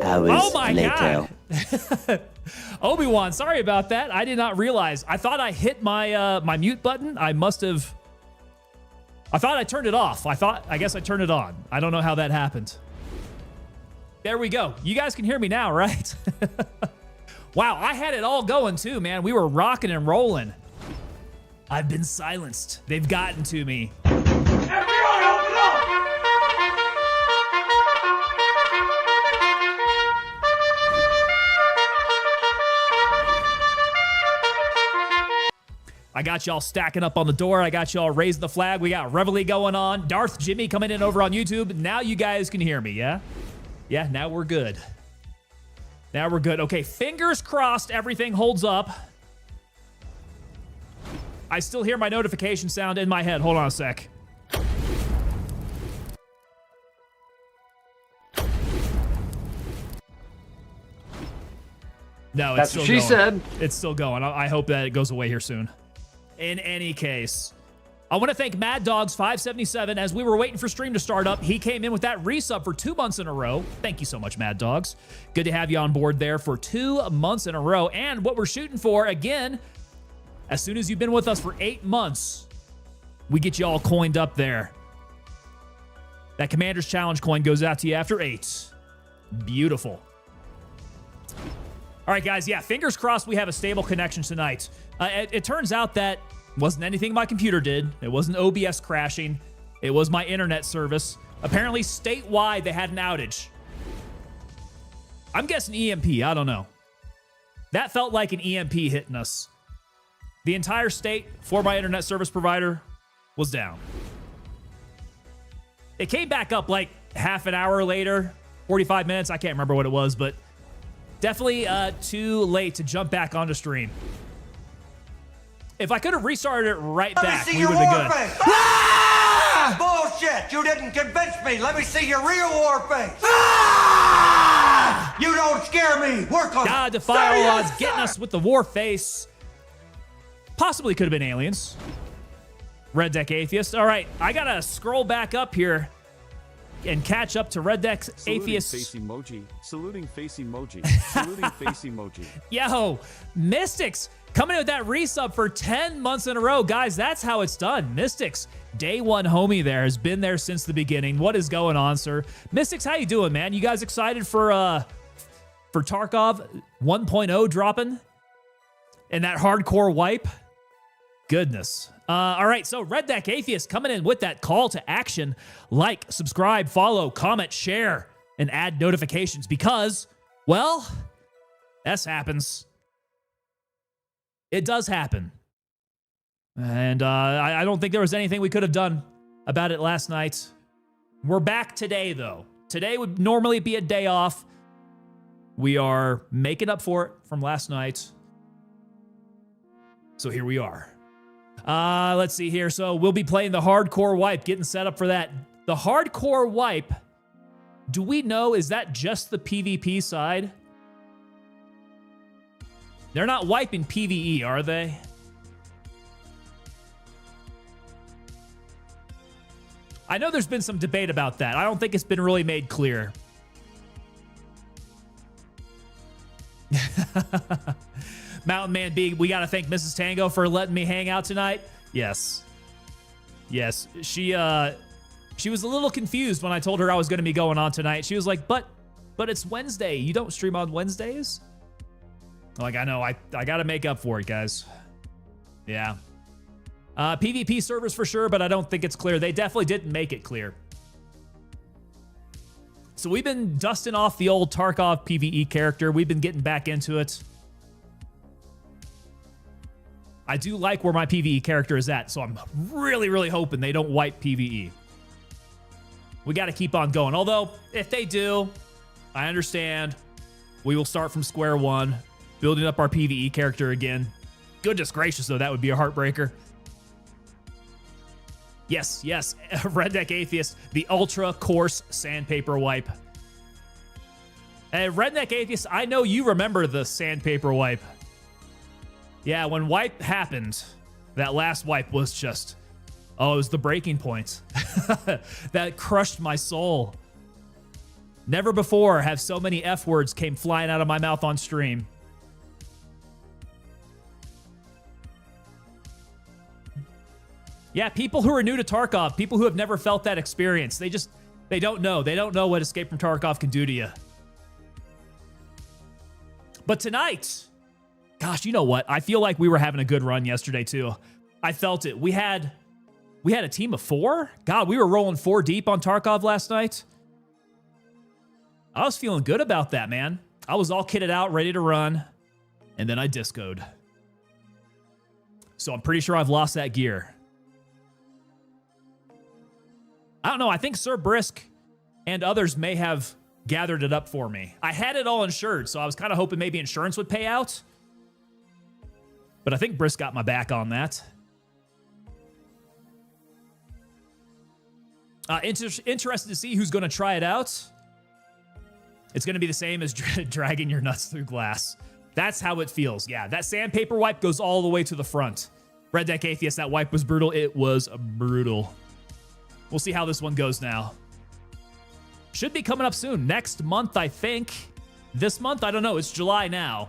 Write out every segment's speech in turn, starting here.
Hours oh my later. God. Obi-Wan, sorry about that. I did not realize. I thought I hit my my mute button. I thought I turned it off. I guess I turned it on. I don't know how that happened. There we go. You guys can hear me now, right? Wow, I had it all going too, man. We were rocking and rolling. I've been silenced. They've gotten to me. FBI, open up! I got y'all stacking up on the door. I got y'all raising the flag. We got Reveille going on. Darth Jimmy coming in over on YouTube. Now you guys can hear me, yeah? Yeah, now we're good. Now we're good. Okay, fingers crossed everything holds up. I still hear my notification sound in my head. Hold on a sec. No, it's still going. That's what she said. It's still going. I hope that it goes away here soon. In any case, I want to thank Mad Dogs 577. As we were waiting for stream to start up, he came in with that resub for 2 months in a row. Thank you so much, Mad Dogs. Good to have you on board there for 2 months in a row. And what we're shooting for, again, as soon as you've been with us for 8 months, we get you all coined up there. That Commander's Challenge coin goes out to you after 8. Beautiful. All right, guys, yeah, fingers crossed we have a stable connection tonight. It turns out that wasn't anything my computer did. It wasn't OBS crashing. It was my internet service. Apparently, statewide, they had an outage. I'm guessing EMP. I don't know. That felt like an EMP hitting us. The entire state for my internet service provider was down. It came back up like half an hour later, 45 minutes. I can't remember what it was, but definitely too late to jump back onto stream. If I could have restarted it right back, we would have been good. Ah! Bullshit! You didn't convince me. Let me see your real war face. Ah! You don't scare me. Work on God, defy all odds, getting us with the war face. Possibly could have been aliens. Red Deck Atheist. All right, I gotta scroll back up here and catch up to Red Deck Atheist. Face emoji. Saluting face emoji. Saluting face emoji. Yo, Mystics coming in with that resub for 10 months in a row. Guys, that's how it's done. Mystics, day one homie there, has been there since the beginning. What is going on, sir? Mystics, how you doing, man? You guys excited for Tarkov 1.0 dropping? And that hardcore wipe? Goodness. All right, so Red Deck Atheist coming in with that call to action. Like, subscribe, follow, comment, share, and add notifications because, well, this happens. It does happen. And I don't think there was anything we could have done about it last night. We're back today, though. Today would normally be a day off. We are making up for it from last night. So here we are. Let's see here. So we'll be playing the hardcore wipe, getting set up for that. The hardcore wipe, do we know, is that just the PvP side? They're not wiping PvE, are they? I know there's been some debate about that. I don't think it's been really made clear. Mountain Man B, we got to thank Mrs. Tango for letting me hang out tonight. Yes. Yes. She was a little confused when I told her I was going to be going on tonight. She was like, but it's Wednesday. You don't stream on Wednesdays? I'm like, I know. I got to make up for it, guys. Yeah. PvP servers for sure, but I don't think it's clear. They definitely didn't make it clear. So we've been dusting off the old Tarkov PvE character. We've been getting back into it. I do like where my PvE character is at, so I'm really, really hoping they don't wipe PvE. We got to keep on going. Although, if they do, I understand. We will start from square one, building up our PvE character again. Goodness gracious, though, that would be a heartbreaker. Yes, yes, Redneck Atheist, the ultra coarse sandpaper wipe. Hey, Redneck Atheist, I know you remember the sandpaper wipe. Yeah, when wipe happened, that last wipe was just, oh, it was the breaking point. That crushed my soul. Never before have so many F words came flying out of my mouth on stream. Yeah, people who are new to Tarkov, people who have never felt that experience, they don't know. They don't know what Escape from Tarkov can do to you. But tonight, gosh, you know what? I feel like we were having a good run yesterday too. I felt it. We had a team of 4. God, we were rolling 4 deep on Tarkov last night. I was feeling good about that, man. I was all kitted out, ready to run, and then I discoed. So I'm pretty sure I've lost that gear. I don't know. I think Sir Brisk and others may have gathered it up for me. I had it all insured, so I was kind of hoping maybe insurance would pay out. But I think Brisk got my back on that. Interested to see who's going to try it out. It's going to be the same as dragging your nuts through glass. That's how it feels. Yeah, that sandpaper wipe goes all the way to the front. Redneck Atheist, that wipe was brutal. It was brutal. We'll see how this one goes now. Should be coming up soon. Next month, I think. This month, I don't know. It's July now.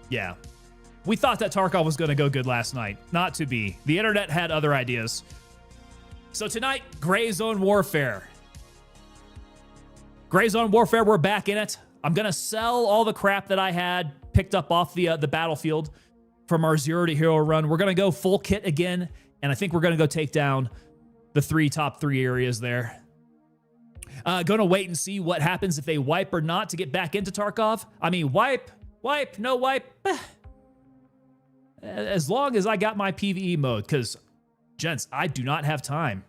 Yeah. We thought that Tarkov was going to go good last night. Not to be. The internet had other ideas. So tonight, Gray Zone Warfare. Gray Zone Warfare, we're back in it. I'm going to sell all the crap that I had picked up off the battlefield from our Zero to Hero run. We're going to go full kit again, and I think we're going to go take down the top 3 areas there. Going to wait and see what happens if they wipe or not to get back into Tarkov. I mean, wipe, no wipe. As long as I got my PvE mode, because, gents, I do not have time.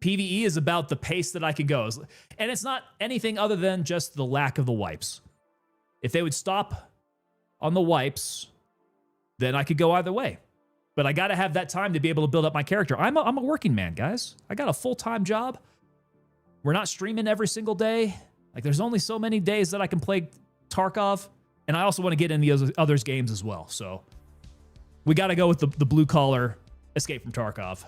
PvE is about the pace that I can go. And it's not anything other than just the lack of the wipes. If they would stop on the wipes, then I could go either way. But I got to have that time to be able to build up my character. I'm a working man, guys. I got a full-time job. We're not streaming every single day. Like, there's only so many days that I can play Tarkov. And I also want to get in the others games as well. So we got to go with the blue-collar Escape from Tarkov.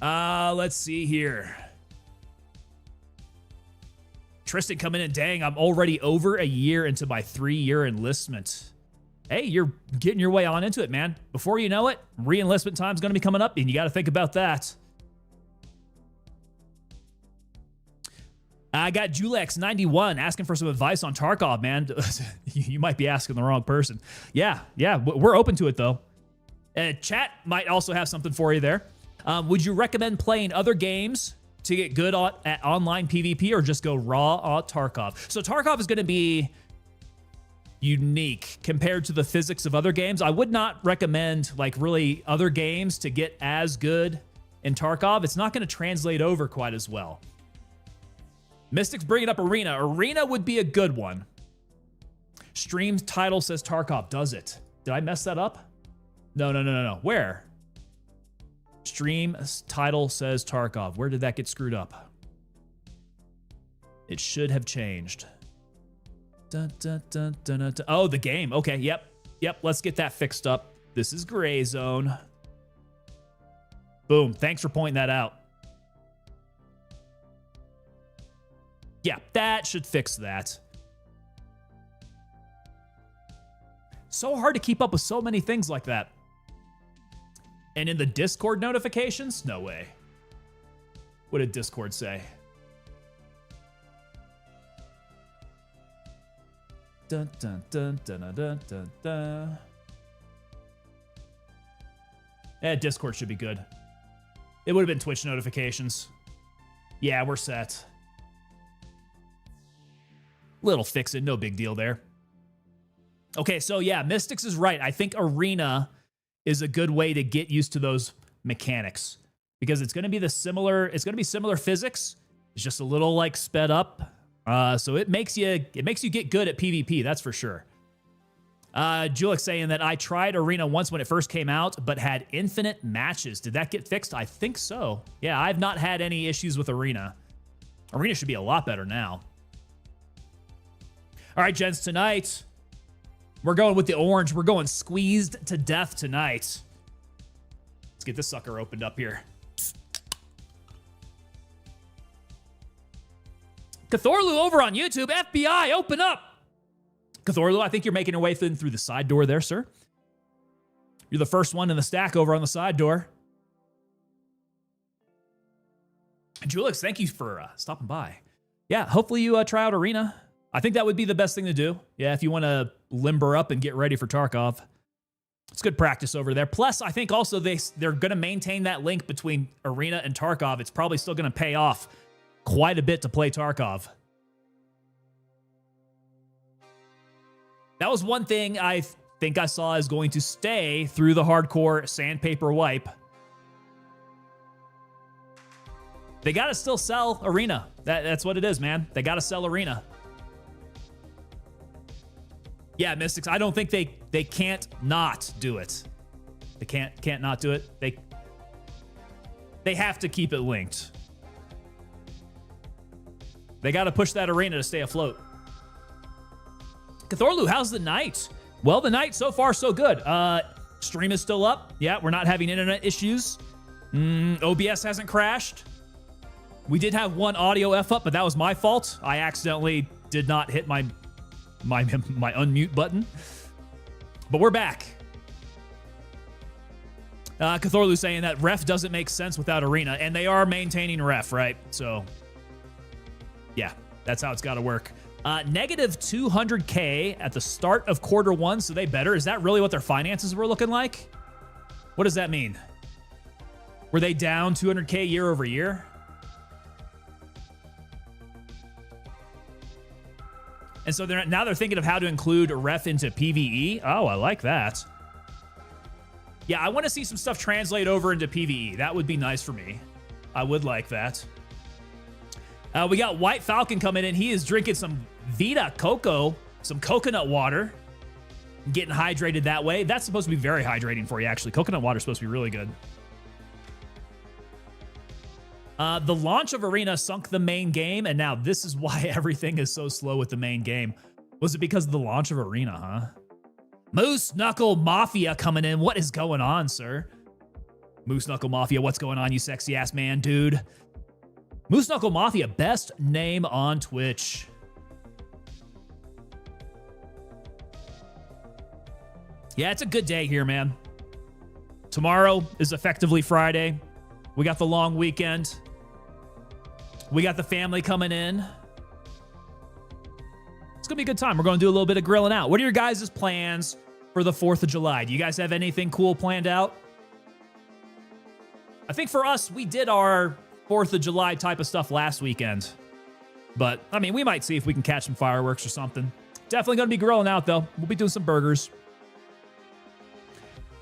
Let's see here. Tristan coming in. Dang, I'm already over a year into my 3-year enlistment. Hey, you're getting your way on into it, man. Before you know it, re-enlistment time's going to be coming up, and you got to think about that. I got Julex91 asking for some advice on Tarkov, man. You might be asking the wrong person. Yeah, we're open to it, though. Chat might also have something for you there. Would you recommend playing other games to get good at online PvP, or just go raw on Tarkov? So Tarkov is going to be unique compared to the physics of other games. I would not recommend like really other games to get as good in Tarkov. It's not going to translate over quite as well. Mystics bringing up Arena. Arena would be a good one. Stream title says Tarkov. Does it? Did I mess that up? No. Where? Stream title says Tarkov. Where did that get screwed up? It should have changed. Dun, dun, dun, dun, dun, dun. Oh, the game. Okay, yep. Let's get that fixed up. This is Gray Zone. Boom. Thanks for pointing that out. Yeah, that should fix that. So hard to keep up with so many things like that. And in the Discord notifications? No way. What did Discord say? Dun, dun, dun, dun, dun, dun, dun, dun. Discord should be good. It would have been Twitch notifications. Yeah, we're set. Little fix it, no big deal there. Okay, so yeah, Mystics is right. I think Arena is a good way to get used to those mechanics because it's going to be similar physics. It's just a little like sped up. So it makes you get good at PvP, that's for sure. Julek saying that I tried Arena once when it first came out, but had infinite matches. Did that get fixed? I think so. Yeah, I've not had any issues with Arena. Arena should be a lot better now. All right, gents, tonight, we're going with the orange. We're going squeezed to death tonight. Let's get this sucker opened up here. Cthorlu over on YouTube. FBI, open up. Cthorlu, I think you're making your way through the side door there, sir. You're the first one in the stack over on the side door. Julix, thank you for stopping by. Yeah, hopefully you try out Arena. I think that would be the best thing to do. Yeah, if you want to limber up and get ready for Tarkov. It's good practice over there. Plus, I think also they're going to maintain that link between Arena and Tarkov. It's probably still going to pay off quite a bit to play Tarkov. That was one thing I think I saw is going to stay through the hardcore sandpaper wipe. They got to still sell Arena. That's what it is, man. They got to sell Arena. Yeah, Mystics, I don't think they can't not do it. They can't not do it. They have to keep it linked. They got to push that Arena to stay afloat. Cthorlu, how's the night? Well, the night so far so good. Stream is still up. Yeah, we're not having internet issues. OBS hasn't crashed. We did have one audio F up, but that was my fault. I accidentally did not hit my unmute button. But we're back. Cthorlu saying that ref doesn't make sense without Arena, and they are maintaining ref, right? So, yeah, that's how it's got to work. Negative 200K at the start of quarter one, so they better. Is that really what their finances were looking like? What does that mean? Were they down 200K year over year? And so now they're thinking of how to include ref into PvE. Oh, I like that. Yeah, I want to see some stuff translate over into PvE. That would be nice for me. I would like that. We got White Falcon coming in. He is drinking some Vita Coco, some coconut water, getting hydrated that way. That's supposed to be very hydrating for you, actually. Coconut water is supposed to be really good. The launch of Arena sunk the main game, and now this is why everything is so slow with the main game. Was it because of the launch of Arena, huh? Moose Knuckle Mafia coming in. What is going on, sir? Moose Knuckle Mafia, what's going on, you sexy ass man, dude? Moose Knuckle Mafia, best name on Twitch. Yeah, it's a good day here, man. Tomorrow is effectively Friday. We got the long weekend. We got the family coming in. It's going to be a good time. We're going to do a little bit of grilling out. What are your guys' plans for the 4th of July? Do you guys have anything cool planned out? I think for us, we did our 4th of July type of stuff last weekend. But, I mean, we might see if we can catch some fireworks or something. Definitely going to be grilling out, though. We'll be doing some burgers.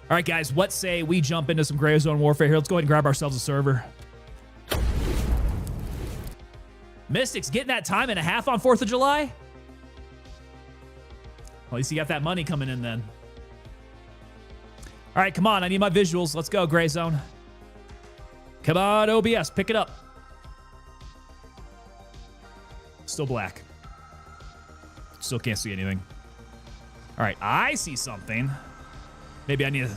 All right, guys, what say we jump into some Gray Zone Warfare here? Let's go ahead and grab ourselves a server. Mystics getting that time and a half on 4th of July? At least you got that money coming in then. All right, come on. I need my visuals. Let's go, Gray Zone. Come on, OBS. Pick it up. Still black. Still can't see anything. All right, I see something. Maybe I need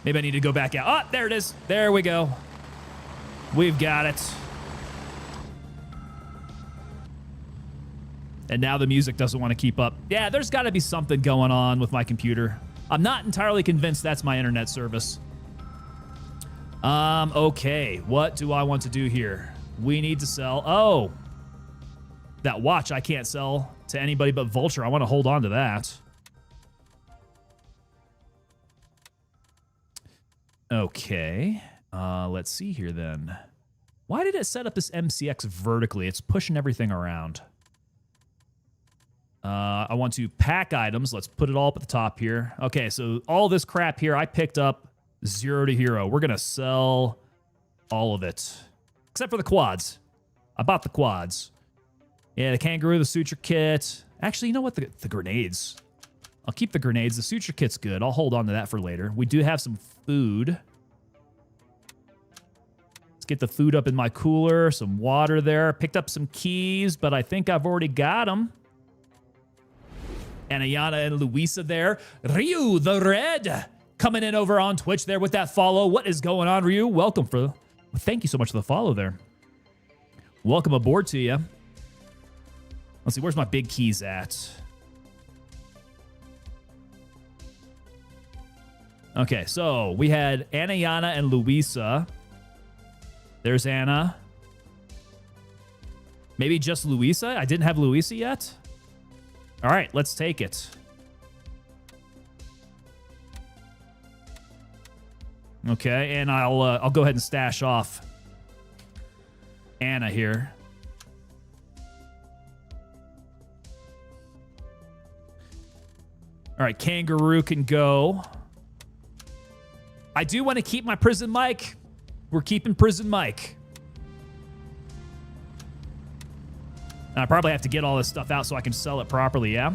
to go back out. Oh, there it is. There we go. We've got it. And now the music doesn't want to keep up. Yeah, there's got to be something going on with my computer. I'm not entirely convinced that's my internet service. Okay. What do I want to do here? We need to sell. Oh, that watch I can't sell to anybody but Vulture. I want to hold on to that. Okay. Let's see here then. Why did it set up this MCX vertically? It's pushing everything around. I want to pack items. Let's put it all up at the top here. Okay, so all this crap here I picked up 0 to hero. We're going to sell all of it. Except for the quads. I bought the quads. Yeah, the kangaroo, the suture kit. Actually, you know what? The grenades. I'll keep the grenades. The suture kit's good. I'll hold on to that for later. We do have some food. Let's get the food up in my cooler. Some water there. Picked up some keys, but I think I've already got them. And Ayana and Luisa there. Ryu the Red coming in over on Twitch there with that follow. What is going on, Ryu? Welcome thank you so much for the follow there. Welcome aboard to you. Let's see, where's my big keys at? Okay, so we had Anna, Yana, and Luisa. There's Anna. Maybe just Luisa? I didn't have Luisa yet. All right, let's take it. Okay, and I'll go ahead and stash off Anna here. All right, Kangaroo can go. I do want to keep my prison mic. We're keeping prison mic. And I probably have to get all this stuff out so I can sell it properly, yeah?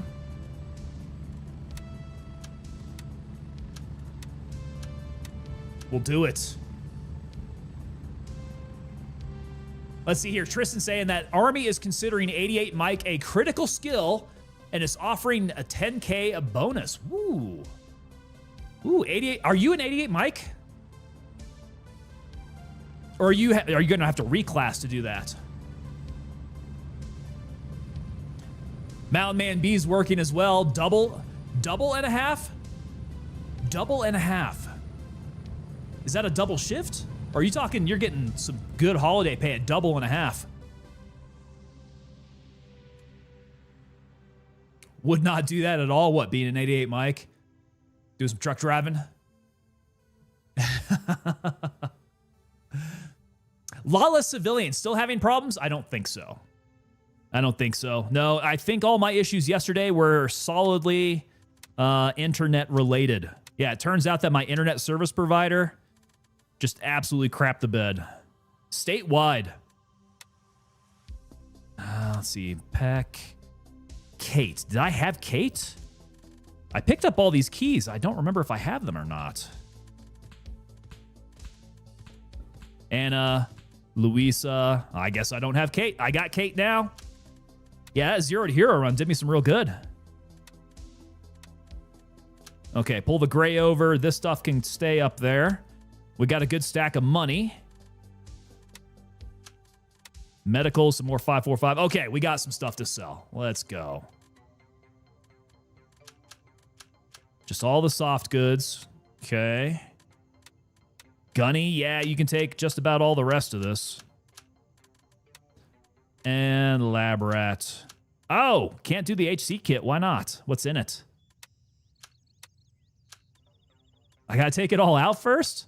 We'll do it. Let's see here. Tristan saying that Army is considering 88 mic a critical skill and is offering a 10K a bonus. Woo. Ooh, 88. Are you an 88 mic? Or are you going to have to reclass to do that? Mountain Man B's working as well. Double and a half? Double and a half. Is that a double shift? Or are you talking you're getting some good holiday pay at double and a half? Would not do that at all. What, being an 88 mic? Do some truck driving? Lawless Civilian still having problems? I don't think so. I don't think so. No, I think all my issues yesterday were solidly internet related. Yeah, it turns out that my internet service provider just absolutely crapped the bed. Statewide. Let's see. Peck. Kate. Did I have Kate? I picked up all these keys. I don't remember if I have them or not. Anna. Luisa. I guess I don't have Kate. I got Kate now. Yeah, that 0 to hero run did me some real good. Okay, pull the gray over. This stuff can stay up there. We got a good stack of money. Medical, some more 545. Okay, we got some stuff to sell. Let's go. Just all the soft goods. Okay. Gunny, yeah, you can take just about all the rest of this. And Lab Rat. Oh, can't do the HC kit. Why not? What's in it? I gotta take it all out first?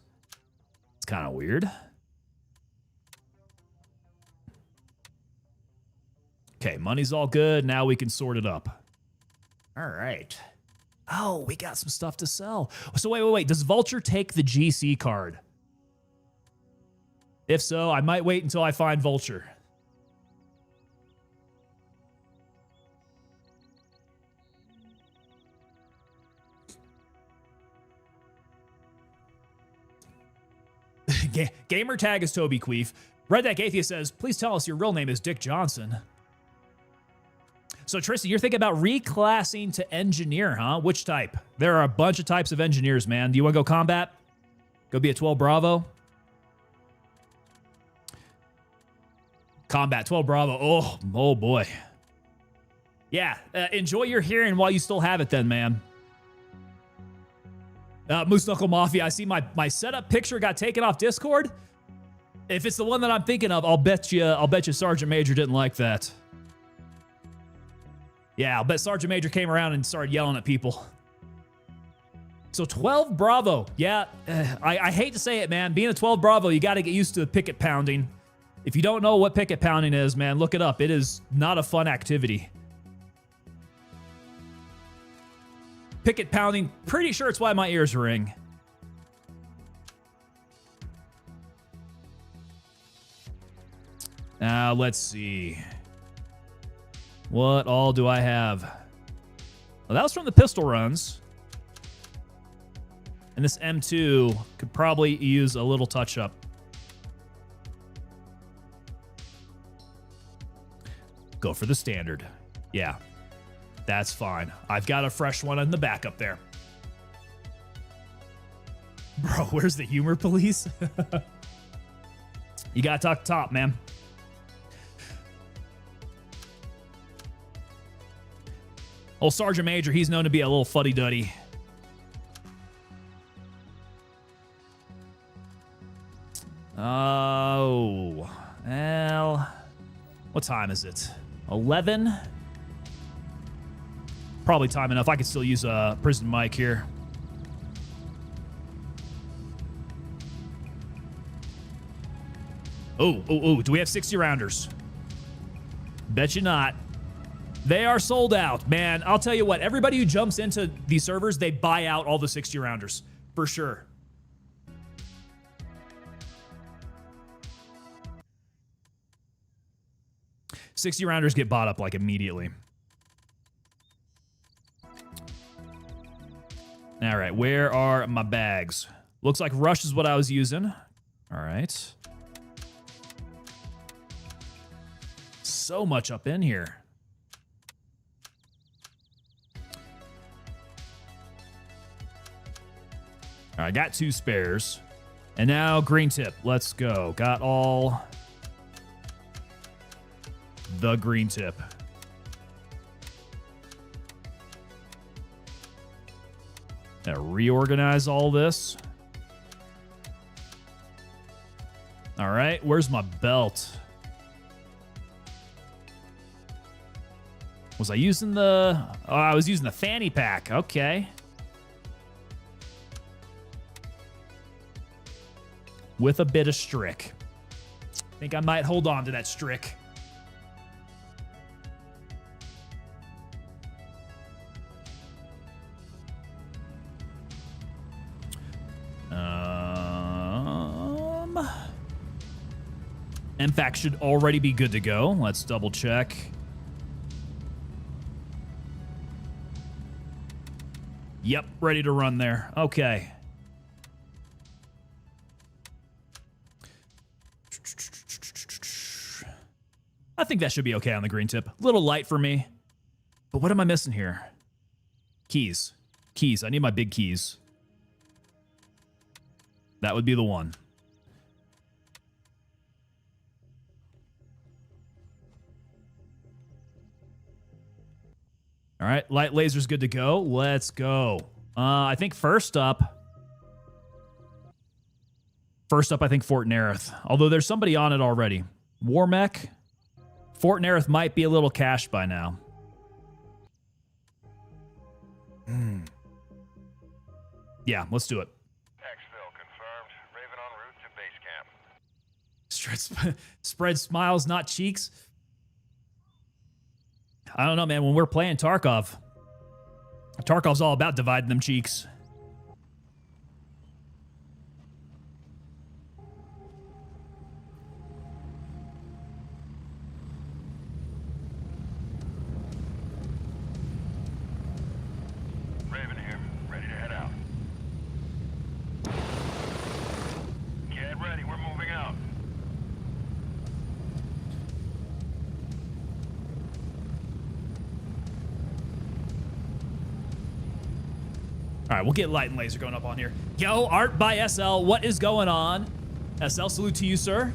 It's kind of weird. Okay, money's all good. Now we can sort it up. All right. Oh, we got some stuff to sell. So wait. Does Vulture take the GC card? If so, I might wait until I find Vulture. Gamer tag is Toby Queef. Redneck Atheist says, please tell us your real name is Dick Johnson. So, Tristan, you're thinking about reclassing to engineer, huh? Which type? There are a bunch of types of engineers, man. Do you want to go combat? Go be a 12 Bravo? Combat 12 Bravo. Oh boy. Yeah, enjoy your hearing while you still have it then, man. Moose Knuckle Mafia, I see my setup picture got taken off Discord. If it's the one that I'm thinking of, I'll bet you Sergeant Major didn't like that. Yeah, I'll bet Sergeant Major came around and started yelling at people. So 12 Bravo. Yeah, I hate to say it, man. Being a 12 Bravo, you got to get used to the picket pounding. If you don't know what picket pounding is, man, look it up. It is not a fun activity. Picket pounding, pretty sure it's why my ears ring. Now, let's see. What all do I have? Well, that was from the pistol runs. And this M2 could probably use a little touch-up. Go for the standard. Yeah, that's fine. I've got a fresh one in the back up there. Bro, where's the humor police? You gotta talk top, man. Old Sergeant Major, he's known to be a little fuddy-duddy. Oh, well, what time is it? 11? Probably time enough. I could still use a prison mic here. Oh, do we have 60 rounders? Bet you not. They are sold out, man. I'll tell you what, everybody who jumps into these servers, they buy out all the 60 rounders, for sure. $60 rounders get bought up like immediately. All right, where are my bags? Looks like Rush is what I was using. All right. So much up in here. All right, got 2 spares. And now green tip. Let's go. Got all the green tip. Now reorganize all this. All right, where's my belt? Was I using the... Oh, I was using the fanny pack. Okay. With a bit of strick. I think I might hold on to that strick. MFAC should already be good to go. Let's double check. Yep, ready to run there. Okay. I think that should be okay on the green tip. A little light for me. But what am I missing here? Keys. Keys. I need my big keys. That would be the one. All right, light laser's good to go. Let's go. I think first up, I think Fort Nerith. Although there's somebody on it already. War mech. Fort Nerith might be a little cached by now. Yeah, let's do it. Exfil confirmed. Raven en route to base camp. Spread smiles, not cheeks. I don't know, man. When we're playing Tarkov, Tarkov's all about dividing them cheeks. Raven here, ready to head out. Get ready, we're All right, we'll get light and laser going up on here. Yo, Art by SL, what is going on? SL, salute to you, sir.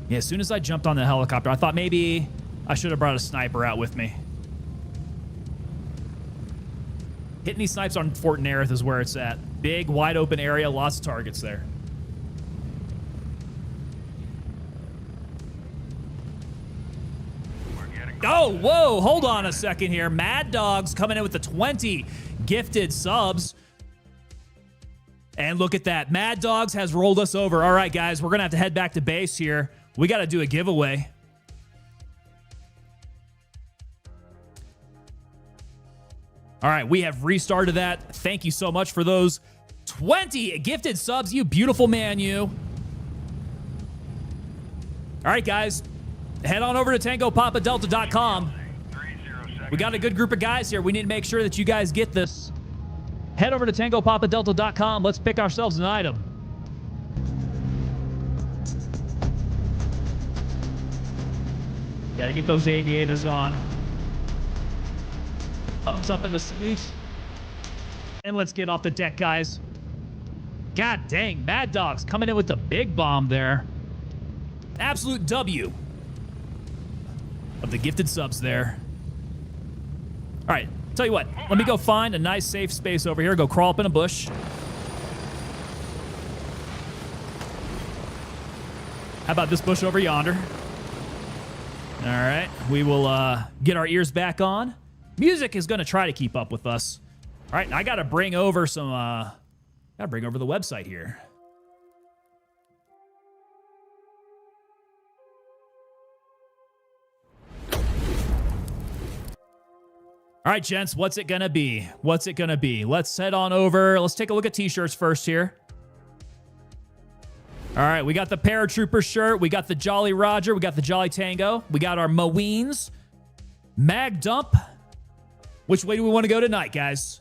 Yeah, as soon as I jumped on the helicopter, I thought maybe I should have brought a sniper out with me. Hitting these snipes on Fort Nerith is where it's at. Big, wide open area, lots of targets there. Oh, whoa, hold on a second here. Mad Dog's coming in with the 20 gifted subs. And look at that. Mad Dogs has rolled us over. All right, guys, we're going to have to head back to base here. We got to do a giveaway. All right, we have restarted that. Thank you so much for those 20 gifted subs, you beautiful man, you. All right, guys, head on over to TangoPapaDelta.com. We got a good group of guys here. We need to make sure that you guys get this. Head over to TangoPapaDelta.com. Let's pick ourselves an item. Gotta get those aviators on. Thumbs up in the seat. And let's get off the deck, guys. God dang, Mad Dog's coming in with the big bomb there. Absolute W of the gifted subs there. All right, tell you what. Let me go find a nice safe space over here. Go crawl up in a bush. How about this bush over yonder? All right, we will get our ears back on. Music is going to try to keep up with us. All right, I got to bring over some, the website here. All right, gents, what's it going to be? What's it going to be? Let's head on over. Let's take a look at t-shirts first here. All right, we got the Paratrooper shirt. We got the Jolly Roger. We got the Jolly Tango. We got our Moeens. Mag Dump. Which way do we want to go tonight, guys?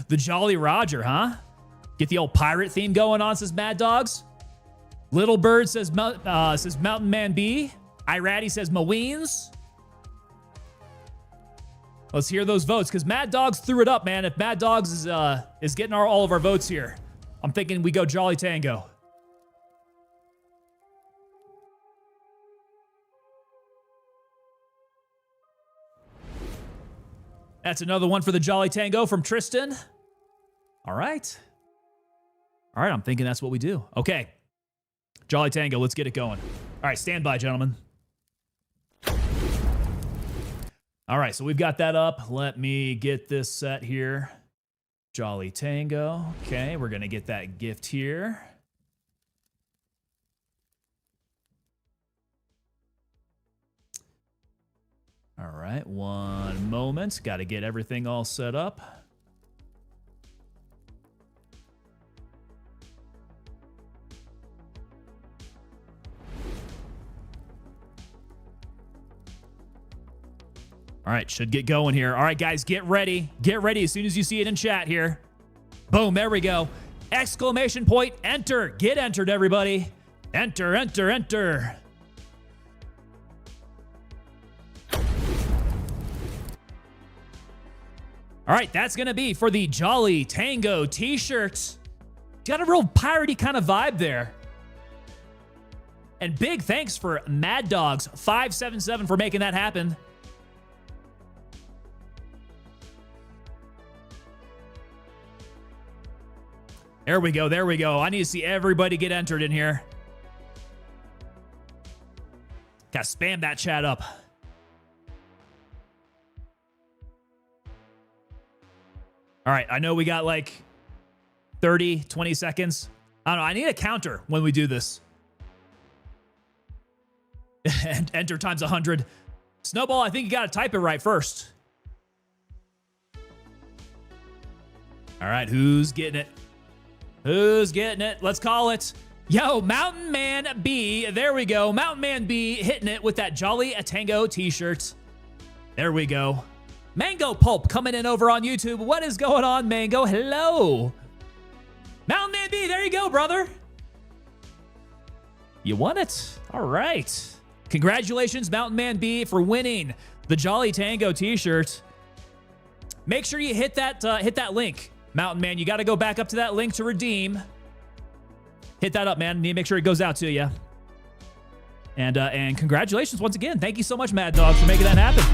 The Jolly Roger, huh? Get the old pirate theme going on, says Mad Dogs. Little Bird says Mountain Man B. Iratty says Moeens. Let's hear those votes, because Mad Dogs threw it up, man. If Mad Dogs is getting all of our votes here, I'm thinking we go Jolly Tango. That's another one for the Jolly Tango from Tristan. All right. All right, I'm thinking that's what we do. Okay. Jolly Tango, let's get it going. All right, stand by, gentlemen. All right, so we've got that up. Let me get this set here. Jolly Tango. Okay, we're going to get that gift here. All right, one moment. Got to get everything all set up. All right, should get going here. All right, guys, get ready. Get ready as soon as you see it in chat here. Boom, there we go. Exclamation point, enter. Get entered, everybody. Enter, enter, enter. All right, that's going to be for the Jolly Tango t-shirt. Got a real piratey kind of vibe there. And big thanks for Mad Dogs 577 for making that happen. There we go, there we go. I need to see everybody get entered in here. Gotta spam that chat up. All right, I know we got like 30, 20 seconds. I don't know, I need a counter when we do this. And enter times 100. Snowball, I think you gotta type it right first. All right, who's getting it? Who's getting it? Let's call it. Yo, Mountain Man B. There we go. Mountain Man B hitting it with that Jolly Tango t-shirt. There we go. Mango Pulp coming in over on YouTube. What is going on, Mango? Hello. Mountain Man B, there you go, brother. You won it. All right. Congratulations, Mountain Man B, for winning the Jolly Tango t-shirt. Make sure you hit that link, Mountain Man. You got to go back up to that link to redeem. Hit that up, man. Need to make sure it goes out to you. And congratulations once again. Thank you so much, Mad Dog, for making that happen.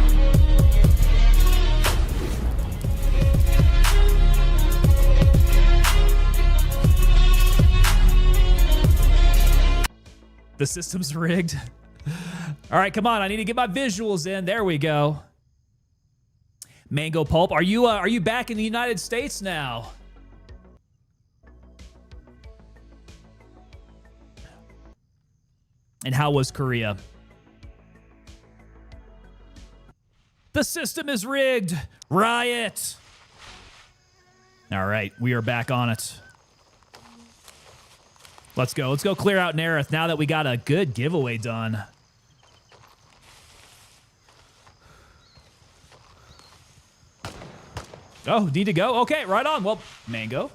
The system's rigged. All right, come on. I need to get my visuals in. There we go. Mango Pulp, are you back in the United States now? And how was Korea? The system is rigged. Riot. All right, we are back on it. Let's go. Let's go clear out Nerith now that we got a good giveaway done. Oh, need to go? Okay, right on. Well, Mango,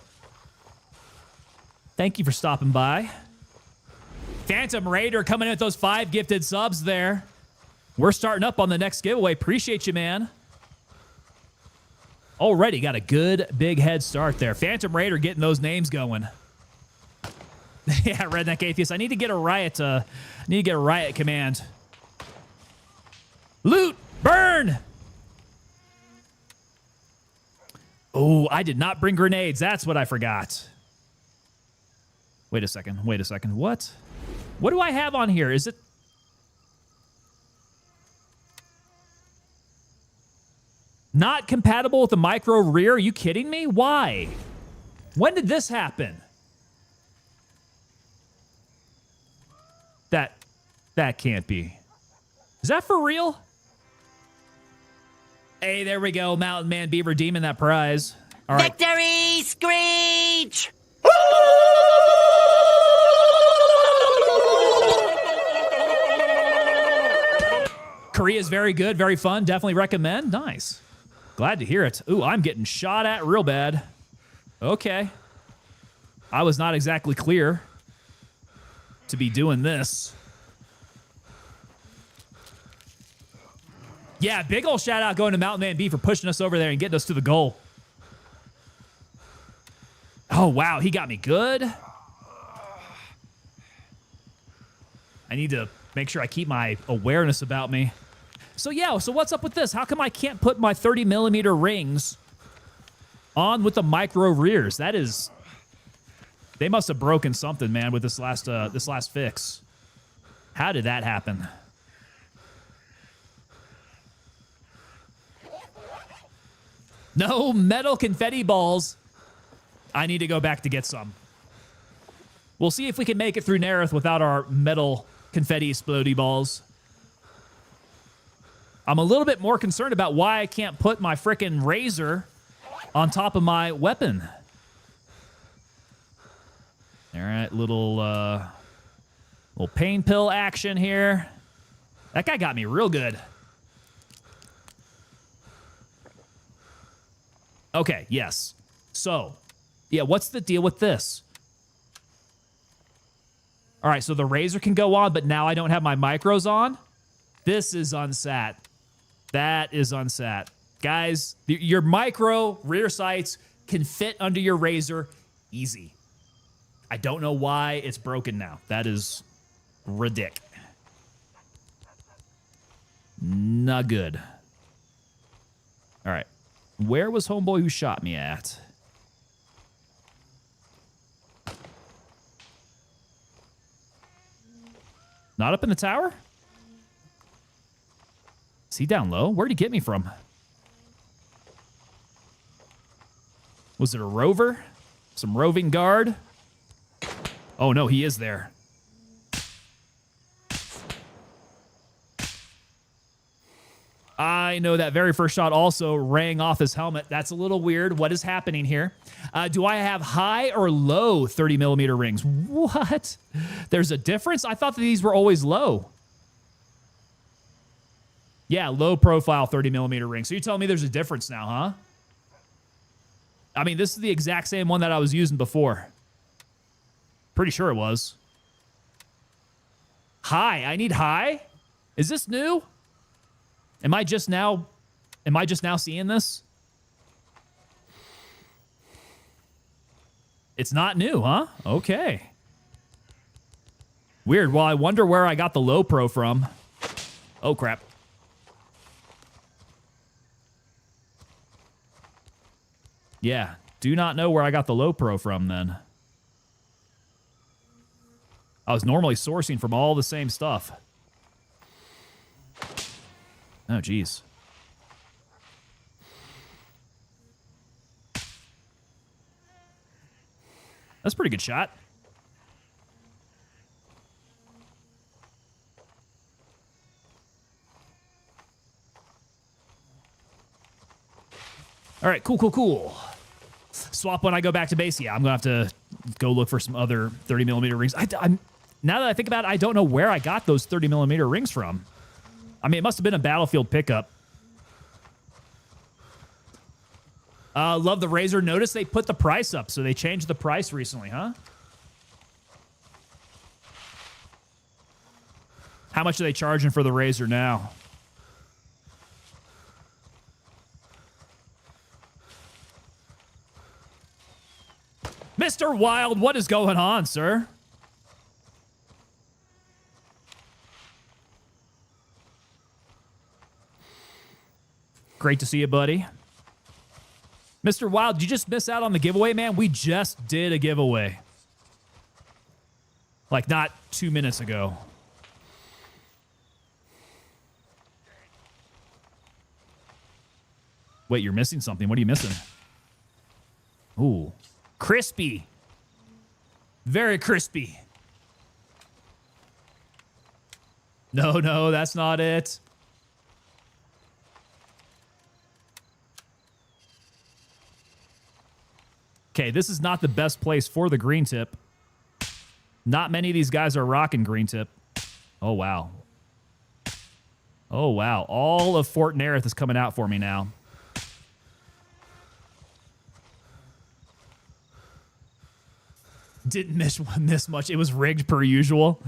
thank you for stopping by. Phantom Raider coming in with those 5 gifted subs there. We're starting up on the next giveaway. Appreciate you, man. Already got a good big head start there. Phantom Raider getting those names going. Yeah, Redneck Atheist. I need to get a riot. Command. Loot, burn. Oh, I did not bring grenades. That's what I forgot. Wait a second. What? What do I have on here? Is it... not compatible with the micro rear? Are you kidding me? Why? When did this happen? That can't be. Is that for real? Hey, there we go. Mountain Man B redeeming that prize. All right. Victory Screech! Korea is very good, very fun. Definitely recommend. Nice. Glad to hear it. Ooh, I'm getting shot at real bad. Okay. I was not exactly clear to be doing this. Yeah, big ol' shout out going to Mountain Man B for pushing us over there and getting us to the goal. Oh, wow, he got me good. I need to make sure I keep my awareness about me. So yeah, so what's up with this? How come I can't put my 30mm rings on with the micro rears? That is... they must have broken something, man, with this last fix. How did that happen? No metal confetti balls. I need to go back to get some. We'll see if we can make it through Nerith without our metal confetti explodey balls. I'm a little bit more concerned about why I can't put my frickin' razor on top of my weapon. All right, little pain pill action here. That guy got me real good. Okay, yes. So, yeah, what's the deal with this? All right, so the razor can go on, but now I don't have my micros on? This is unsat. That is unsat. Guys, your micro rear sights can fit under your razor easy. I don't know why it's broken now. That is ridiculous. Not good. All right. Where was homeboy who shot me at? Not up in the tower? Is he down low? Where'd he get me from? Was it a rover? Some roving guard? Oh no, he is there. I know that very first shot also rang off his helmet. That's a little weird. What is happening here? Do I have high or low 30 millimeter rings? What? There's a difference? I thought that these were always low. Yeah, low profile 30 millimeter rings. So you're telling me there's a difference now, huh? I mean, this is the exact same one that I was using before. Pretty sure it was. High. I need high? Is this new? Am I just now seeing this? It's not new, huh? Okay. Weird. Well, I wonder where I got the low pro from. Oh, crap. Yeah. Do not know where I got the low pro from then. I was normally sourcing from all the same stuff. Oh, geez. That's a pretty good shot. All right, cool. Swap when I go back to base. Yeah, I'm going to have to go look for some other 30 millimeter rings. Now that I think about it, I don't know where I got those 30 millimeter rings from. I mean, it must have been a Battlefield pickup. Love the Razor. Notice they put the price up, so they changed the price recently, huh? How much are they charging for the Razor now? Mr. Wild, what is going on, sir? Great to see you, buddy. Mr. Wild, did you just miss out on the giveaway, man? We just did a giveaway. Like, not 2 minutes ago. Wait, you're missing something. What are you missing? Ooh. Crispy. Very crispy. No, that's not it. Okay, this is not the best place for the green tip. Not many of these guys are rocking green tip. Oh, wow. Oh, wow. All of Fort Nerith is coming out for me now. Didn't miss much. It was rigged per usual.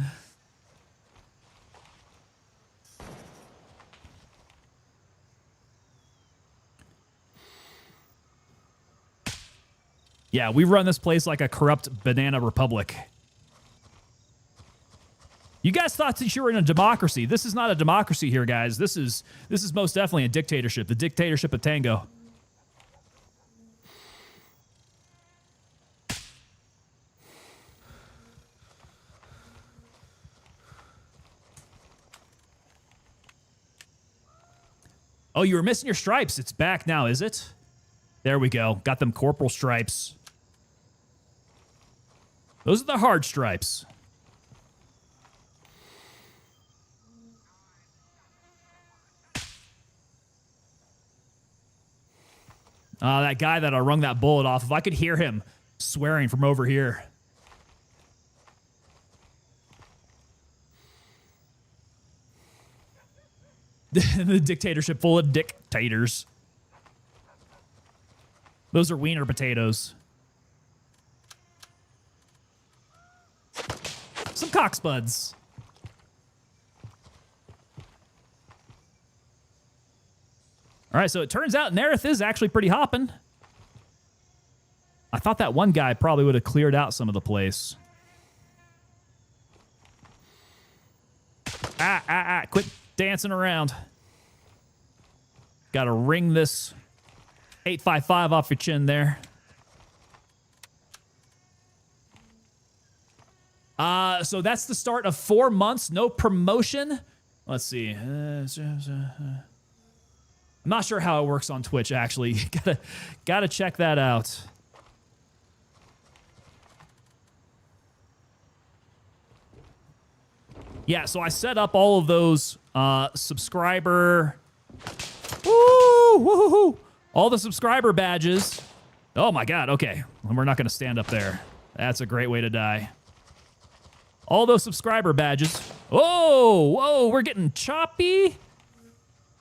Yeah, we run this place like a corrupt banana republic. You guys thought that you were in a democracy. This is not a democracy here, guys. This is most definitely a dictatorship. The dictatorship of Tango. Oh, you were missing your stripes. It's back now, is it? There we go. Got them corporal stripes. Those are the hard stripes. That guy that I wrung that bullet off, if I could hear him swearing from over here. The dictatorship full of dictators. Those are wiener potatoes. Some cockspuds. All right, so it turns out Nerith is actually pretty hopping. I thought that one guy probably would have cleared out some of the place. Quit dancing around. Got to wring this 855 off your chin there. So that's the start of 4 months. No promotion. Let's see. I'm not sure how it works on Twitch, actually. Gotta check that out. Yeah, so I set up all of those subscriber Woo! Woo-hoo-hoo. All the subscriber badges. Oh my god, okay. We're not gonna stand up there. That's a great way to die. All those subscriber badges. Oh, whoa, we're getting choppy.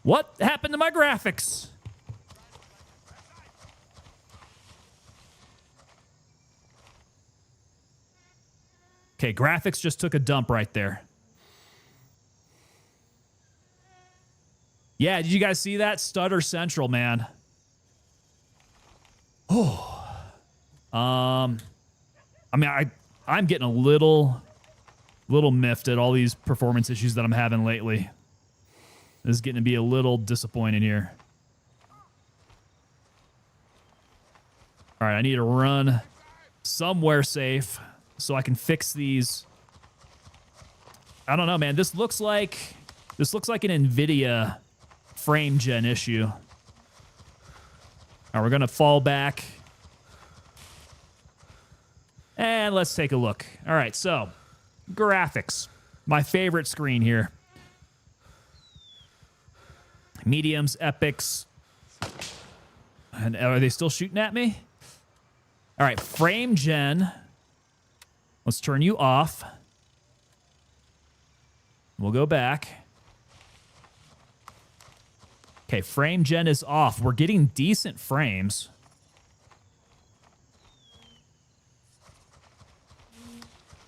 What happened to my graphics? Okay, graphics just took a dump right there. Yeah, did you guys see that? Stutter Central, man. Oh. I mean, I'm getting a little miffed at all these performance issues that I'm having lately. This is getting to be a little disappointing here. All right, I need to run somewhere safe so I can fix these. I don't know, man. This looks like an NVIDIA frame gen issue. All right, we're gonna fall back. And let's take a look. All right, so graphics. My favorite screen here. Mediums, epics. And are they still shooting at me? All right, frame gen. Let's turn you off. We'll go back. Okay, frame gen is off. We're getting decent frames.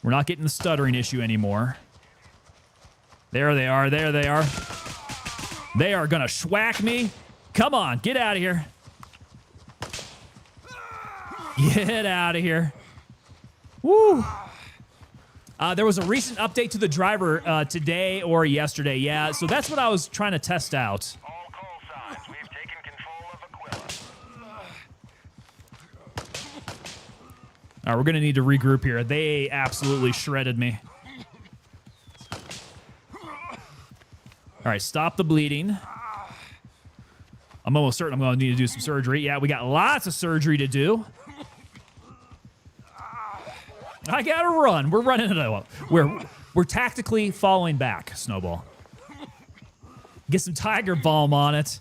We're not getting the stuttering issue anymore. There they are. There they are. They are going to schwack me. Come on, get out of here. Get out of here. Woo. There was a recent update to the driver today or yesterday. Yeah, so that's what I was trying to test out. All call signs. We've taken control of Aquila. All right, we're going to need to regroup here. They absolutely shredded me. All right, stop the bleeding. I'm almost certain I'm going to need to do some surgery. Yeah, we got lots of surgery to do. I got to run. We're running it. We're tactically falling back, Snowball. Get some Tiger Balm on it.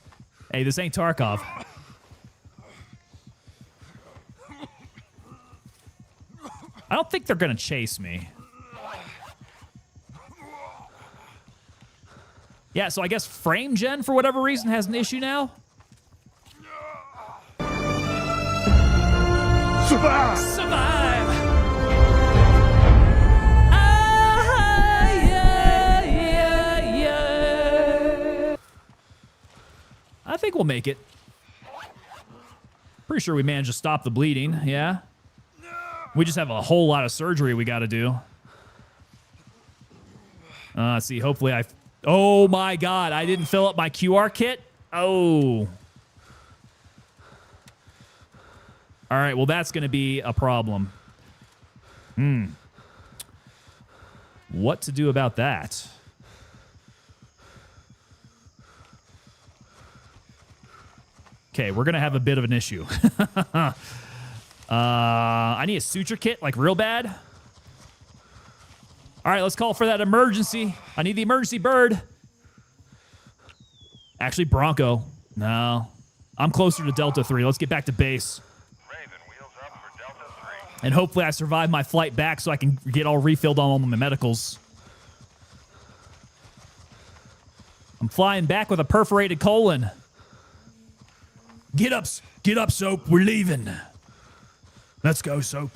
Hey, this ain't Tarkov. I don't think they're going to chase me. Yeah, so I guess frame gen, for whatever reason, has an issue now. Survive! Survive! Ah, yeah, yeah, yeah. I think we'll make it. Pretty sure we managed to stop the bleeding, yeah? We just have a whole lot of surgery we got to do. Let's see, hopefully I... Oh my god, I didn't fill up my QR kit? Oh. All right, well, that's going to be a problem. What to do about that? Okay, we're going to have a bit of an issue. I need a suture kit, like real bad. All right, let's call for that emergency. I need the emergency bird. Actually, Bronco. No. I'm closer to Delta 3. Let's get back to base. Raven, wheels up for Delta 3. And hopefully I survive my flight back so I can get all refilled on all my medicals. I'm flying back with a perforated colon. Get up, Soap. We're leaving. Let's go, Soap.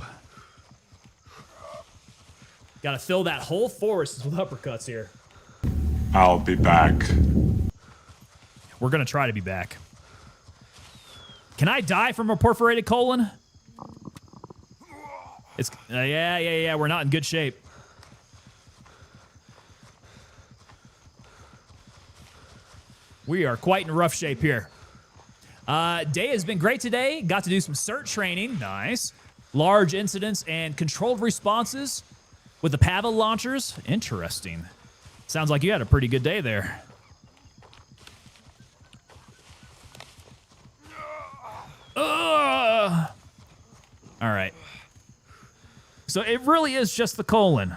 Gotta fill that whole forest with uppercuts here. I'll be back. We're gonna try to be back. Can I die from a perforated colon? It's yeah. We're not in good shape. We are quite in rough shape here. Day has been great today. Got to do some CERT training. Nice. Large incidents and controlled responses with the Pavel launchers. Interesting. Sounds like you had a pretty good day there. All right. So it really is just the colon.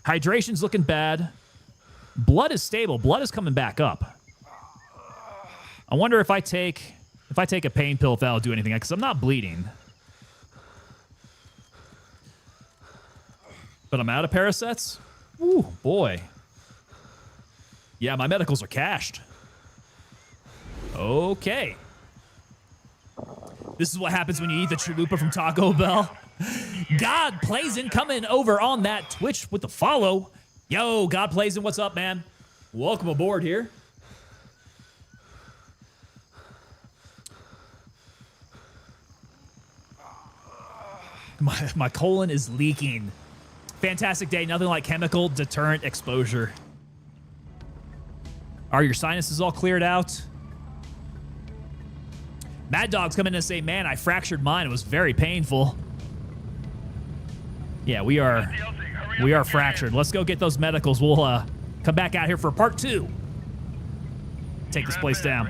Hydration's looking bad. Blood is stable. Blood is coming back up. I wonder if I take a pain pill if that'll do anything, because I'm not bleeding. But I'm out of Paracets? Ooh, boy. Yeah, my medicals are cashed. Okay. This is what happens when you eat the chalupa from Taco Bell. God Blazin' coming over on that Twitch with the follow. Yo, God Blazin', what's up, man? Welcome aboard here. My colon is leaking. Fantastic day. Nothing like chemical deterrent exposure. Are your sinuses all cleared out? Mad Dog's coming in and say, man, I fractured mine. It was very painful. Yeah, we are fractured. Let's go get those medicals. We'll come back out here for part 2. Take this place down.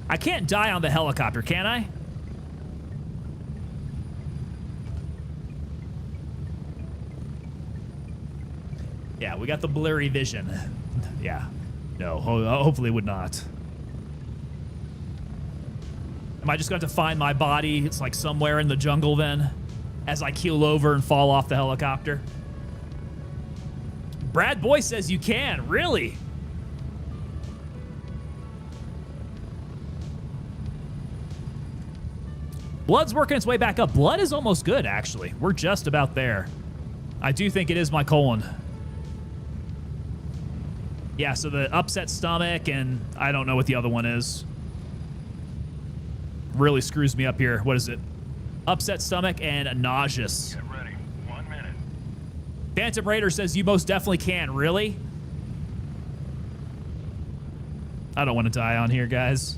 I can't die on the helicopter, can I? Yeah, we got the blurry vision. Yeah. No, hopefully it would not. Am I just going to find my body? It's like somewhere in the jungle then, as I keel over and fall off the helicopter. Brad Boy says you can. Really? Blood's working its way back up. Blood is almost good, actually. We're just about there. I do think it is my colon. Yeah, so the upset stomach, and I don't know what the other one is. Really screws me up here. What is it? Upset stomach and nauseous. Get ready. 1 minute. Phantom Raider says you most definitely can. Really? I don't want to die on here, guys.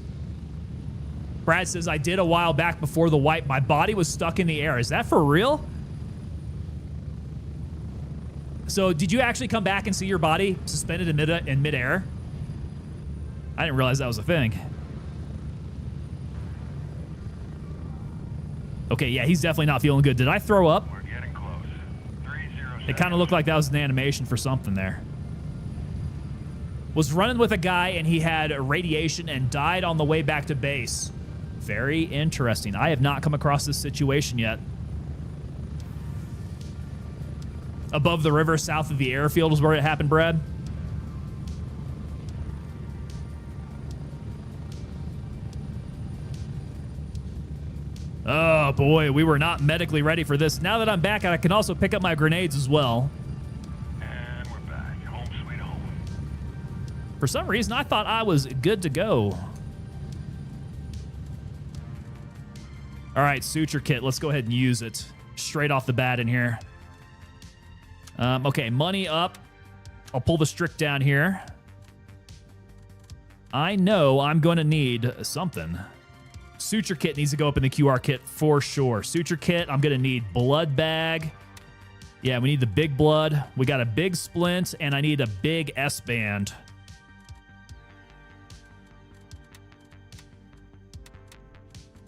Brad says I did a while back before the wipe. My body was stuck in the air. Is that for real? So did you actually come back and see your body suspended in midair? I didn't realize that was a thing. Okay, yeah, he's definitely not feeling good. Did I throw up? We're getting close. 30 It kind of looked like that was an animation for something there. Was running with a guy and he had radiation and died on the way back to base. Very interesting. I have not come across this situation yet. Above the river, south of the airfield is where it happened, Brad. Oh boy, we were not medically ready for this. Now that I'm back, I can also pick up my grenades as well. And we're back. Home sweet home. For some reason, I thought I was good to go. All right, suture kit. Let's go ahead and use it straight off the bat in here. Okay, money up. I'll pull the strict down here. I know I'm going to need something. Suture kit needs to go up in the QR kit for sure. Suture kit, I'm going to need blood bag. Yeah, we need the big blood. We got a big splint, and I need a big S-band.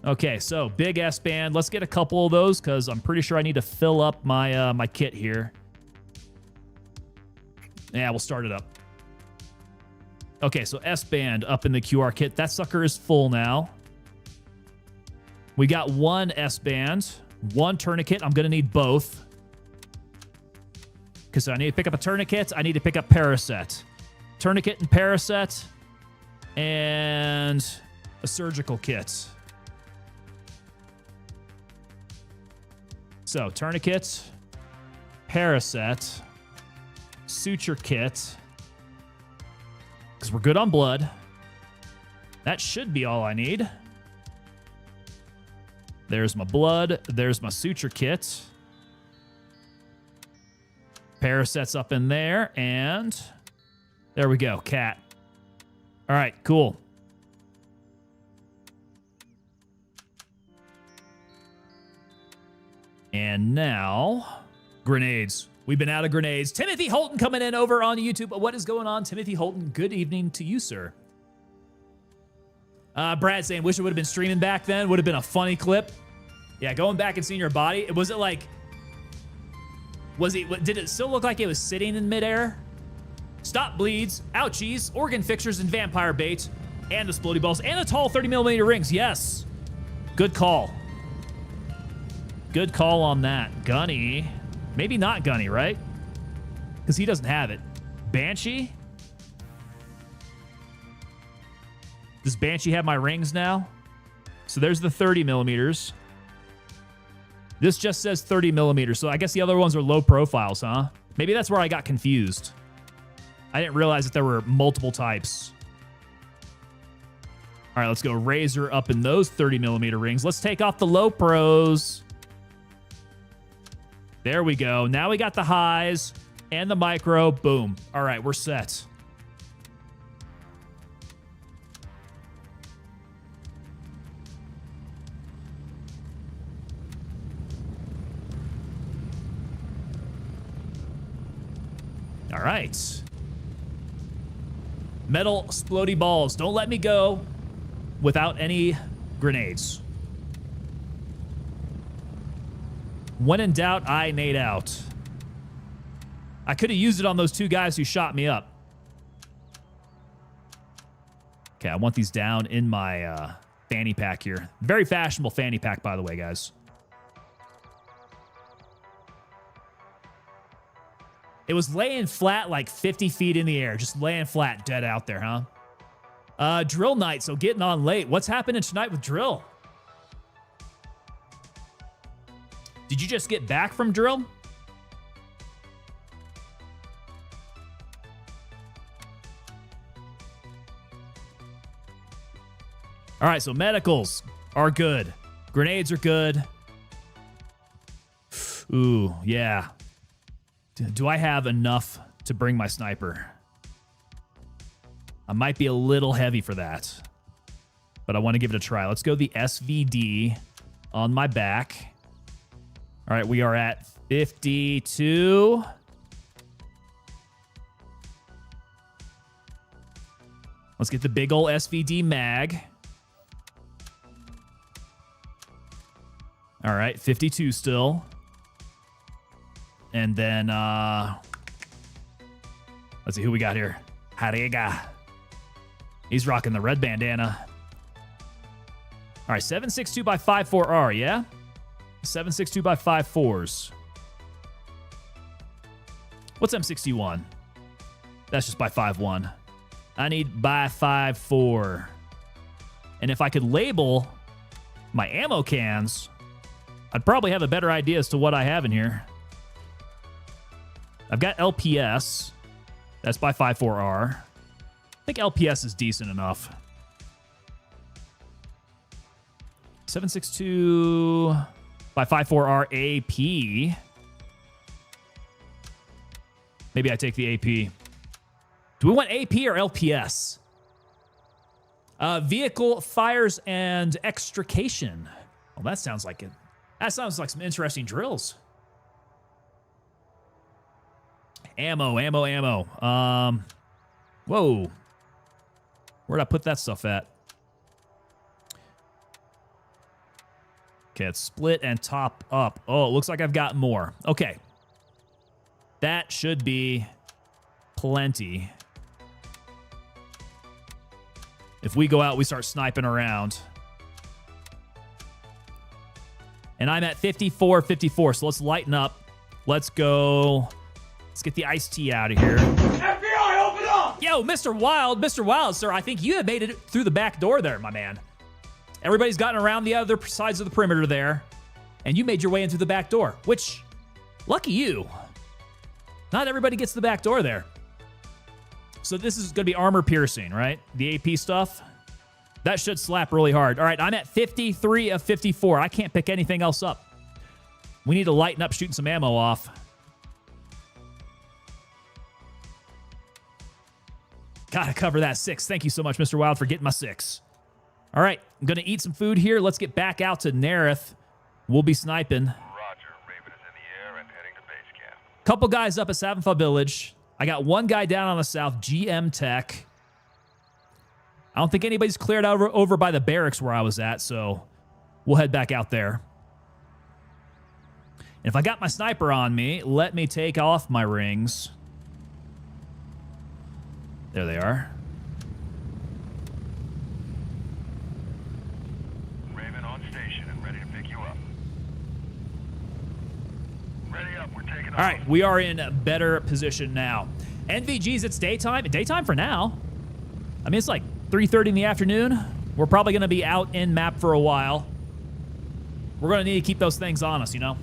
Okay, so big S-band. Let's get a couple of those because I'm pretty sure I need to fill up my my kit here. Yeah, we'll start it up. Okay, so S-band up in the QR kit. That sucker is full now. We got one S-band, one tourniquet. I'm going to need both. Because I need to pick up a tourniquet. I need to pick up Paracet. Tourniquet and Paracet. And a surgical kit. So, tourniquet, Paracet, suture kit. Because we're good on blood. That should be all I need. There's my blood. There's my suture kit. Paracet's up in there. And there we go. Cat. All right, cool. And now, grenades. We've been out of grenades. Timothy Holton coming in over on YouTube. What is going on, Timothy Holton? Good evening to you, sir. Brad saying, wish it would have been streaming back then. Would have been a funny clip. Yeah, going back and seeing your body. Was it like... did it still look like it was sitting in midair? Stop bleeds, ouchies, organ fixtures, and vampire bait, and the splody balls, and the tall 30mm rings. Yes. Good call. Good call on that. Gunny. Maybe not Gunny, right? Because he doesn't have it. Banshee? Does Banshee have my rings now? So there's the 30mm. This just says 30mm, so I guess the other ones are low profiles, huh? Maybe that's where I got confused. I didn't realize that there were multiple types. All right, let's go Razor up in those 30mm rings. Let's take off the low pros. There we go. Now we got the highs and the micro. Boom. All right, we're set. All right. Metal splody balls. Don't let me go without any grenades. When in doubt, I nade out. I could have used it on those two guys who shot me up. Okay, I want these down in my fanny pack here. Very fashionable fanny pack, by the way, guys. It was laying flat like 50 feet in the air. Just laying flat, dead out there, huh? Drill night, so getting on late. What's happening tonight with drill? Did you just get back from drill? All right, so medicals are good. Grenades are good. Ooh, yeah. Do I have enough to bring my sniper? I might be a little heavy for that, but I want to give it a try. Let's go the SVD on my back. All right, we are at 52. Let's get the big ol' SVD mag. All right, 52 still. And then, let's see who we got here. Hariga. He's rocking the red bandana. All right, 7.62 by 5.4R, yeah? 7.62 by 5.4s. What's M61? That's just by 5.1. I need by 5.4. And if I could label my ammo cans, I'd probably have a better idea as to what I have in here. I've got LPS. That's by 5.4R. I think LPS is decent enough. 7.62 by 5.4R AP. Maybe I take the AP. Do we want AP or LPS? Vehicle fires and extrication. Well, that sounds like it. That sounds like some interesting drills. Ammo. Whoa. Where'd I put that stuff at? Okay, it's split and top up. Oh, it looks like I've got more. Okay. That should be plenty. If we go out, we start sniping around. And I'm at 54, so let's lighten up. Let's go. Let's get the iced tea out of here. FBI, open up! Yo, Mr. Wild, sir, I think you have made it through the back door there, my man. Everybody's gotten around the other sides of the perimeter there, and you made your way into the back door, which, lucky you. Not everybody gets the back door there. So this is going to be armor piercing, right? The AP stuff. That should slap really hard. All right, I'm at 53 of 54. I can't pick anything else up. We need to lighten up shooting some ammo off. Gotta cover that 6. Thank you so much, Mr. Wild, for getting my 6. All right, I'm going to eat some food here. Let's get back out to Nerith. We'll be sniping. Roger. Raven is in the air and heading to base camp. Couple guys up at Savanfa Village. I got one guy down on the south, GM Tech. I don't think anybody's cleared over by the barracks where I was at, so we'll head back out there. And if I got my sniper on me, let me take off my rings. There they are. Raven on station and ready to pick you up. Ready up, we're taking off. All right, we are in a better position now. NVG's, it's daytime. Daytime for now. I mean, it's like 3:30 in the afternoon. We're probably going to be out in map for a while. We're going to need to keep those things on us, you know?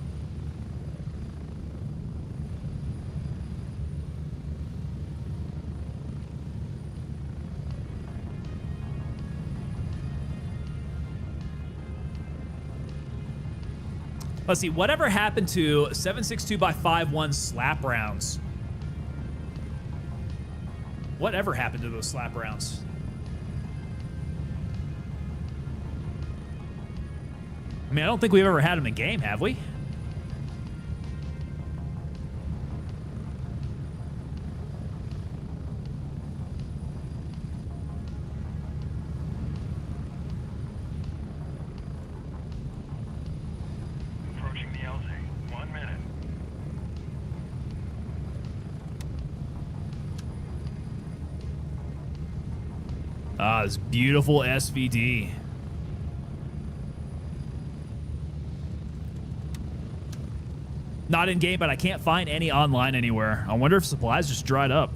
Let's see, whatever happened to 7.62 by 5.1 slap rounds? Whatever happened to those slap rounds? I mean, I don't think we've ever had them in game, have we? Approaching the LZ. 1 minute. Ah, this beautiful SVD. Not in game, but I can't find any online anywhere. I wonder if supplies just dried up.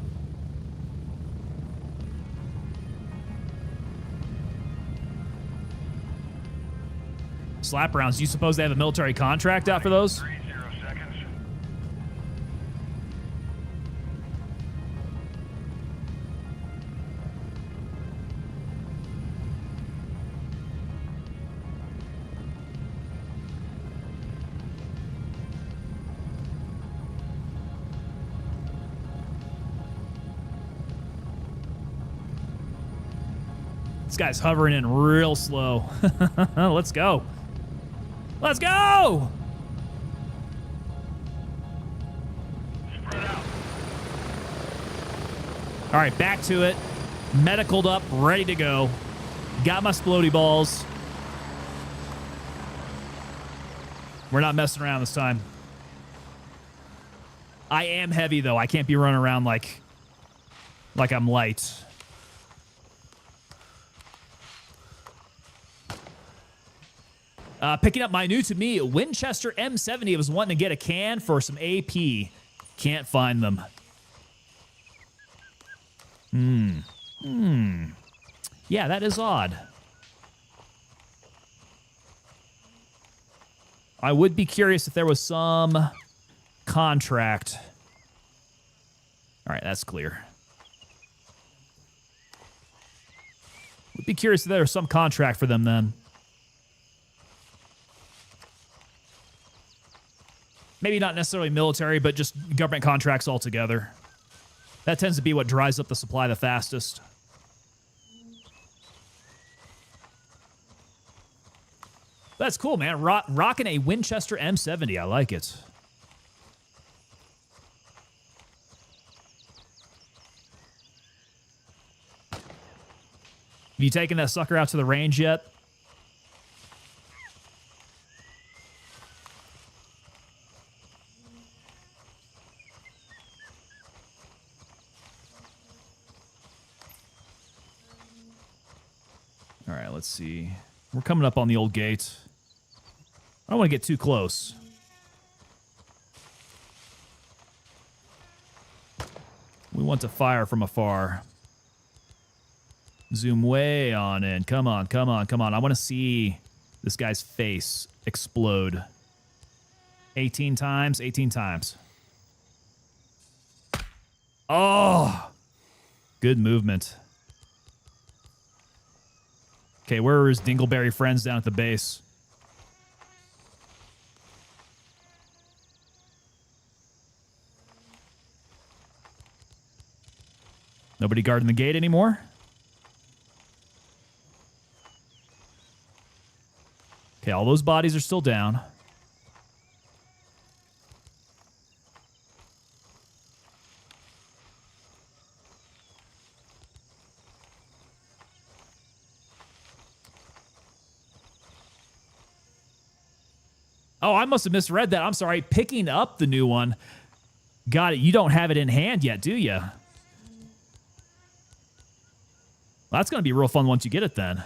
Slap rounds. Do you suppose they have a military contract out for those? 30 seconds. This guy's hovering in real slow. Let's go. Let's go! Spread out. All right, back to it. Medicaled up, ready to go. Got my splody balls. We're not messing around this time. I am heavy, though. I can't be running around like I'm light. Picking up my new to me Winchester M70. I was wanting to get a can for some AP. Can't find them. Yeah, that is odd. I would be curious if there was some contract. All right, that's clear. Would be curious if there was some contract for them then. Maybe not necessarily military, but just government contracts altogether. That tends to be what dries up the supply the fastest. That's cool, man. Rocking a Winchester M70. I like it. Have you taken that sucker out to the range yet? All right, let's see. We're coming up on the old gate. I don't want to get too close. We want to fire from afar. Zoom way on in. Come on, come on, come on. I want to see this guy's face explode. 18 times, 18 times. Oh! Good movement. Okay, where are his Dingleberry friends down at the base? Nobody guarding the gate anymore? Okay, all those bodies are still down. Oh, I must have misread that. I'm sorry. Picking up the new one. Got it. You don't have it in hand yet, do you? That's going to be real fun once you get it then.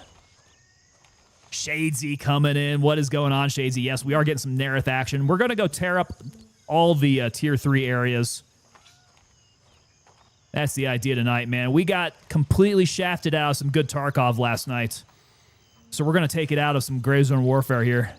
Shadesy coming in. What is going on, Shadesy? Yes, we are getting some Nerith action. We're going to go tear up all the Tier 3 areas. That's the idea tonight, man. We got completely shafted out of some good Tarkov last night. So we're going to take it out of some Gray Zone warfare here.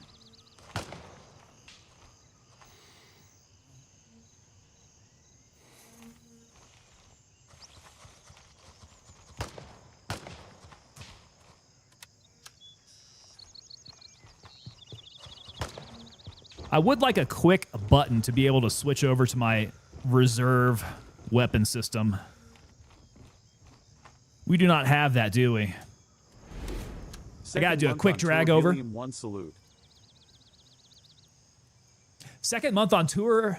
I would like a quick button to be able to switch over to my reserve weapon system. We do not have that, do we? I gotta do a quick drag over. One salute. Second month on tour.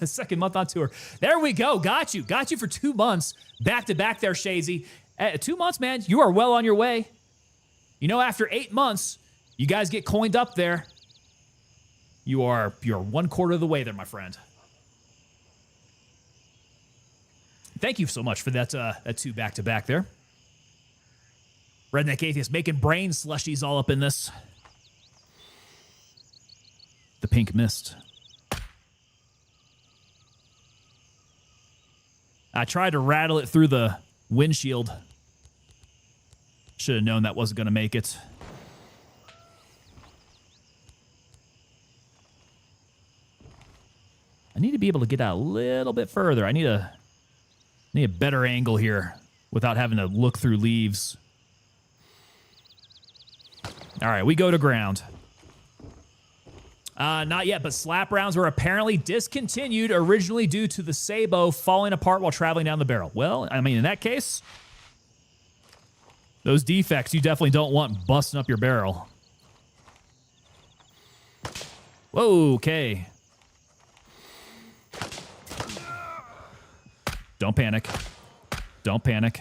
Second month on tour. There we go. Got you. Got you for 2 months. Back to back there, Shazy. 2 months, man. You are well on your way. You know, after 8 months, you guys get coined up there. You're 1/4 of the way there, my friend. Thank you so much for that 2 back-to-back there. Redneck Atheist making brain slushies all up in this. The pink mist. I tried to rattle it through the windshield. Should have known that wasn't going to make it. I need to be able to get out a little bit further. I need a better angle here without having to look through leaves. All right, we go to ground. Not yet, but slap rounds were apparently discontinued originally due to the Sabo falling apart while traveling down the barrel. Well, I mean, in that case, those defects you definitely don't want busting up your barrel. Whoa, okay. Don't panic. Don't panic.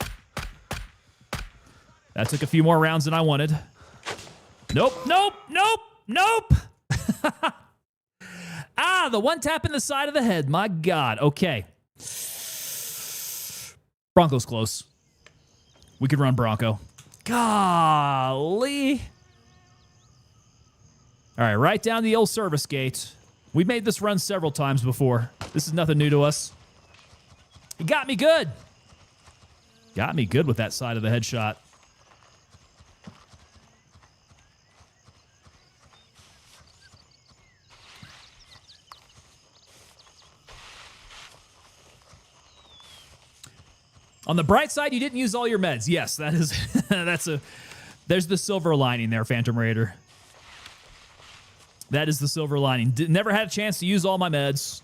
That took a few more rounds than I wanted. Nope, nope, nope, nope. The one tap in the side of the head. My God. Okay. Bronco's close. We could run Bronco. Golly. All right, right down the old service gate. We've made this run several times before. This is nothing new to us. He got me good. Got me good with that side of the headshot. On the bright side, you didn't use all your meds. Yes, that is there's the silver lining there, Phantom Raider. That is the silver lining. Never had a chance to use all my meds.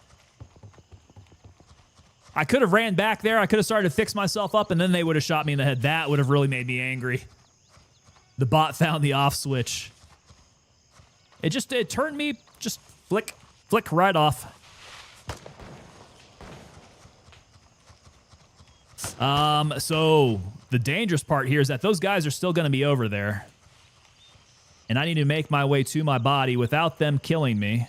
I could have ran back there. I could have started to fix myself up, and then they would have shot me in the head. That would have really made me angry. The bot found the off switch. It turned me just flick right off. So the dangerous part here is that those guys are still going to be over there. And I need to make my way to my body without them killing me.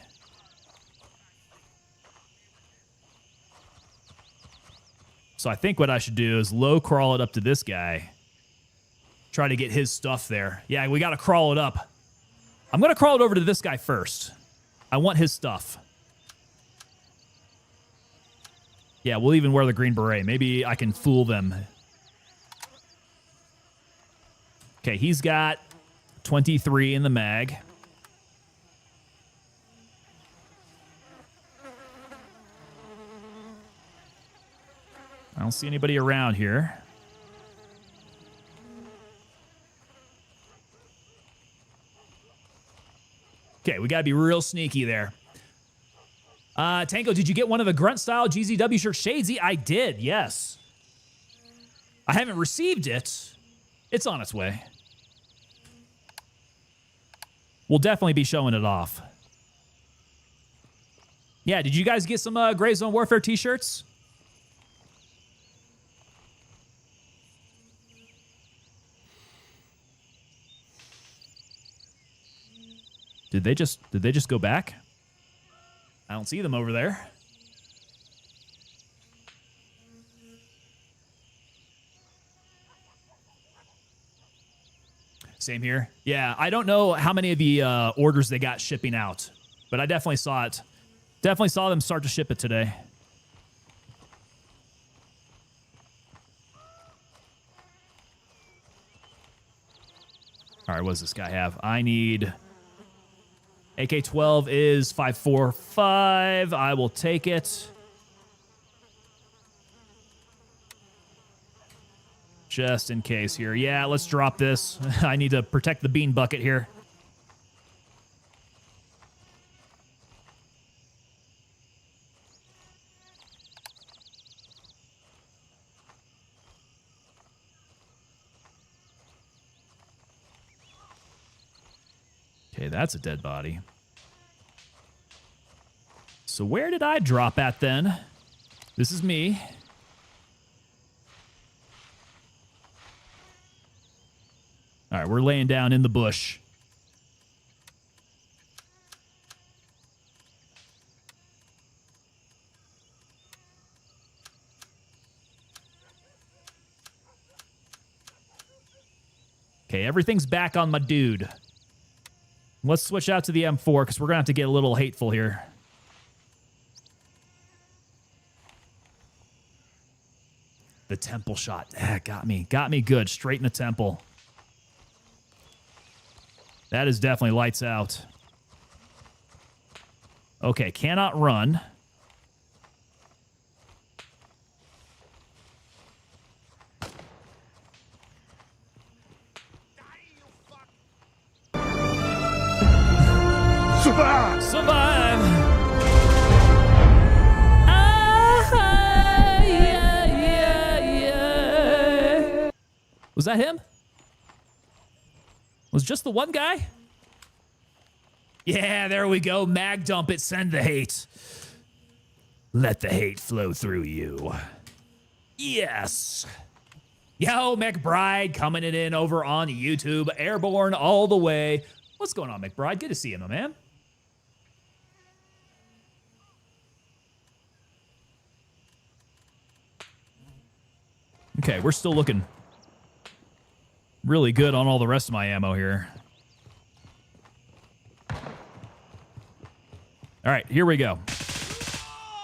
So I think what I should do is low crawl it up to this guy. Try to get his stuff there. Yeah, we got to crawl it up. I'm going to crawl it over to this guy first. I want his stuff. Yeah, we'll even wear the green beret. Maybe I can fool them. Okay, he's got 23 in the mag. I don't see anybody around here. Okay, we got to be real sneaky there. Tango, did you get one of the grunt-style GZW shirts? Shadesy, I did, yes. I haven't received it. It's on its way. We'll definitely be showing it off. Yeah, did you guys get some Gray Zone Warfare t-shirts? Did they just go back? I don't see them over there. Same here. Yeah, I don't know how many of the orders they got shipping out, but I definitely saw it. Definitely saw them start to ship it today. All right, what does this guy have? I need... AK-12 is 545. I will take it. Just in case here. Yeah, let's drop this. I need to protect the bean bucket here. Okay, that's a dead body. So where did I drop at then? This is me. All right, we're laying down in the bush. Okay, everything's back on my dude. Let's switch out to the M4 because we're going to have to get a little hateful here. The temple shot. Got me. Got me good. Straight in the temple. That is definitely lights out. Okay, cannot run. Survive! Survive! Yeah. Was that him? Was just the one guy? Yeah, there we go. Mag dump it. Send the hate. Let the hate flow through you. Yes. Yo, McBride coming it in over on YouTube. Airborne all the way. What's going on, McBride? Good to see you, my man. Okay, we're still looking really good on all the rest of my ammo here. All right, here we go.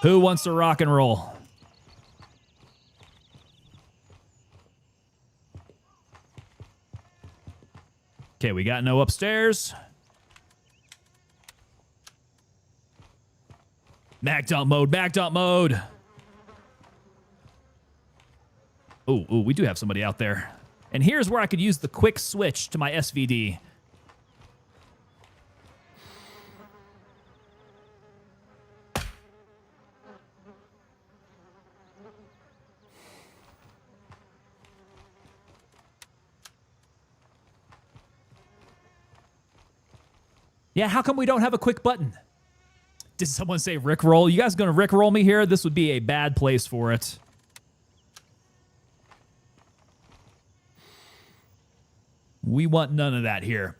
Who wants to rock and roll? Okay, we got no upstairs. Mag dump mode, mag dump mode. Oh, we do have somebody out there. And here's where I could use the quick switch to my SVD. Yeah, how come we don't have a quick button? Did someone say Rickroll? You guys gonna Rickroll me here? This would be a bad place for it. We want none of that here.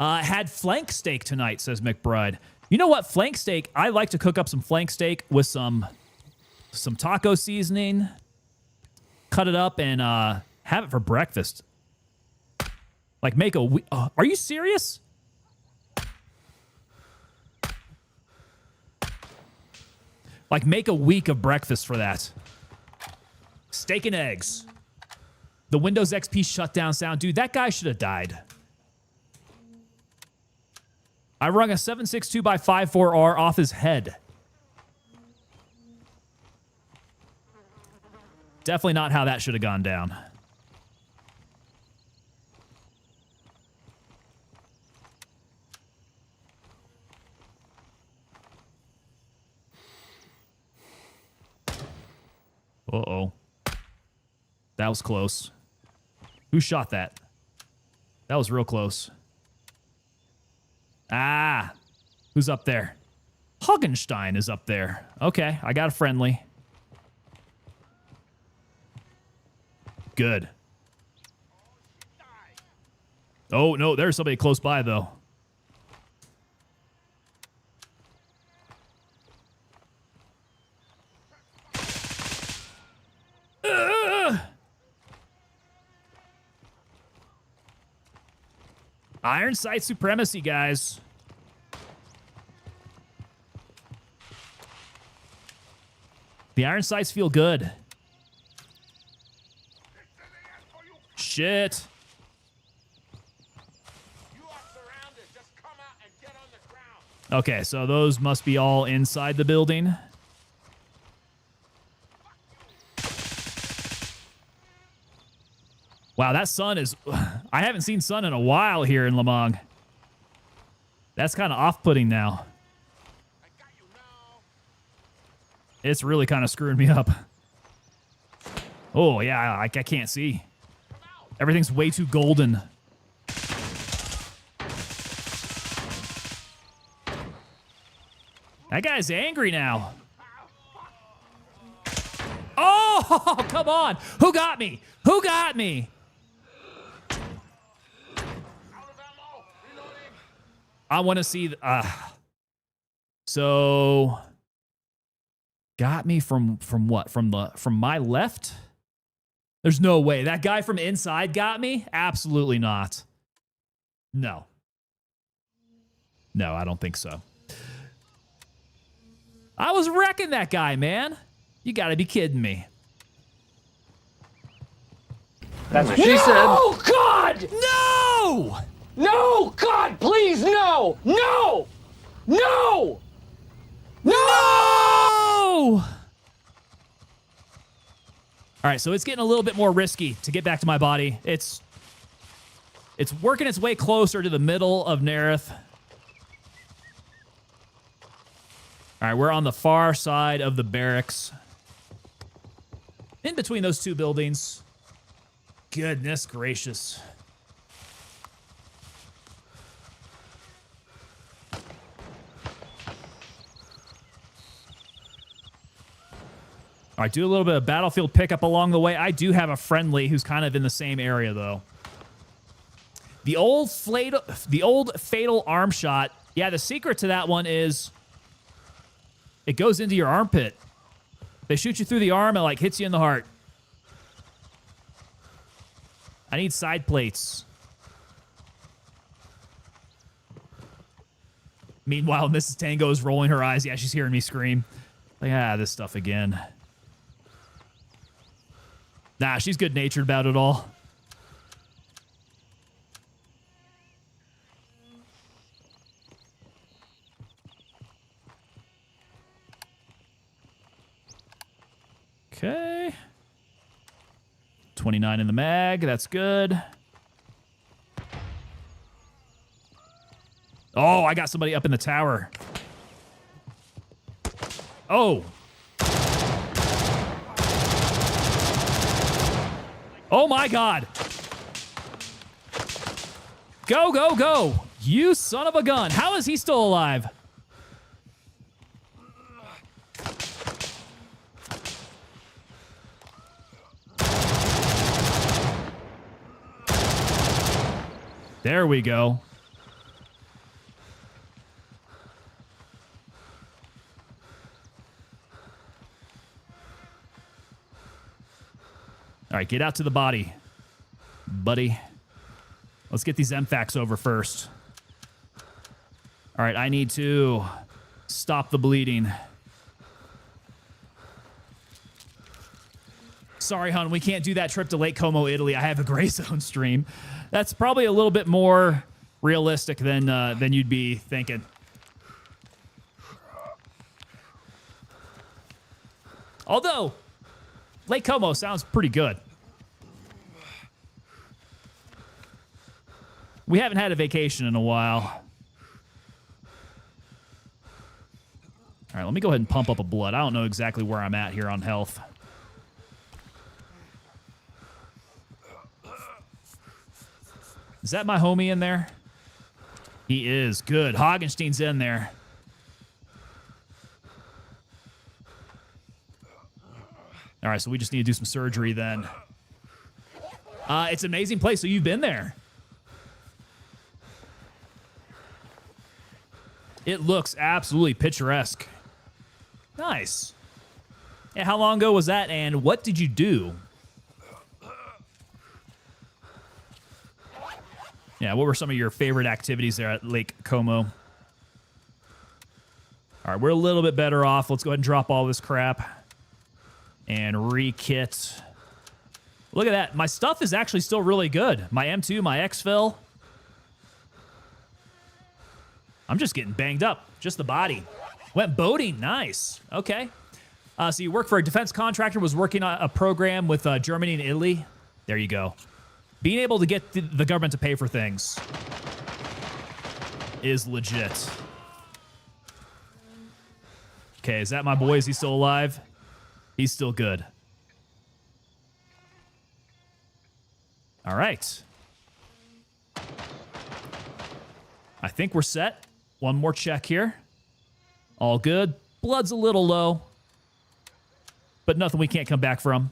Had flank steak tonight, says McBride. You know what? Flank steak, I like to cook up some flank steak with some taco seasoning, cut it up, and have it for breakfast. Like make a... are you serious? Like make a week of breakfast for that. Steak and eggs. The Windows XP shutdown sound. Dude, that guy should have died. I rung a 762x54R off his head. Definitely not how that should have gone down. Uh-oh. That was close. Who shot that? That was real close. Ah! Who's up there? Hoggenstein is up there. Okay, I got a friendly. Good. Oh, no, there's somebody close by, though. Iron sight supremacy, guys. The iron sights feel good. Shit. Okay, so those must be all inside the building. Wow, that sun is... I haven't seen sun in a while here in Lamang. That's kind of off-putting now. It's really kind of screwing me up. Oh, yeah, I can't see. Everything's way too golden. That guy's angry now. Oh, come on. Who got me? Who got me? I want to see... So... Got me from what? From my left? There's no way. That guy from inside got me? Absolutely not. No. No, I don't think so. I was wrecking that guy, man. You gotta be kidding me. That's what she said. Oh, God! No! No! God, please, no! No! No! No! All right, so it's getting a little bit more risky to get back to my body. It's working its way closer to the middle of Nerith. All right, we're on the far side of the barracks. In between those two buildings. Goodness gracious. All right, do a little bit of battlefield pickup along the way. I do have a friendly who's kind of in the same area, though. The old fatal arm shot. Yeah, the secret to that one is it goes into your armpit. They shoot you through the arm and, like, hits you in the heart. I need side plates. Meanwhile, Mrs. Tango is rolling her eyes. Yeah, she's hearing me scream. Like, this stuff again. Nah, she's good-natured about it all. Okay. 29 in the mag. That's good. Oh, I got somebody up in the tower. Oh. Oh my God. Go, go, go. You son of a gun. How is he still alive? There we go. All right, get out to the body, buddy. Let's get these MFACs over first. All right, I need to stop the bleeding. Sorry, hon, we can't do that trip to Lake Como, Italy. I have a gray zone stream. That's probably a little bit more realistic than you'd be thinking. Although, Lake Como sounds pretty good. We haven't had a vacation in a while. All right, let me go ahead and pump up a blood. I don't know exactly where I'm at here on health. Is that my homie in there? He is. Good. Hagenstein's in there. All right, so we just need to do some surgery then. It's an amazing place. So you've been there. It looks absolutely picturesque. Nice. And how long ago was that, and what did you do? Yeah, what were some of your favorite activities there at Lake Como? All right, we're a little bit better off. Let's go ahead and drop all this crap and re-kit. Look at that. My stuff is actually still really good. My M2, my exfil. I'm just getting banged up. Just the body. Went boating. Nice. Okay. So you work for a defense contractor, was working on a program with Germany and Italy. There you go. Being able to get the government to pay for things is legit. Okay, is that my boy? Is he still alive? He's still good. All right. I think we're set. One more check here. All good. Blood's a little low, but nothing we can't come back from.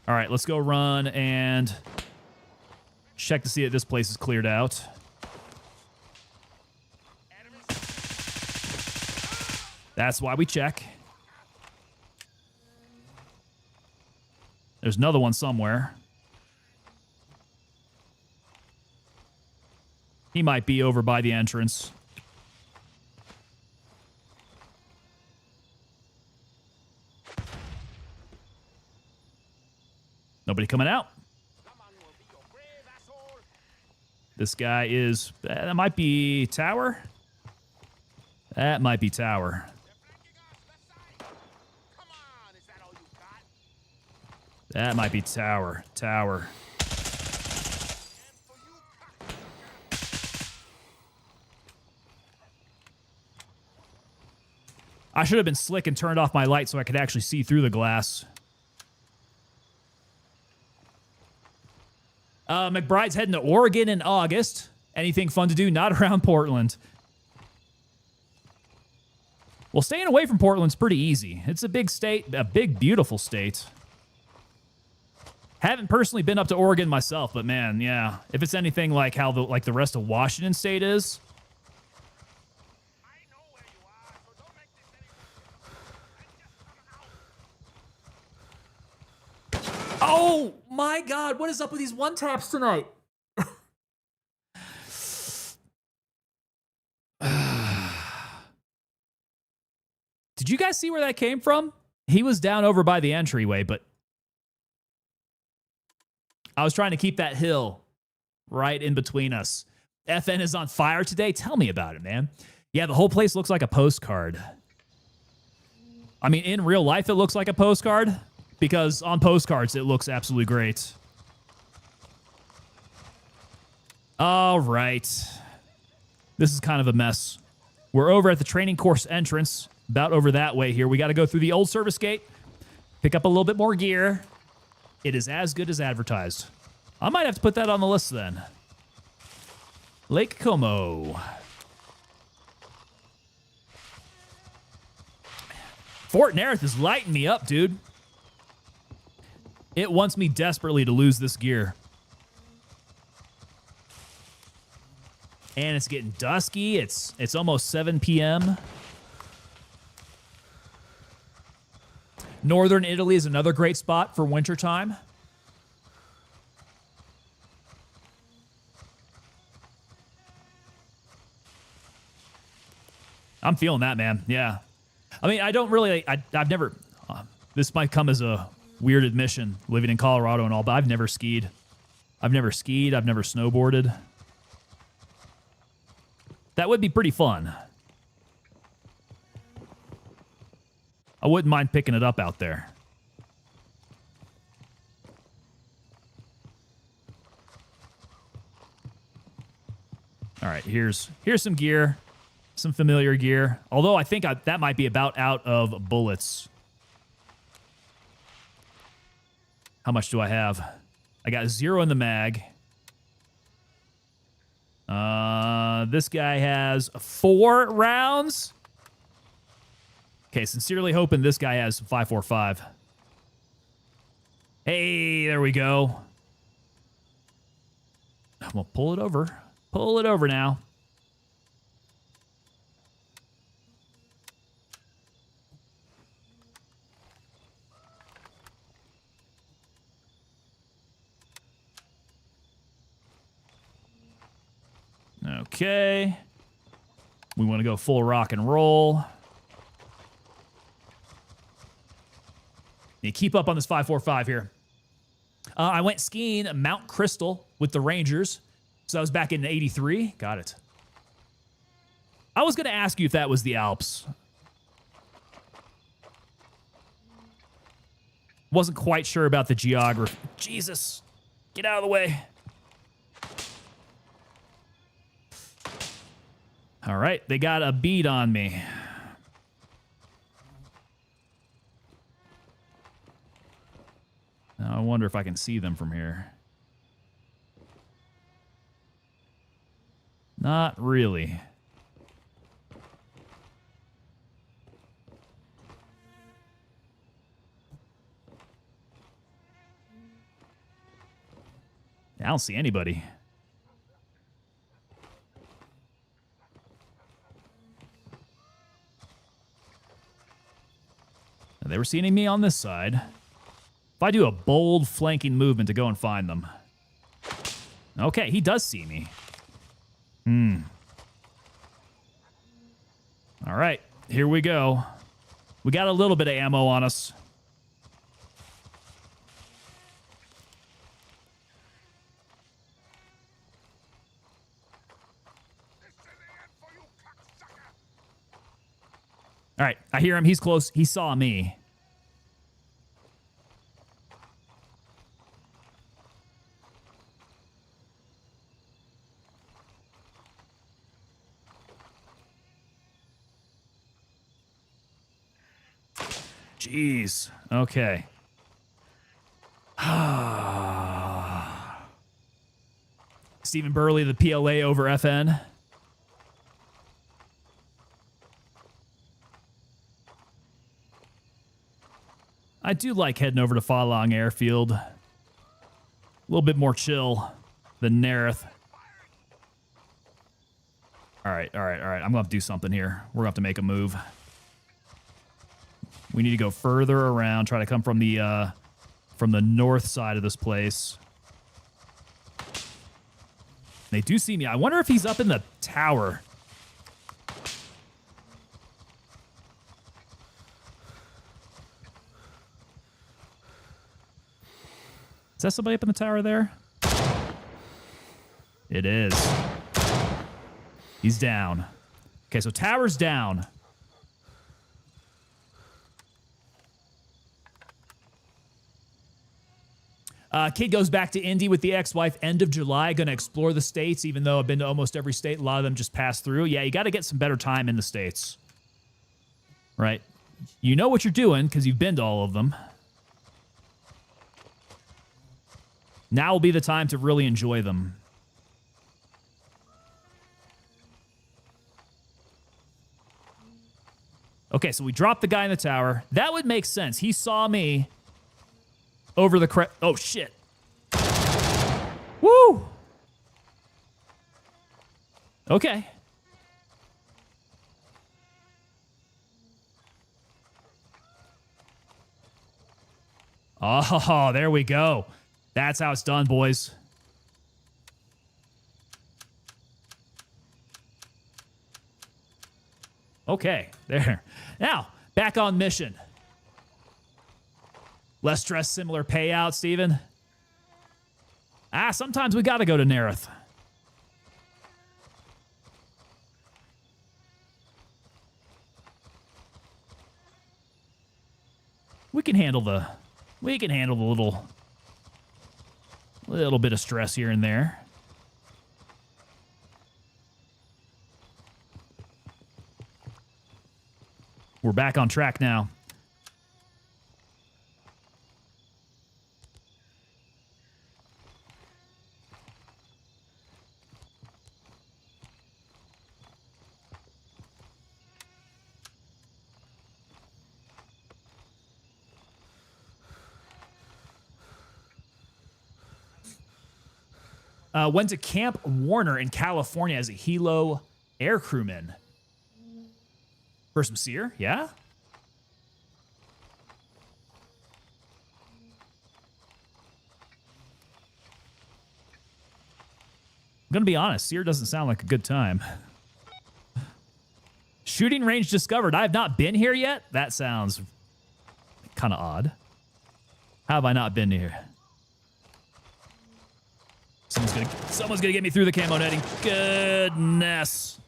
All right, let's go run and check to see that this place is cleared out. That's why we check. There's another one somewhere. He might be over by the entrance. Nobody coming out. This guy is... that might be tower. That might be tower. That might be tower. Tower. I should have been slick and turned off my light so I could actually see through the glass. McBride's heading to Oregon in August. Anything fun to do? Not around Portland. Well, staying away from Portland's pretty easy. It's a big state, a big, beautiful state. Haven't personally been up to Oregon myself, but man, yeah. If it's anything like how the rest of Washington State is. Oh my God, what is up with these one taps tonight? Did you guys see where that came from? He was down over by the entryway, but I was trying to keep that hill right in between us. FN is on fire today. Tell me about it, man. Yeah, the whole place looks like a postcard. I mean, in real life, it looks like a postcard because on postcards, it looks absolutely great. All right. This is kind of a mess. We're over at the training course entrance, about over that way here. We got to go through the old service gate, pick up a little bit more gear. It is as good as advertised. I might have to put that on the list then. Lake Como. Fort Nerith is lighting me up, dude. It wants me desperately to lose this gear. And it's getting dusky. It's almost 7 p.m. Northern Italy is another great spot for wintertime. I'm feeling that, man. Yeah. I mean, I don't really... I've never... this might come as a weird admission, living in Colorado and all, but I've never skied. I've never skied. I've never snowboarded. That would be pretty fun. I wouldn't mind picking it up out there. All right, here's some gear, some familiar gear. Although I think that might be about out of bullets. How much do I have? I got 0 in the mag. This guy has 4 rounds. Okay, sincerely hoping this guy has 5.45. Hey, there we go. I'm gonna pull it over. Pull it over now. Okay. We want to go full rock and roll. You keep up on this 545 here. I went skiing at Mount Crystal with the Rangers. So that was back in 83. Got it. I was going to ask you if that was the Alps. Wasn't quite sure about the geography. Jesus. Get out of the way. All right. They got a bead on me. Now I wonder if I can see them from here. Not really. I don't see anybody. They were seeing me on this side. If I do a bold flanking movement to go and find them. Okay, he does see me. All right, here we go. We got a little bit of ammo on us. All right, I hear him. He's close. He saw me. Jeez. Okay. Stephen Burley, the PLA over FN. I do like heading over to Falong Airfield. A little bit more chill than Nerith. All right. I'm going to have to do something here. We're going to have to make a move. We need to go further around, try to come from the north side of this place. They do see me. I wonder if he's up in the tower. Is that somebody up in the tower there? It is. He's down. Okay, so tower's down. Kid goes back to Indy with the ex-wife end of July. Going to explore the States, even though I've been to almost every state. A lot of them just pass through. Yeah, you got to get some better time in the States. Right? You know what you're doing because you've been to all of them. Now will be the time to really enjoy them. Okay, so we dropped the guy in the tower. That would make sense. He saw me over the oh, shit. Woo! Okay. Oh, there we go. That's how it's done, boys. Okay, there. Now, back on mission. Less stress, similar payout, Steven. Sometimes we gotta go to Nerith. We can handle the little bit of stress here and there. We're back on track now. Went to Camp Warner in California as a Hilo air crewman. For some seer, yeah? gonna be honest, Sear doesn't sound like a good time. Shooting range discovered. I have not been here yet? That sounds kind of odd. How have I not been here? Someone's gonna get me through the camo netting. Goodness.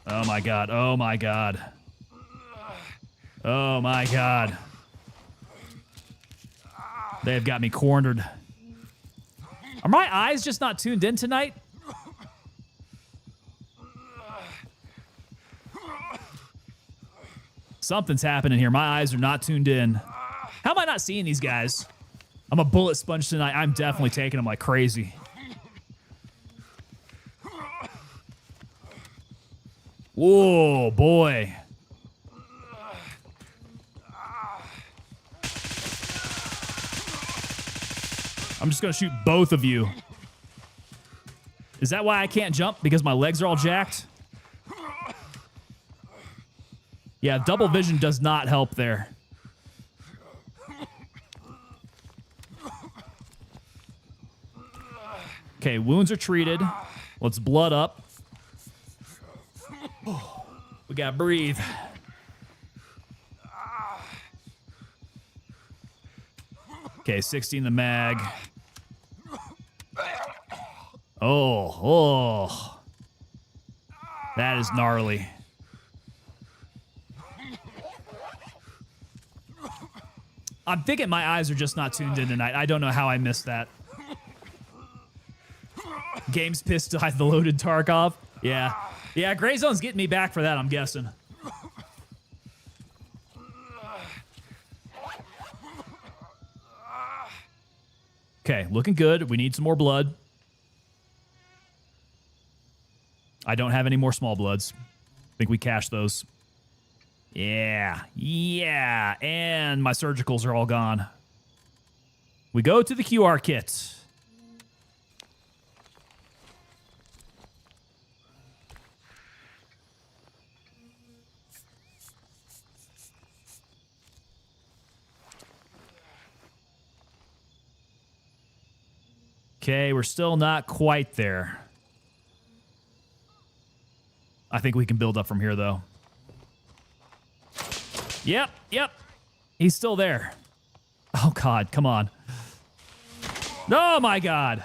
Oh my god. Oh my god. Oh my god. They've got me cornered. Are my eyes just not tuned in tonight? Something's happening here. My eyes are not tuned in. How am I not seeing these guys? I'm a bullet sponge tonight. I'm definitely taking them like crazy. Whoa, boy. I'm just gonna shoot both of you. Is that why I can't jump? Because my legs are all jacked? Yeah, double vision does not help there. Okay, wounds are treated. Let's blood up. We gotta breathe. Okay, 60 in the mag. Oh. That is gnarly. I'm thinking my eyes are just not tuned in tonight. I don't know how I missed that. Game's pissed to hide the loaded Tarkov. Yeah. Yeah, Gray Zone's getting me back for that, I'm guessing. Okay, looking good. We need some more blood. I don't have any more small bloods. I think we cashed those. Yeah. Yeah. And my surgicals are all gone. We go to the QR kit. Okay, we're still not quite there. I think we can build up from here, though. Yep. He's still there. Oh, God, come on. Oh, my God.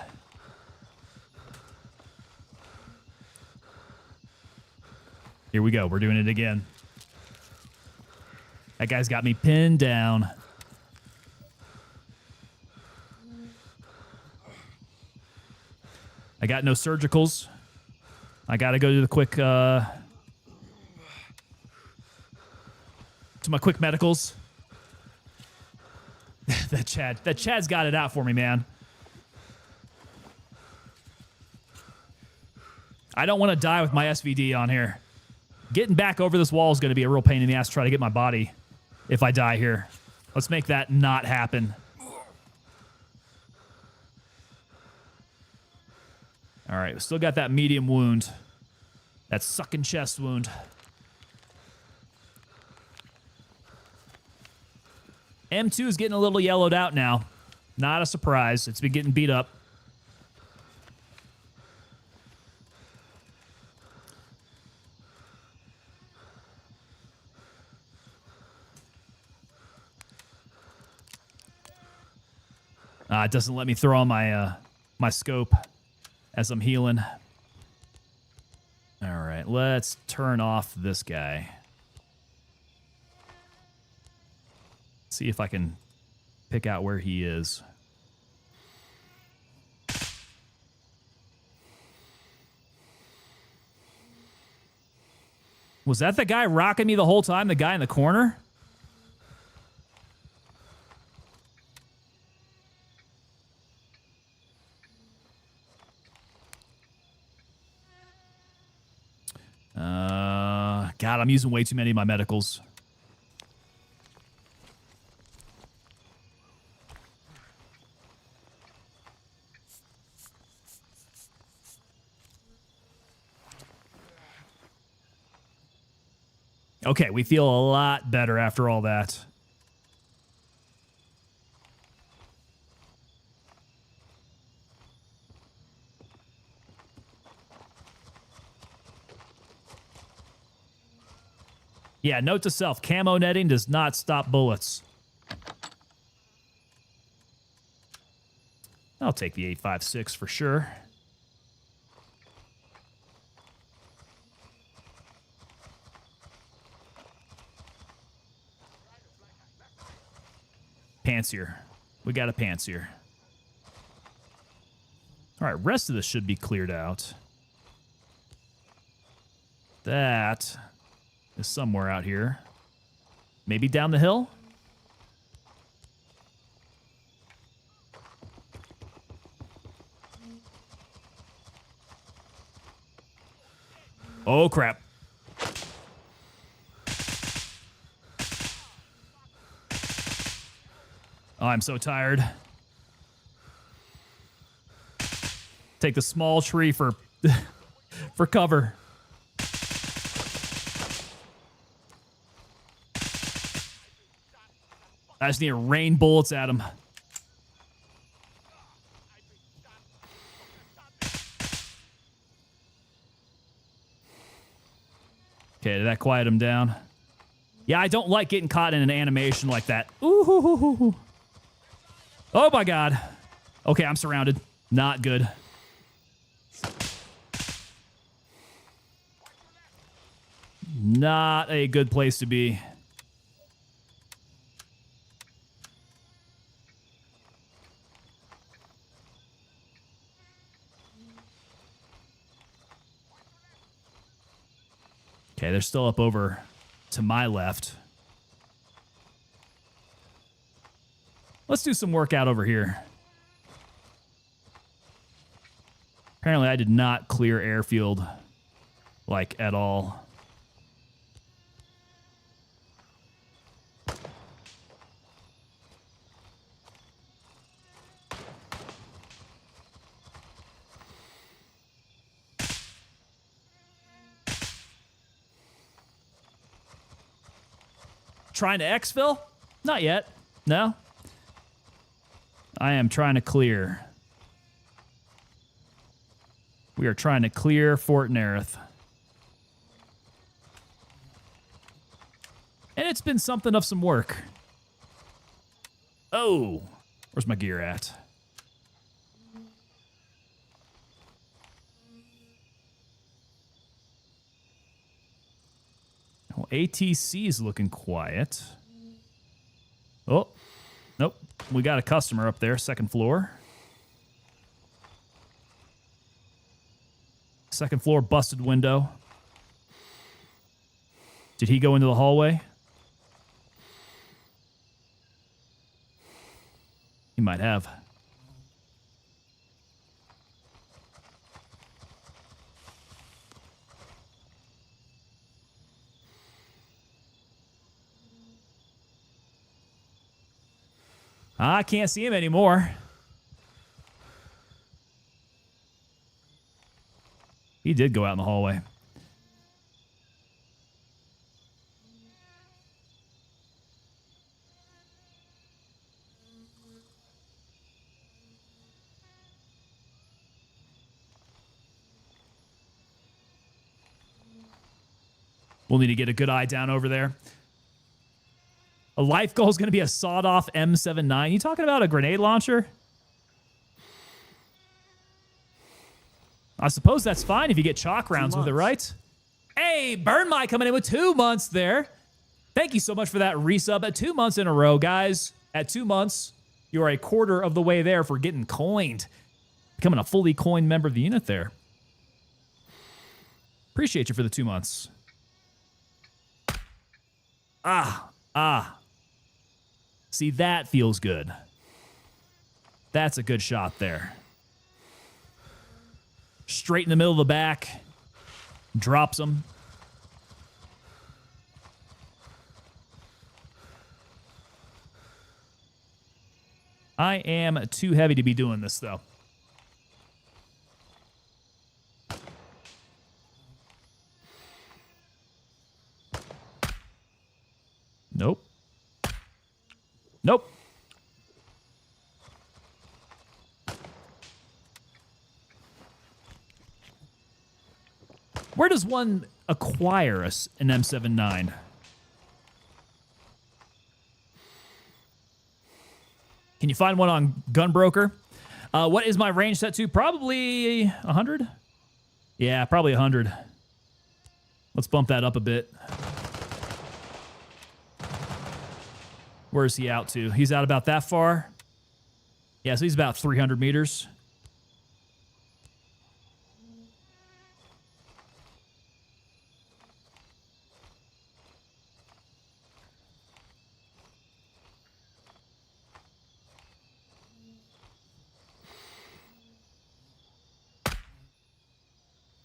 Here we go. We're doing it again. That guy's got me pinned down. I got no surgicals. I gotta go to the quick, to my quick medicals. that Chad's got it out for me, man. I don't want to die with my SVD on here. Getting back over this wall is going to be a real pain in the ass to try to get my body if I die here. Let's make that not happen. All right, we still got that medium wound. That sucking chest wound. M2 is getting a little yellowed out now. Not a surprise. It's been getting beat up. It doesn't let me throw on my my scope as I'm healing. All right, let's turn off this guy. See if I can pick out where he is. Was that the guy rocking me the whole time? The guy in the corner? God, I'm using way too many of my medicals. Okay, we feel a lot better after all that. Yeah, note to self, camo netting does not stop bullets. I'll take the 8.56 for sure. Pantsier. We got a pantsier. All right, rest of this should be cleared out. That is somewhere out here. Maybe down the hill? Oh, crap. Oh, I'm so tired. Take the small tree for for cover. I just need to rain bullets at him. Okay, did that quiet him down? Yeah, I don't like getting caught in an animation like that. Ooh, hoo, hoo, hoo, hoo. Oh my god. Okay, I'm surrounded. Not good. Not a good place to be. Okay, they're still up over to my left. Let's do some work out over here. Apparently, I did not clear airfield, like, at all. Trying to exfil? Not yet. No. I am trying to clear. We are trying to clear Fort Nerith. And it's been something of some work. Oh, where's my gear at? Well, ATC is looking quiet. Oh, nope. We got a customer up there, second floor. Second floor, busted window. Did he go into the hallway? He might have. I can't see him anymore. He did go out in the hallway. We'll need to get a good eye down over there. A life goal is going to be a sawed-off M79. You talking about a grenade launcher? I suppose that's fine if you get chalk rounds with it, right? Hey, Burn My coming in with 2 months there. Thank you so much for that resub at 2 months in a row, guys. At 2 months, you are a quarter of the way there for getting coined. Becoming a fully coined member of the unit there. Appreciate you for the 2 months. See, that feels good. That's a good shot there. Straight in the middle of the back. Drops him. I am too heavy to be doing this, though. Nope. Nope. Where does one acquire an M79? Can you find one on Gunbroker? What is my range set to? Probably 100? Yeah, probably 100. Let's bump that up a bit. Where is he out to? He's out about that far? Yeah, so he's about 300 meters.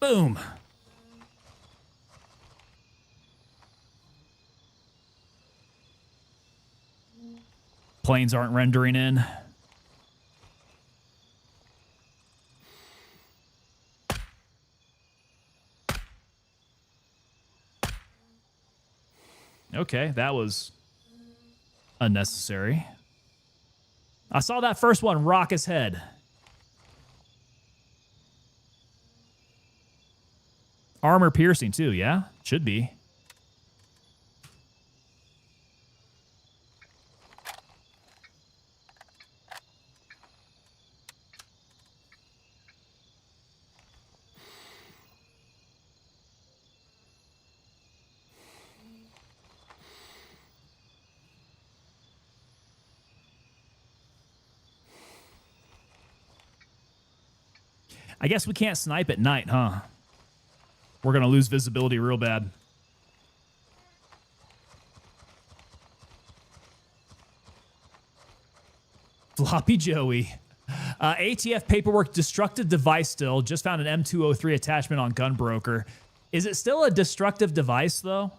Boom. Planes aren't rendering in. Okay, that was unnecessary. I saw that first one rock his head. Armor piercing too, yeah? Should be. I guess we can't snipe at night, huh? We're going to lose visibility real bad. Floppy Joey. ATF paperwork, destructive device still. Just found an M203 attachment on Gunbroker. Is it still a destructive device, though?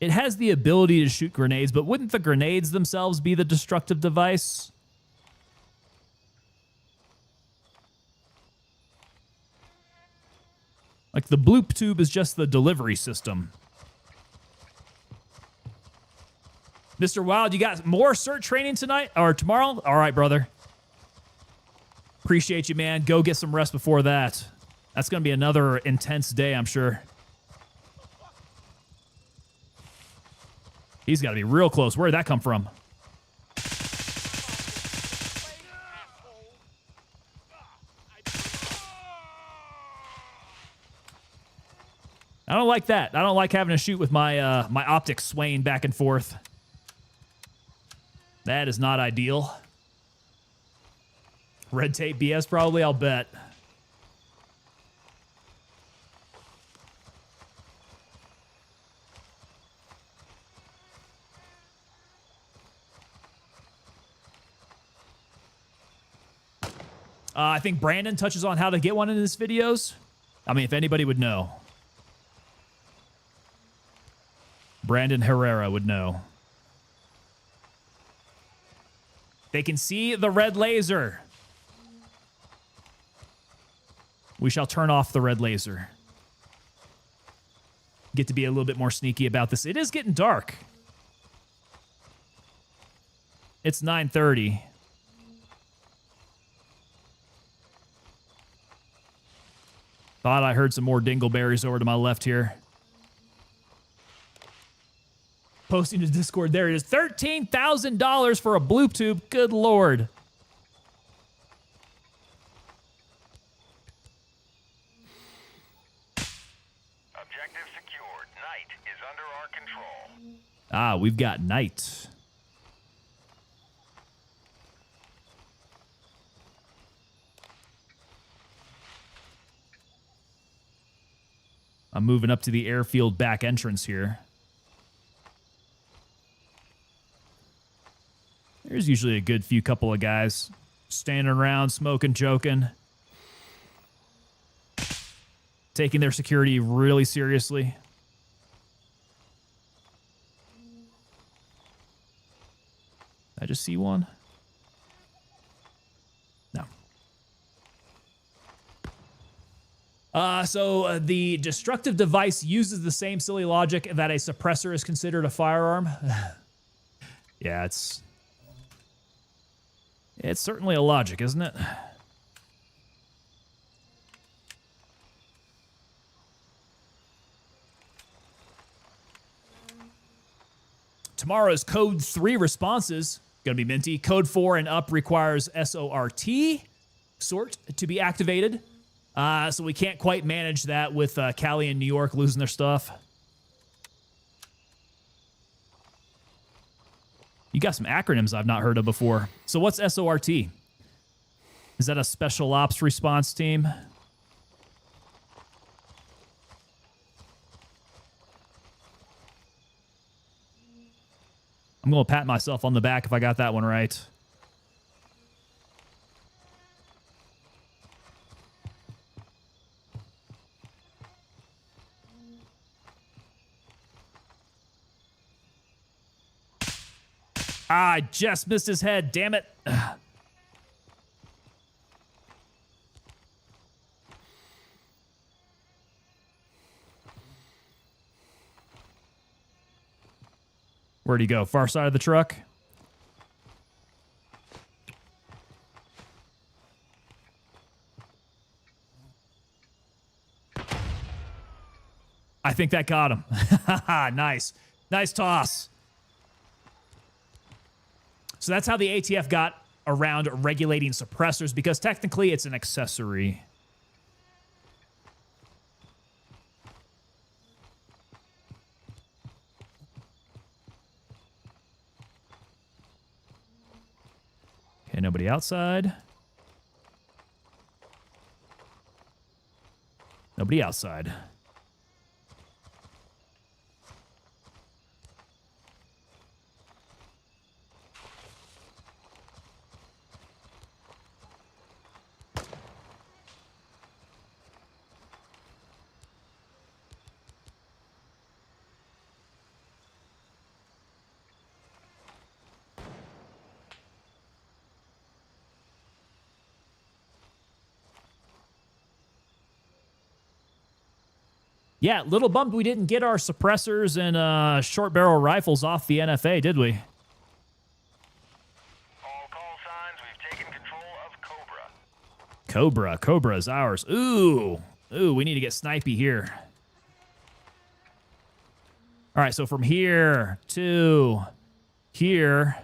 It has the ability to shoot grenades, but wouldn't the grenades themselves be the destructive device? Like, the bloop tube is just the delivery system. Mr. Wild, you got more cert training tonight? Or tomorrow? All right, brother. Appreciate you, man. Go get some rest before that. That's going to be another intense day, I'm sure. He's got to be real close. Where did that come from? I don't like that. I don't like having to shoot with my my optics swaying back and forth. That is not ideal. Red tape BS probably, I'll bet. I think Brandon touches on how to get one in his videos. I mean, if anybody would know. Brandon Herrera would know. They can see the red laser. We shall turn off the red laser. Get to be a little bit more sneaky about this. It is getting dark. It's 9:30. Thought I heard some more dingleberries over to my left here. Posting to Discord, there it is. $13,000 for a bloop tube. Good Lord. Objective secured. Night is under our control. Ah, we've got night. I'm moving up to the airfield back entrance here. There's usually a good few couple of guys standing around, smoking, joking, taking their security really seriously. I just see one. No. So the destructive device uses the same silly logic that a suppressor is considered a firearm. Yeah, it's certainly a logic, isn't it? Tomorrow's Code 3 responses Gonna be minty. Code 4 and up requires SORT, sort, to be activated. So we can't quite manage that with Cali and New York losing their stuff. You got some acronyms I've not heard of before. So what's SORT? Is that a special ops response team? I'm going to pat myself on the back if I got that one right. Ah, I just missed his head. Damn it. Where'd he go? Far side of the truck? I think that got him. Nice. Nice toss. So that's how the ATF got around regulating suppressors, because technically it's an accessory. Okay, nobody outside. Nobody outside. Yeah, little bummed we didn't get our suppressors and short barrel rifles off the NFA, did we? All call signs, we've taken control of Cobra. Cobra. Cobra is ours. Ooh. Ooh, we need to get snipey here. All right, so from here to here,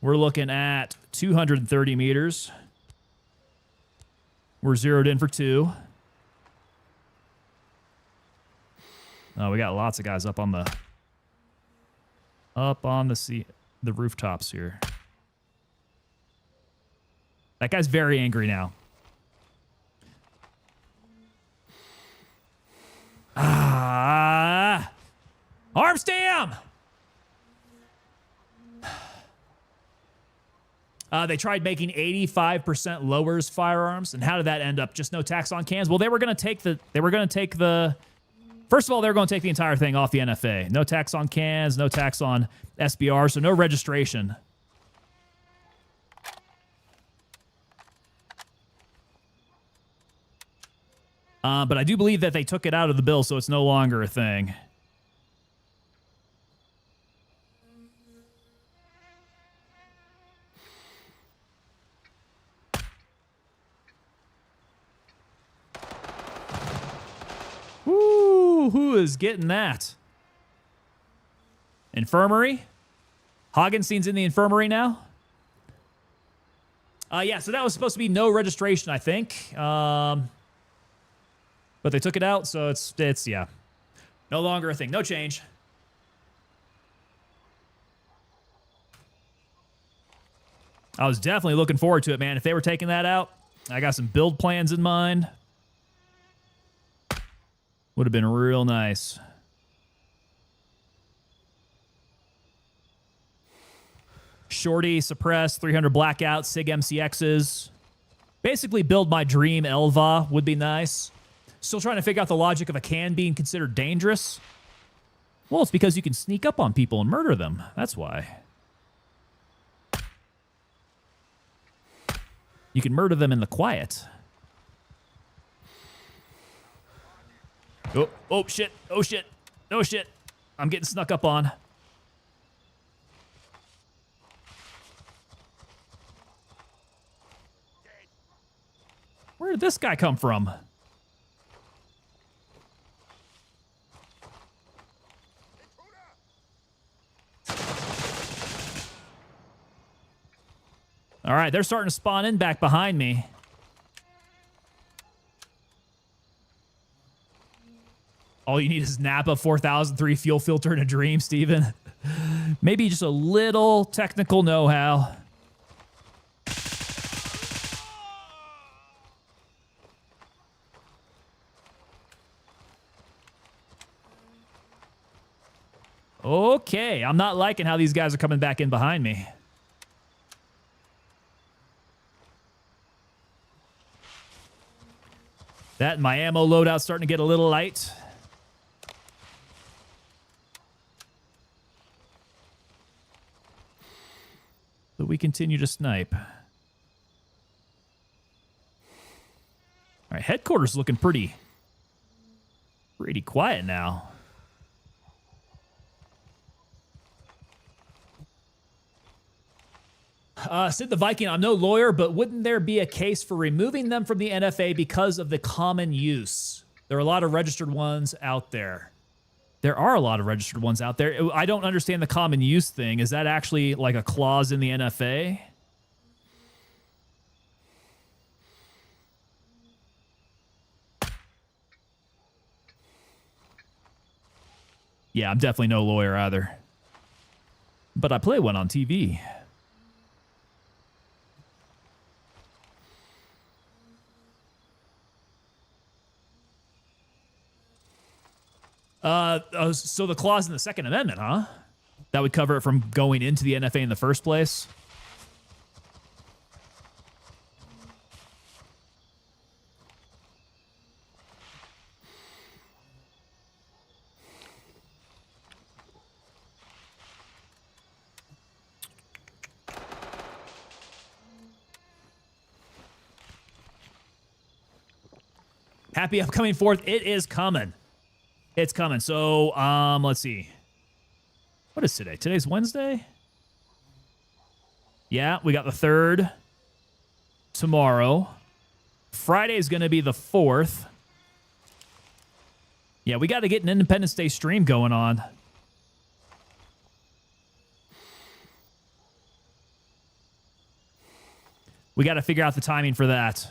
we're looking at 230 meters. We're zeroed in for 2. Oh, we got lots of guys up on the rooftops here. That guy's very angry now. Arms down! They tried making 85% lowers firearms, and how did that end up? Just no tax on cans? Well, they were going to take the first of all, they're going to take the entire thing off the NFA. No tax on cans, no tax on SBR, so no registration. But I do believe that they took it out of the bill, so it's no longer a thing. Woo, who is getting that? Infirmary? Hoggenstein's in the infirmary now? Yeah, so that was supposed to be no registration, I think. But they took it out, so it's yeah. No longer a thing. No change. I was definitely looking forward to it, man. If they were taking that out, I got some build plans in mind. Would have been real nice. Shorty, suppress, 300 blackout, SIG MCXs. Basically build my dream Elva would be nice. Still trying to figure out the logic of a can being considered dangerous. Well, it's because you can sneak up on people and murder them. That's why. You can murder them in the quiet. Oh, shit. Oh, shit. Oh, shit. I'm getting snuck up on. Where did this guy come from? All right, they're starting to spawn in back behind me. All you need is Napa 4003 fuel filter and a dream, Steven. Maybe just a little technical know-how. Okay, I'm not liking how these guys are coming back in behind me. That and my ammo loadout's starting to get a little light. But we continue to snipe. All right, headquarters looking pretty quiet now. Sid the Viking, I'm no lawyer, but wouldn't there be a case for removing them from the NFA because of the common use? There are a lot of registered ones out there. There are a lot of registered ones out there. I don't understand the common use thing. Is that actually like a clause in the NFA? Yeah, I'm definitely no lawyer either. But I play one on TV. So the clause in the Second Amendment, huh? That would cover it from going into the NFA in the first place? Happy upcoming 4th. It is coming. It's coming. So, let's see. What is today? Today's Wednesday? Yeah, we got the 3rd tomorrow. Friday is going to be the 4th. Yeah, we got to get an Independence Day stream going on. We got to figure out the timing for that.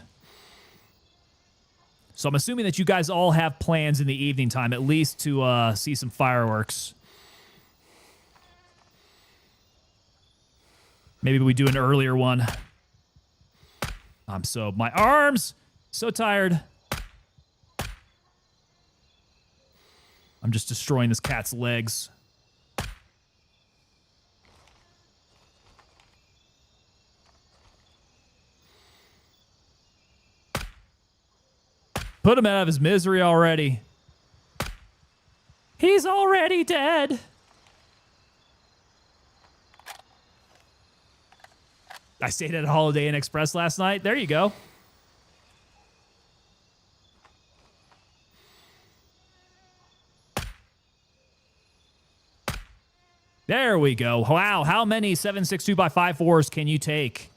So I'm assuming that you guys all have plans in the evening time, at least to see some fireworks. Maybe we do an earlier one. My arms, so tired. I'm just destroying this cat's legs. Put him out of his misery already. He's already dead. I stayed at a Holiday Inn Express last night. There you go. There we go. Wow, how many 7.62x5.4s can you take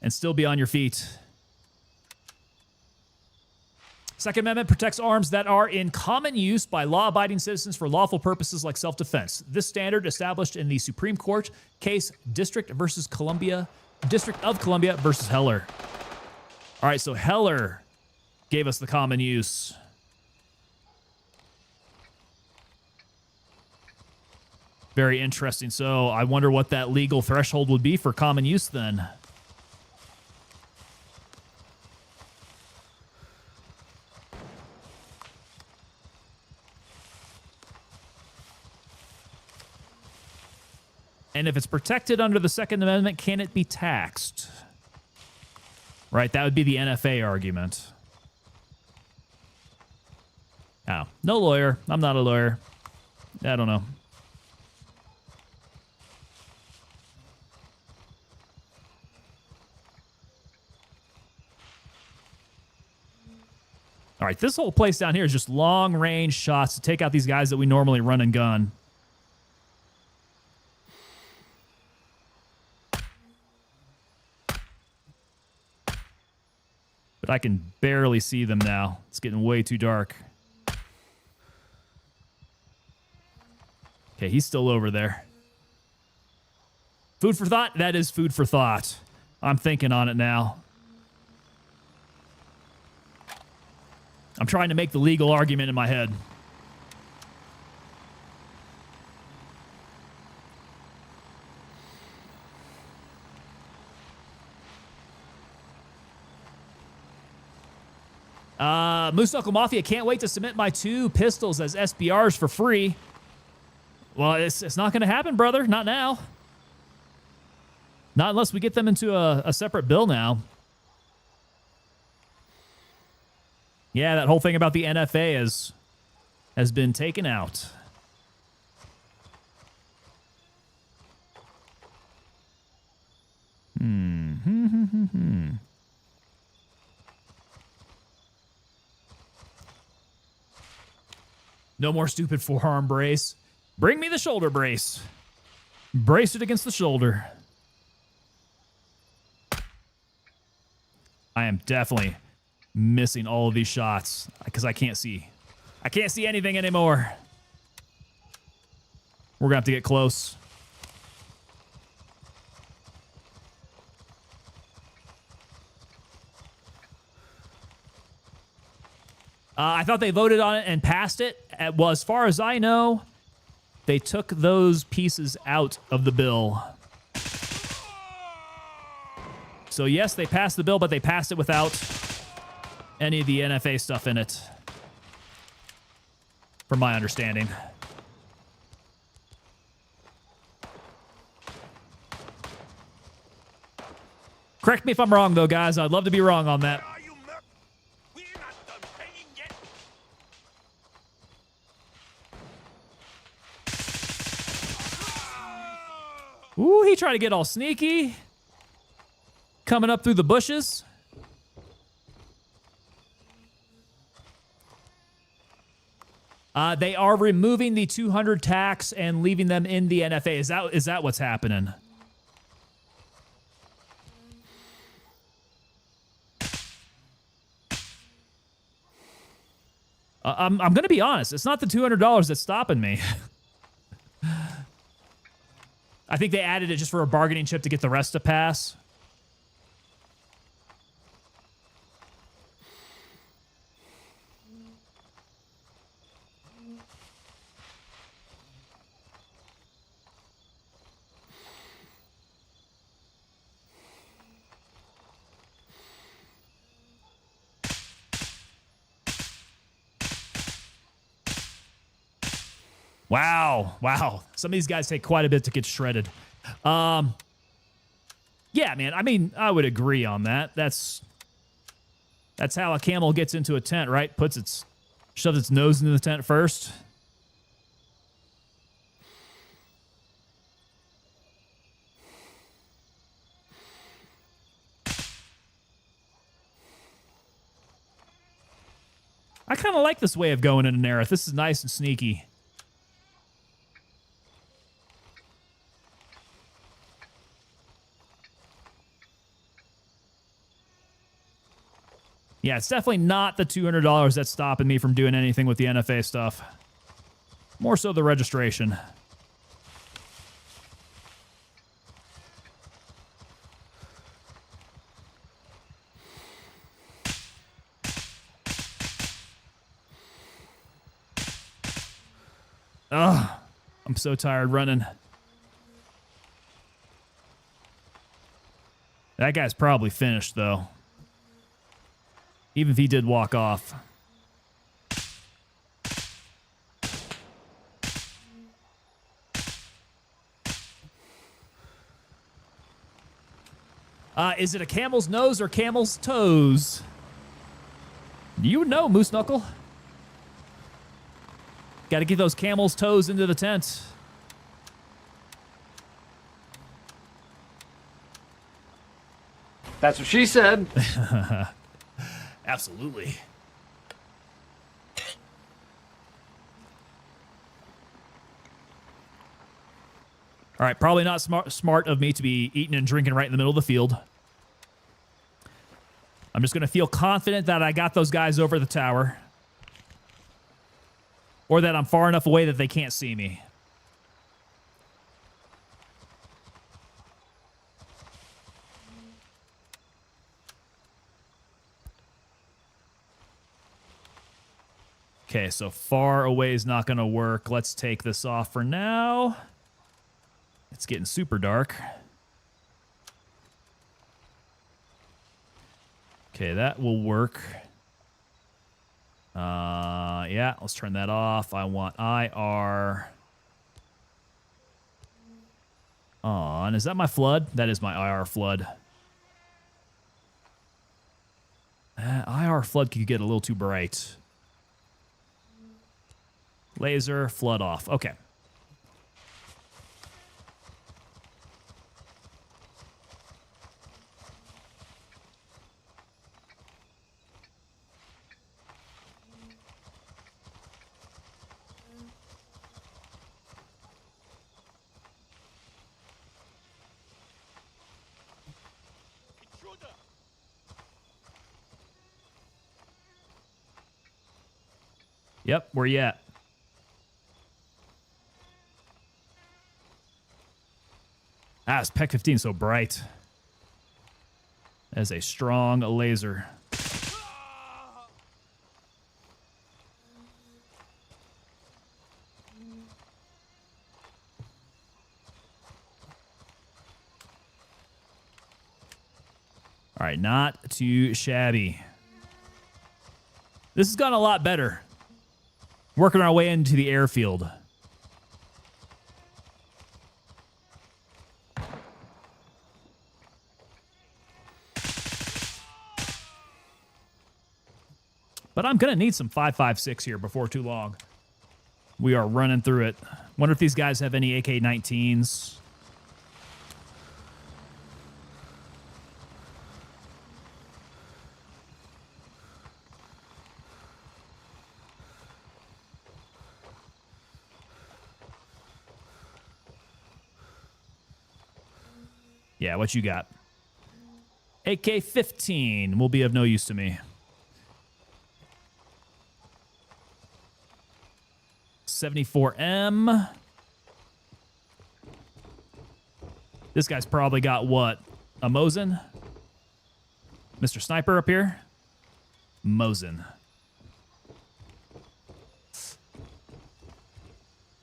and still be on your feet? Second Amendment protects arms that are in common use by law-abiding citizens for lawful purposes like self-defense. This standard established in the Supreme Court case District of Columbia versus Heller. All right, so Heller gave us the common use. Very interesting. So I wonder what that legal threshold would be for common use then. And if it's protected under the Second Amendment, can it be taxed? Right, that would be the NFA argument. Oh, no lawyer. I'm not a lawyer. I don't know. All right, this whole place down here is just long-range shots to take out these guys that we normally run and gun. But I can barely see them now. It's getting way too dark. Okay, he's still over there. Food for thought? That is food for thought. I'm thinking on it now. I'm trying to make the legal argument in my head. Moose Knuckle Mafia, can't wait to submit my 2 pistols as SBRs for free. Well, it's not going to happen, brother. Not now. Not unless we get them into a separate bill now. Yeah, that whole thing about the NFA has been taken out. No more stupid forearm brace. Bring me the shoulder brace. Brace it against the shoulder. I am definitely missing all of these shots because I can't see. I can't see anything anymore. We're going to have to get close. I thought they voted on it and passed it. Well, as far as I know, they took those pieces out of the bill. So yes, they passed the bill, but they passed it without any of the NFA stuff in it, from my understanding. Correct me if I'm wrong, though, guys. I'd love to be wrong on that. Ooh, he tried to get all sneaky. Coming up through the bushes. They are removing the 200 tax and leaving them in the NFA. Is that what's happening? I'm going to be honest. It's not the $200 that's stopping me. I think they added it just for a bargaining chip to get the rest to pass. Wow. Some of these guys take quite a bit to get shredded. Yeah, man. I mean, I would agree on that. That's how a camel gets into a tent, right? Shoves its nose into the tent first. I kind of like this way of going into Nerith. This is nice and sneaky. Yeah, it's definitely not the $200 that's stopping me from doing anything with the NFA stuff. More so the registration. Ugh, I'm so tired running. That guy's probably finished, though. Even if he did walk off. Is it a camel's nose or camel's toes? You know, Moose Knuckle. Got to get those camel's toes into the tent. That's what she said. Absolutely. All right, probably not smart of me to be eating and drinking right in the middle of the field. I'm just going to feel confident that I got those guys over the tower. Or that I'm far enough away that they can't see me. Okay, so far away is not going to work. Let's take this off for now. It's getting super dark. Okay, that will work. Yeah, let's turn that off. I want IR on. Is that my flood? That is my IR flood. IR flood could get a little too bright. Laser, flood off. Okay. Yep, where you at? Ah, it's PEC 15 so bright. That is a strong laser. All right, not too shabby. This has gone a lot better. Working our way into the airfield. But I'm going to need some 5.56 here before too long. We are running through it. Wonder if these guys have any AK-19s. Yeah, what you got? AK-15 will be of no use to me. 74M. This guy's probably got what? A Mosin? Mr. Sniper up here? Mosin.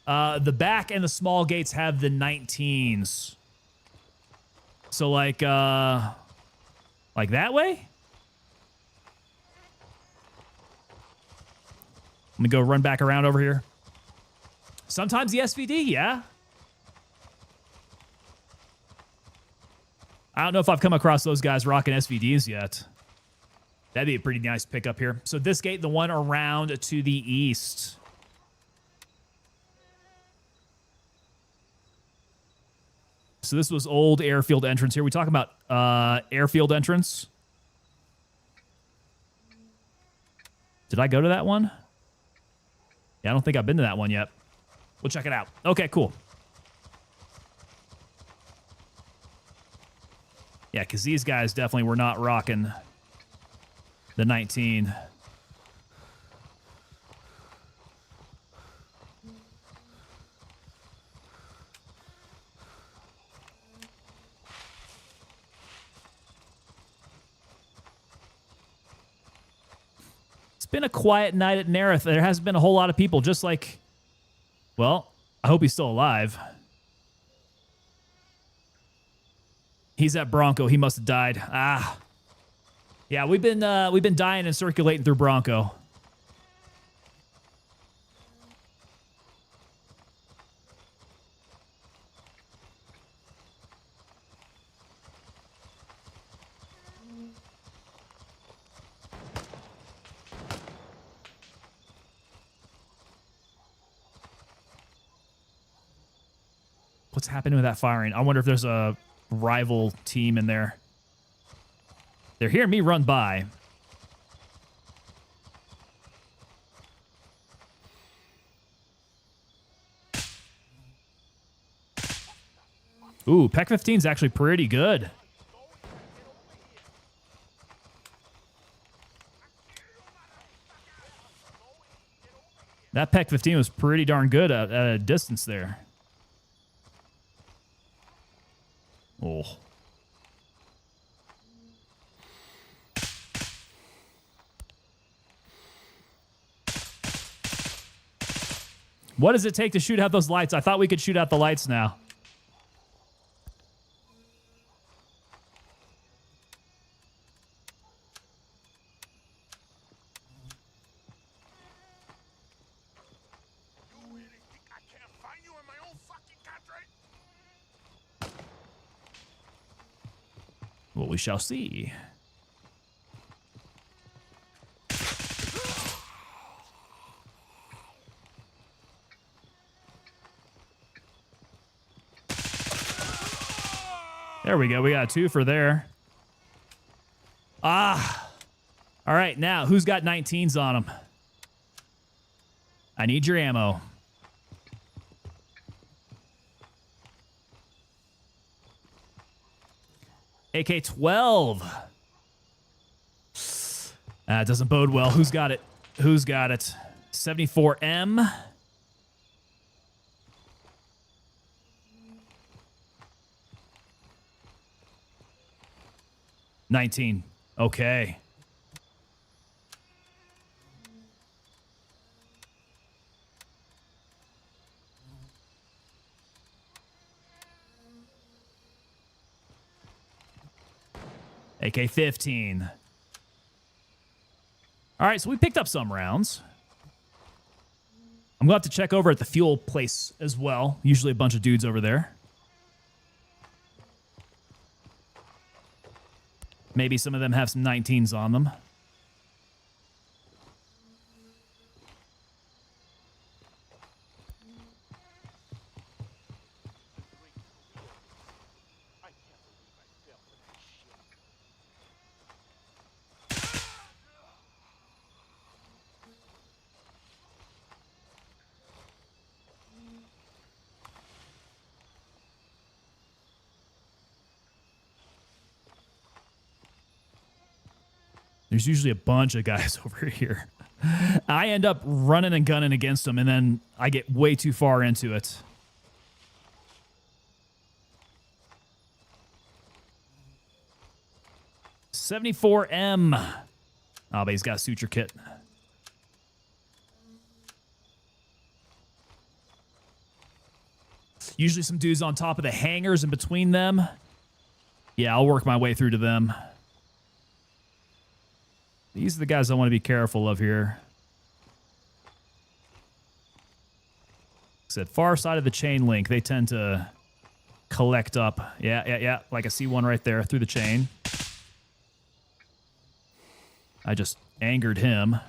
The back and the small gates have the 19s. So like that way? Let me go run back around over here. Sometimes the SVD, yeah. I don't know if I've come across those guys rocking SVDs yet. That'd be a pretty nice pickup here. So this gate, the one around to the east. So this was old airfield entrance here. We talking about airfield entrance. Did I go to that one? Yeah, I don't think I've been to that one yet. We'll check it out. Okay, cool. Yeah, because these guys definitely were not rocking the 19. It's been a quiet night at Nerith. There hasn't been a whole lot of people, just like, well, I hope he's still alive. He's at Bronco. He must have died. Ah. Yeah, we've been dying and circulating through Bronco. What's happening with that firing? I wonder if there's a rival team in there. They're hearing me run by. Ooh, PEC 15 is actually pretty good. That PEC 15 was pretty darn good at a distance there. Oh. What does it take to shoot out those lights? I thought we could shoot out the lights now. Well, we shall see. There we go. We got a 2 for there. Ah. All right. Now, who's got 19s on them? I need your ammo. AK-12. That doesn't bode well. Who's got it? Who's got it? 74M. $19. Okay. AK-15. All right, so we picked up some rounds. I'm going to have to check over at the fuel place as well. Usually a bunch of dudes over there. Maybe some of them have some 19s on them. There's usually a bunch of guys over here. I end up running and gunning against them, and then I get way too far into it. $74M. Oh, but he's got a suture kit. Usually some dudes on top of the hangars and between them. Yeah, I'll work my way through to them. These are the guys I want to be careful of here. Said far side of the chain link, they tend to collect up. Yeah. Like I see one right there through the chain. I just angered him.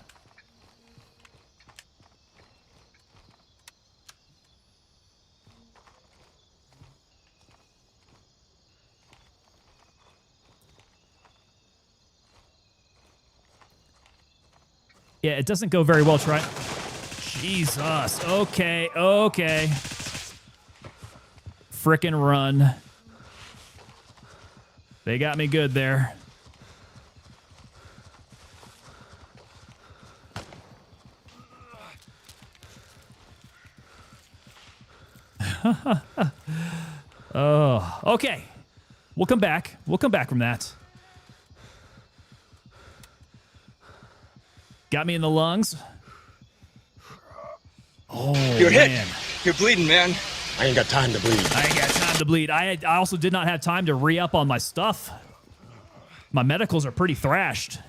Yeah, it doesn't go very well trying. Jesus. Okay. Frickin' run. They got me good there. Oh, okay. We'll come back. We'll come back from that. Got me in the lungs. Oh, You're man. hit. You're bleeding, man. I ain't got time to bleed. I ain't got time to bleed. I also did not have time to re-up on my stuff. My medicals are pretty thrashed.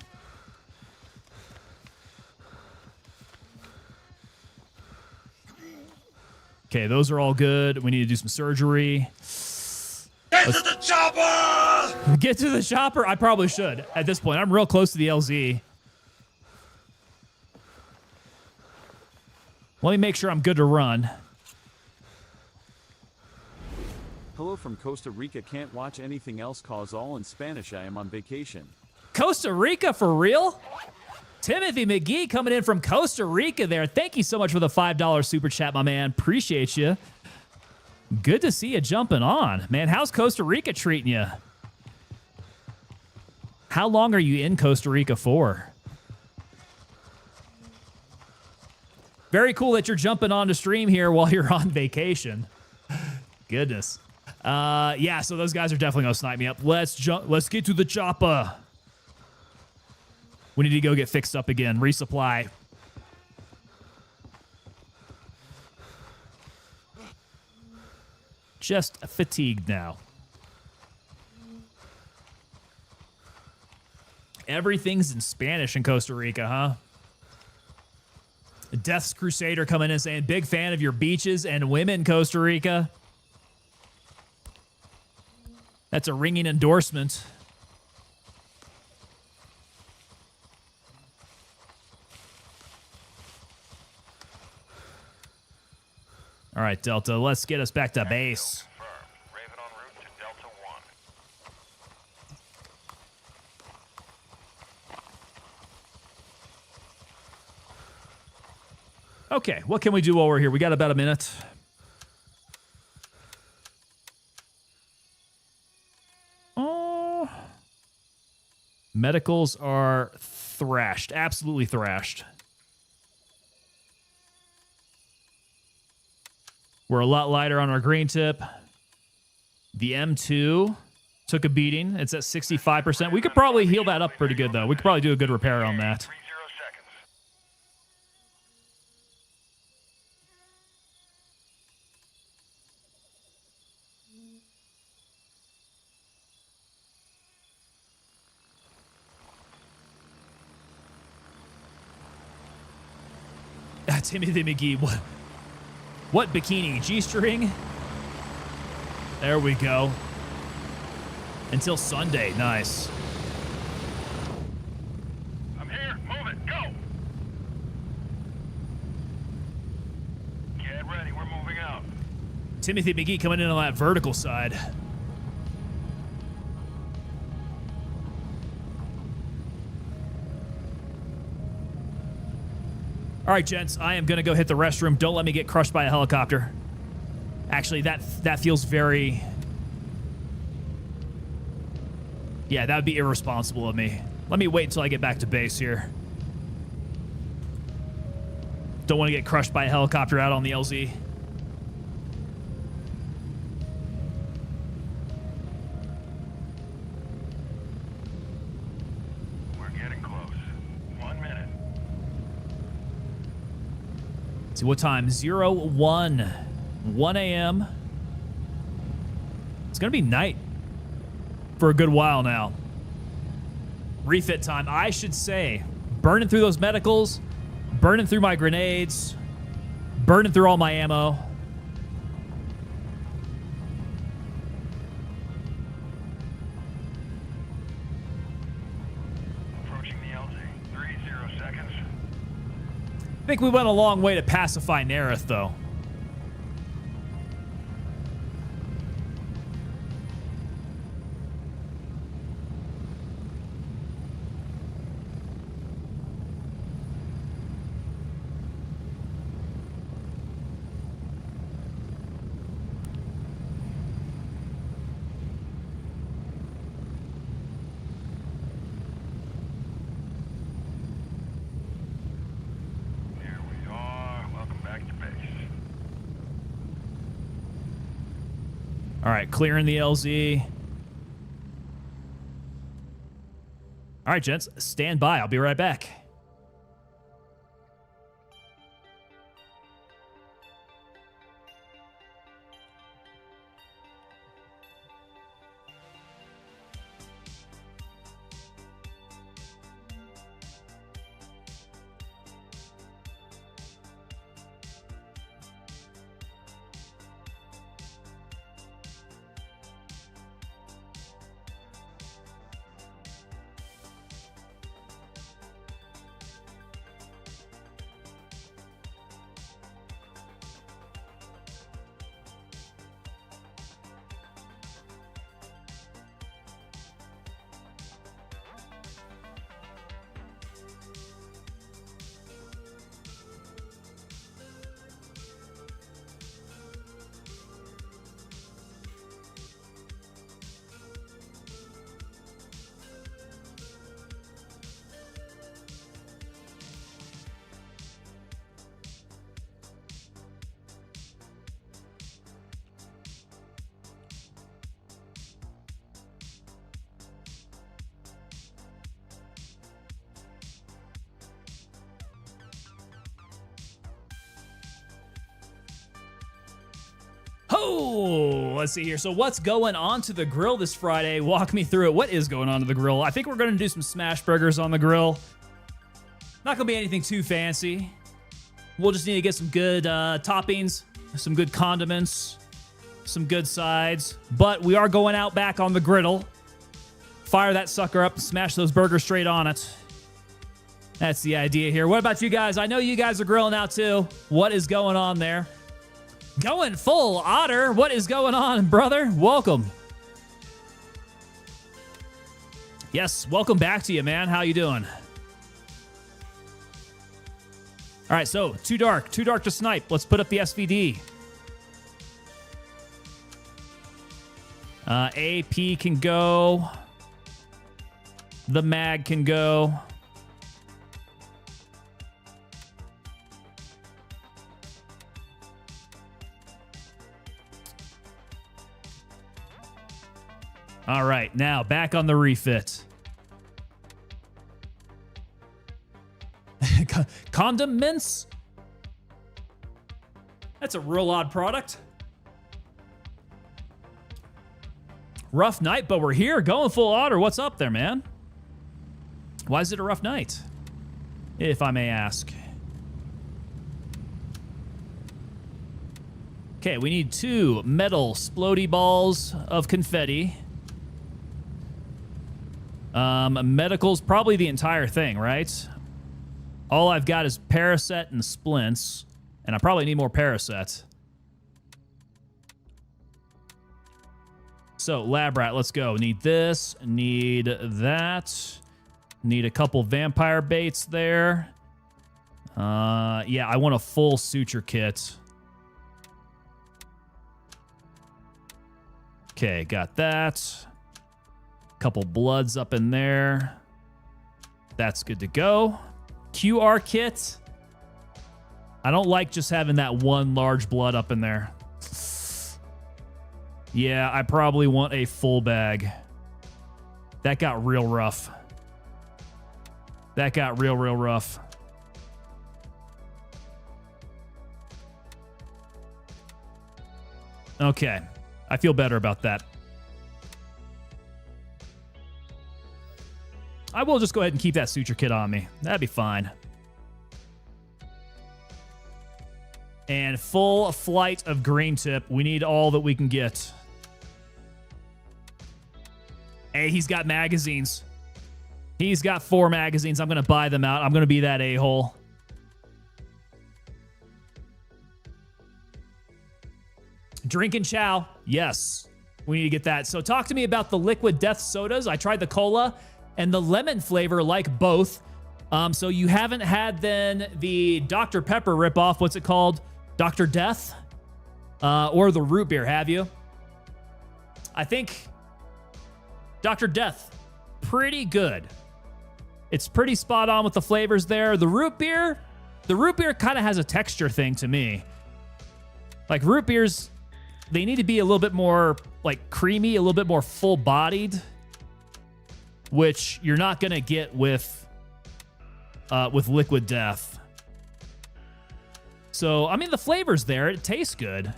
Okay, those are all good. We need to do some surgery. Get to the chopper! Get to the chopper? I probably should at this point. I'm real close to the LZ. Let me make sure I'm good to run. Hello from Costa Rica. Can't watch anything else cause all in Spanish. I am on vacation. Costa Rica for real? Timothy McGee coming in from Costa Rica there. Thank you so much for the $5 super chat, my man. Appreciate you. Good to see you jumping on. Man, how's Costa Rica treating you? How long are you in Costa Rica for? Very cool that you're jumping on to stream here while you're on vacation. Goodness. Yeah, so those guys are definitely going to snipe me up. Let's get to the chopper. We need to go get fixed up again. Resupply. just fatigued now. Everything's in Spanish in Costa Rica, huh? Death's Crusader coming in saying, big fan of your beaches and women, Costa Rica. That's a ringing endorsement. All right, Delta, let's get us back to base. Confirmed. Raven en route to Delta 1. Okay, what can we do while we're here? We got about a minute. Oh. Medicals are thrashed. Absolutely thrashed. We're a lot lighter on our green tip. The M2 took a beating. It's at 65%. We could probably heal that up pretty good, though. We could probably do a good repair on that. 30 seconds. Timothy McGee, what bikini? G-string? There we go. Until Sunday. Nice. I'm here. Move it. Go. Get ready. We're moving out. Timothy McGee coming in on that vertical side. All right, gents, I am going to go hit the restroom. Don't let me get crushed by a helicopter. Actually, that feels very... Yeah, that would be irresponsible of me. Let me wait until I get back to base here. Don't want to get crushed by a helicopter out on the LZ. We're getting close. 1 minute. See what time? 1 a.m. It's gonna be night for a good while now. Refit time, I should say. Burning through those medicals, burning through my grenades, burning through all my ammo. Approaching the LZ. 30 seconds. I think we went a long way to pacify Nerith, though. Here we are. Welcome back to base. All right, clearing the LZ. All right, gents, stand by. I'll be right back. Ho! let's see here. So what's going on to the grill this Friday? Walk me through it. What is going on to the grill? I think we're going to do some smash burgers on the grill. Not going to be anything too fancy. We'll just need to get some good toppings, some good condiments, some good sides. But we are going out back on the griddle. Fire that sucker up and smash those burgers straight on it. That's the idea here. What about you guys? I know you guys are grilling out too. What is going on there? Going full Otter. What is going on, brother? Welcome. Yes, welcome back to you, man. How you doing? All right, so too dark to snipe. Let's put up the SVD. AP can go. The mag can go. All right, now back on the refit. Condiments? That's a real odd product. Rough night, but we're here going full Otter. What's up there, man? Why is it a rough night? If I may ask. Okay, we need 2 metal splody balls of confetti. Medical's probably the entire thing, right? All I've got is Paraset and splints, and I probably need more Paraset. So, Lab Rat, let's go. Need this, need that. Need a couple vampire baits there. Yeah, I want a full suture kit. Okay, got that. Couple bloods up in there. That's good to go. QR kit. I don't like just having that one large blood up in there. Yeah, I probably want a full bag. That got real rough. That got real rough. Okay, I feel better about that. I will just go ahead and keep that suture kit on me. That'd be fine. And full flight of green tip. We need all that we can get. Hey, he's got magazines. He's got 4 magazines. I'm going to buy them out. I'm going to be that a-hole. Drinking chow. Yes, we need to get that. So talk to me about the liquid death sodas. I tried the cola and the lemon flavor, like both. So you haven't had then the Dr. Pepper ripoff. What's it called? Dr. Death? Or the root beer, have you? I think Dr. Death, pretty good. It's pretty spot on with the flavors there. The root beer kind of has a texture thing to me. Like root beers, they need to be a little bit more like creamy, a little bit more full-bodied, which you're not going to get with Liquid Death. So, I mean, the flavor's there. It tastes good.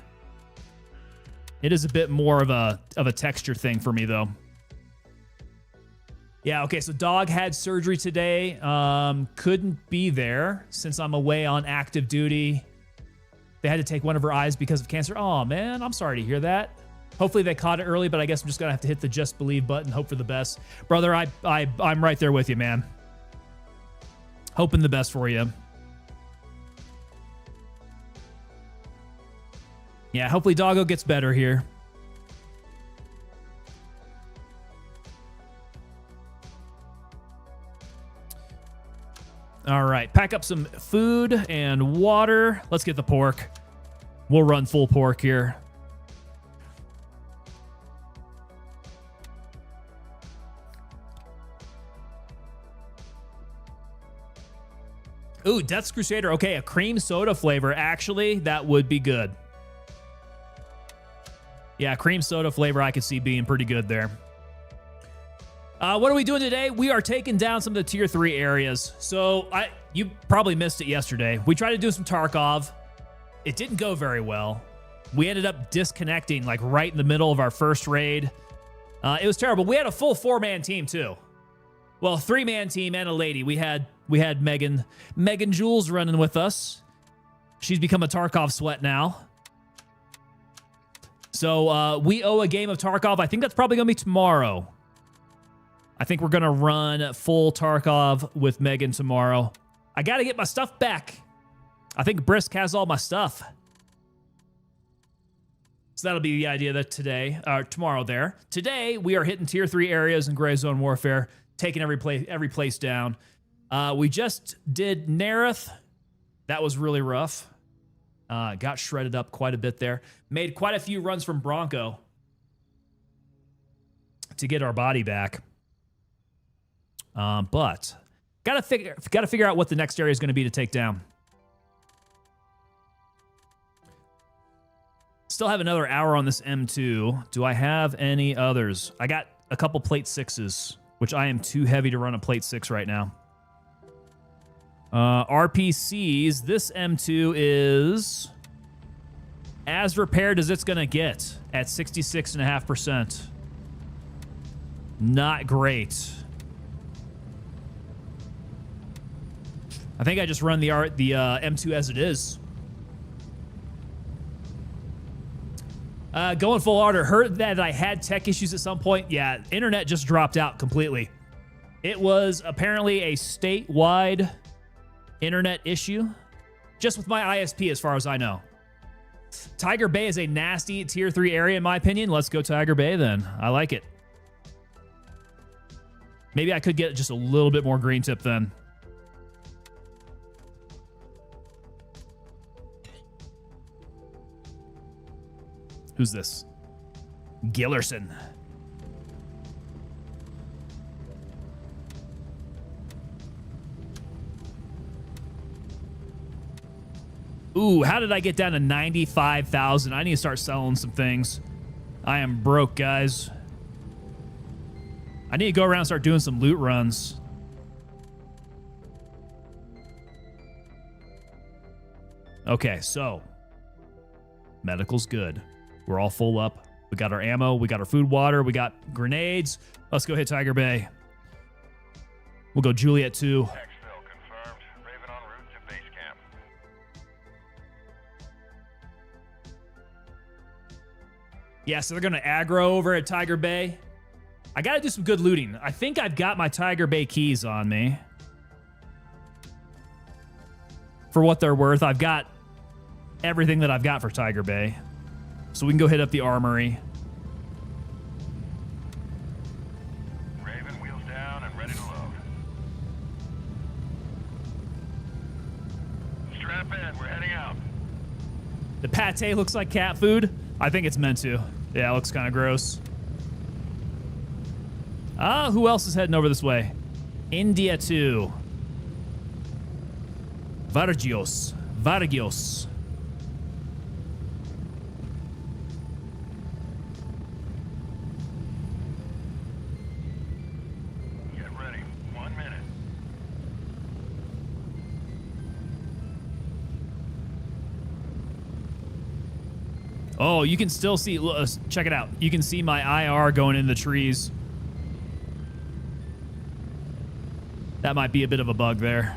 It is a bit more of a texture thing for me, though. Yeah, okay, so dog had surgery today. Couldn't be there since I'm away on active duty. They had to take one of her eyes because of cancer. Oh, man, I'm sorry to hear that. Hopefully they caught it early, but I guess I'm just going to have to hit the Just Believe button, hope for the best. Brother, I'm right there with you, man. Hoping the best for you. Yeah, hopefully Doggo gets better here. All right, pack up some food and water. Let's get the pork. We'll run full pork here. Ooh, Death's Crusader. Okay, a cream soda flavor. Actually, that would be good. Yeah, cream soda flavor I could see being pretty good there. What are we doing today? We are taking down some of the tier 3 areas. So you probably missed it yesterday. We tried to do some Tarkov. It didn't go very well. We ended up disconnecting like right in the middle of our first raid. It was terrible. We had a full 4-man team too. Well, 3-man team and a lady. We had Megan Jules running with us. She's become a Tarkov sweat now. So we owe a game of Tarkov. I think that's probably going to be tomorrow. I think we're going to run full Tarkov with Megan tomorrow. I got to get my stuff back. I think Brisk has all my stuff. So that'll be the idea that tomorrow there. Today, we are hitting tier 3 areas in Gray Zone Warfare, taking every place down. We just did Nerith. That was really rough. Got shredded up quite a bit there. Made quite a few runs from Bronco to get our body back. But gotta figure out what the next area is going to be to take down. Still have another hour on this M2. Do I have any others? I got a couple plate 6s, which I am too heavy to run a plate 6 right now. RPCs, this M2 is as repaired as it's going to get at 66.5%. Not great. I think I just run the M2 as it is. Going full order. Heard that I had tech issues at some point. Yeah, internet just dropped out completely. It was apparently a statewide internet issue, just with my ISP as far as I know. Tiger Bay is a nasty tier 3 area in my opinion. Let's go Tiger Bay then. I like it. Maybe I could get just a little bit more green tip then. Who's this? Gillerson. Ooh, how did I get down to 95,000? I need to start selling some things. I am broke, guys. I need to go around and start doing some loot runs. Okay, so medical's good. We're all full up. We got our ammo. We got our food, water. We got grenades. Let's go hit Tiger Bay. We'll go Juliet 2. Exfil confirmed. Raven en route to base camp. Yeah, so they're going to aggro over at Tiger Bay. I got to do some good looting. I think I've got my Tiger Bay keys on me. For what they're worth, I've got everything that I've got for Tiger Bay. So we can go hit up the armory. Raven, wheels down and ready to load. Strap in, we're heading out. The pate looks like cat food. I think it's meant to. Yeah, it looks kind of gross. Who else is heading over this way? India 2. Vargios. Get ready. 1 minute. Oh, you can still see. Check it out. You can see my IR going in the trees. That might be a bit of a bug there.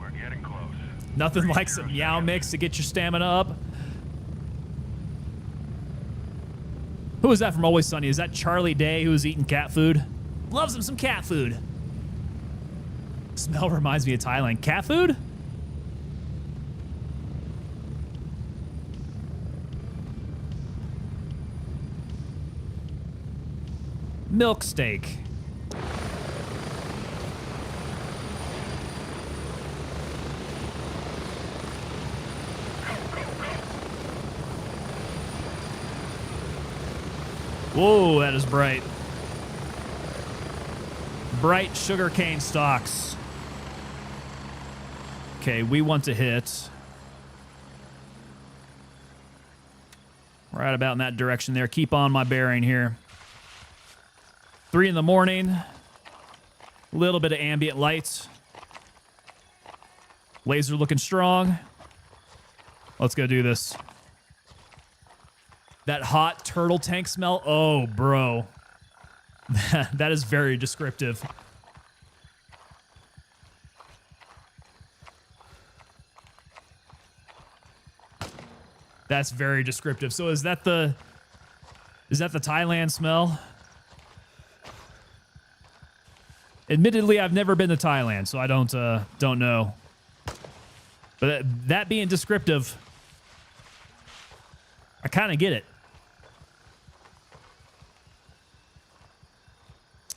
We're getting close. Nothing like some Meow Mix to get your stamina up. Who is that from Always Sunny? Is that Charlie Day who was eating cat food? Loves him some cat food. Smell reminds me of Thailand. Cat food? Milk steak. Whoa, that is bright. Bright sugarcane stalks. Okay, we want to hit right about in that direction there. Keep on my bearing here. 3 in the morning. A little bit of ambient lights. Laser looking strong. Let's go do this. That hot turtle tank smell. Oh, bro. That is very descriptive. That's very descriptive. So is that the Thailand smell? Admittedly, I've never been to Thailand, so I don't know. But that being descriptive, I kind of get it.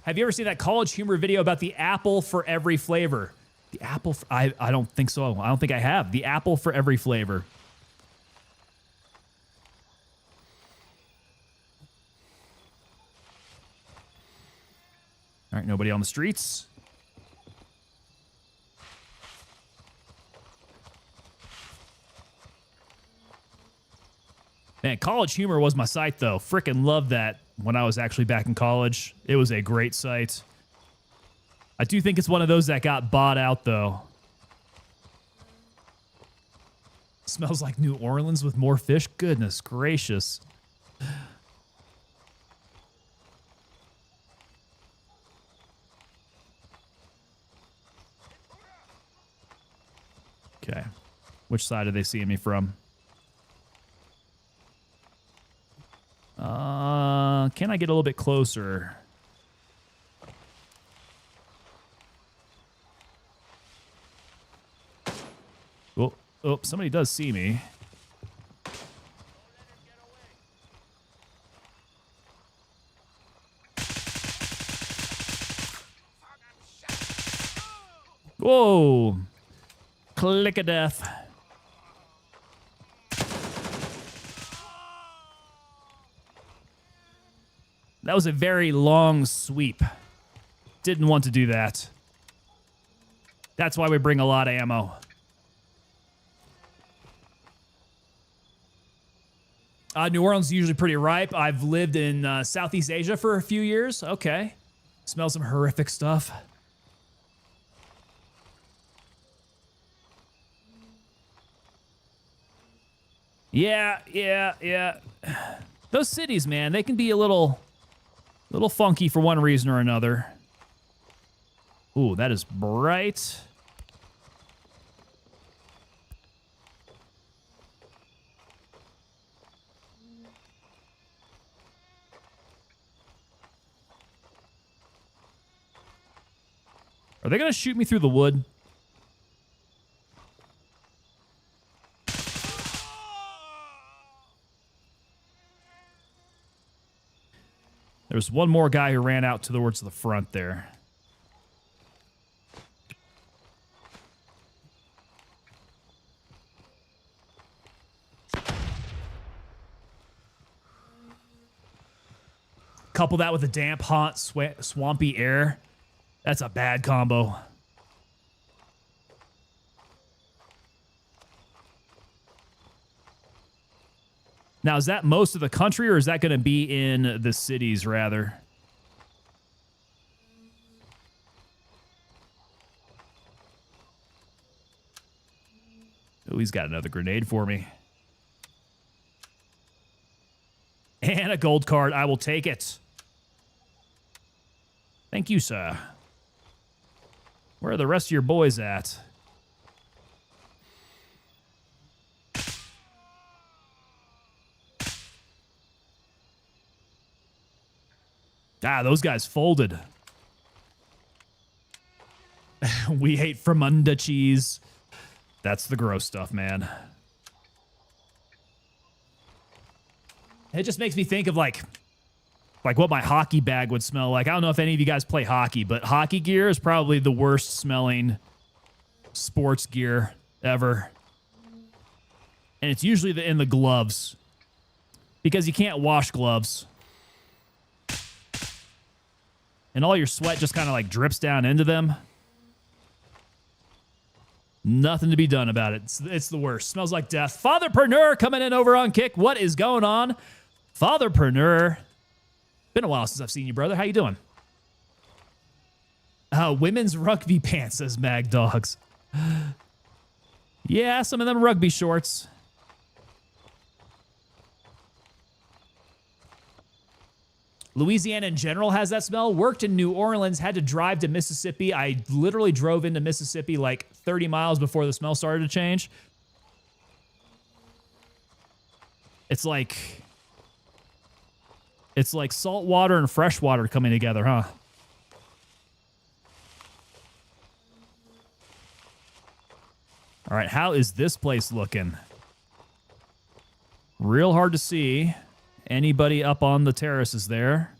Have you ever seen that College Humor video about the apple for every flavor? The apple, I don't think so. I don't think I have. The apple for every flavor. All right, nobody on the streets. Man, College Humor was my site, though. Frickin' loved that when I was actually back in college. It was a great site. I do think it's one of those that got bought out, though. Smells like New Orleans with more fish. Goodness gracious. Okay. Which side are they seeing me from? Can I get a little bit closer? Oh, somebody does see me. Whoa. Click of death. That was a very long sweep. Didn't want to do that. That's why we bring a lot of ammo. New Orleans is usually pretty ripe. I've lived in Southeast Asia for a few years. Okay. Smell some horrific stuff. Yeah. Those cities, man, they can be a little funky for one reason or another. Ooh, that is bright. Are they gonna shoot me through the wood? There's one more guy who ran out towards the front there. Couple that with the damp, hot, swampy air. That's a bad combo. Now, is that most of the country, or is that going to be in the cities, rather? Oh, he's got another grenade for me. And a gold card. I will take it. Thank you, sir. Where are the rest of your boys at? Ah, those guys folded. We hate Fremunda cheese. That's the gross stuff, man. It just makes me think of like what my hockey bag would smell like. I don't know if any of you guys play hockey, but hockey gear is probably the worst smelling sports gear ever. And it's usually in the gloves, because you can't wash gloves. And all your sweat just kind of like drips down into them. Nothing to be done about it. It's the worst. Smells like death. Fatherpreneur coming in over on Kick. What is going on? Fatherpreneur. Been a while since I've seen you, brother. How you doing? Women's rugby pants, says Mag Dogs. Yeah, some of them rugby shorts. Louisiana in general has that smell. Worked in New Orleans, had to drive to Mississippi. I literally drove into Mississippi like 30 miles before the smell started to change. It's like salt water and fresh water coming together, huh? All right, how is this place looking? Real hard to see anybody up on the terraces there.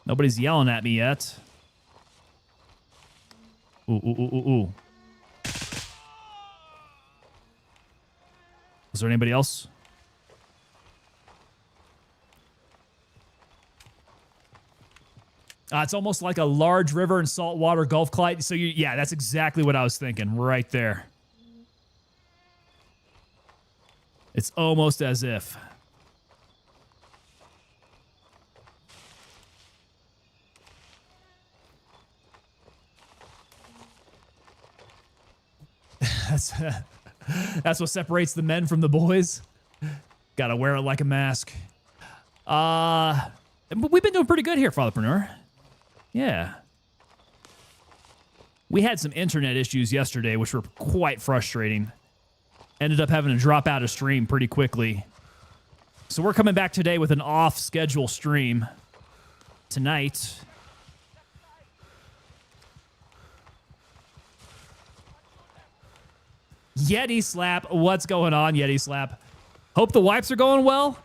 Nobody's yelling at me yet. Ooh, ooh, ooh, ooh, ooh. Is there anybody else? It's almost like a large river and saltwater Gulf Clyde. So, yeah, that's exactly what I was thinking right there. It's almost as if. That's what separates the men from the boys. Gotta wear it like a mask. But we've been doing pretty good here, Fatherpreneur. Yeah. We had some internet issues yesterday, which were quite frustrating. Ended up having to drop out of stream pretty quickly. So we're coming back today with an off-schedule stream tonight. Yeti Slap, what's going on, Yeti Slap? Hope the wipes are going well.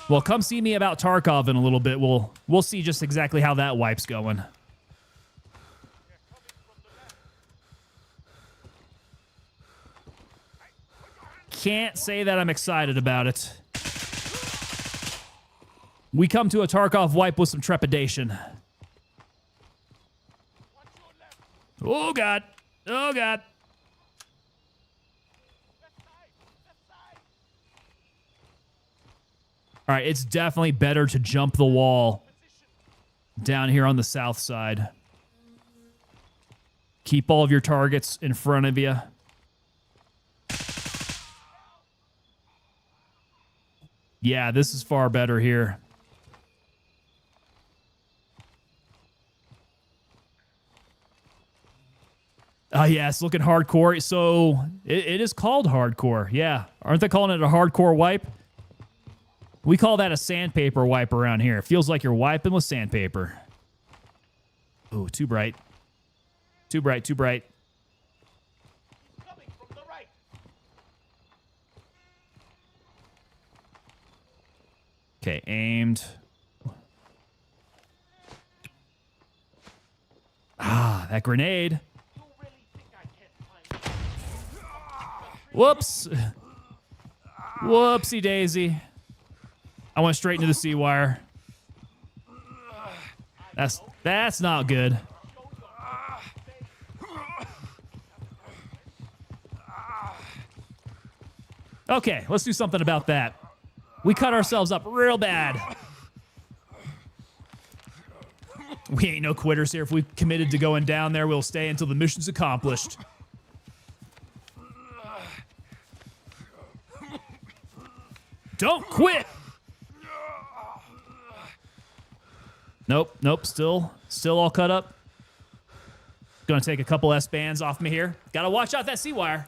Well, come see me about Tarkov in a little bit. We'll see just exactly how that wipe's going. Can't say that I'm excited about it. We come to a Tarkov wipe with some trepidation. Oh, God. Oh, God. All right, it's definitely better to jump the wall down here on the south side. Keep all of your targets in front of you. Yeah, this is far better here. Yeah, it's looking hardcore. So it is called hardcore. Yeah. Aren't they calling it a hardcore wipe? We call that a sandpaper wipe around here. It feels like you're wiping with sandpaper. Ooh, too bright. Too bright, too bright. Okay, aimed. Ah, that grenade. Whoops. Whoopsie daisy. I went straight into the C-wire. That's not good. Okay, let's do something about that. We cut ourselves up real bad. We ain't no quitters here. If we committed to going down there, we'll stay until the mission's accomplished. Don't quit! Nope, nope, still all cut up. Gonna take a couple S-bands off me here. Gotta watch out that C-wire.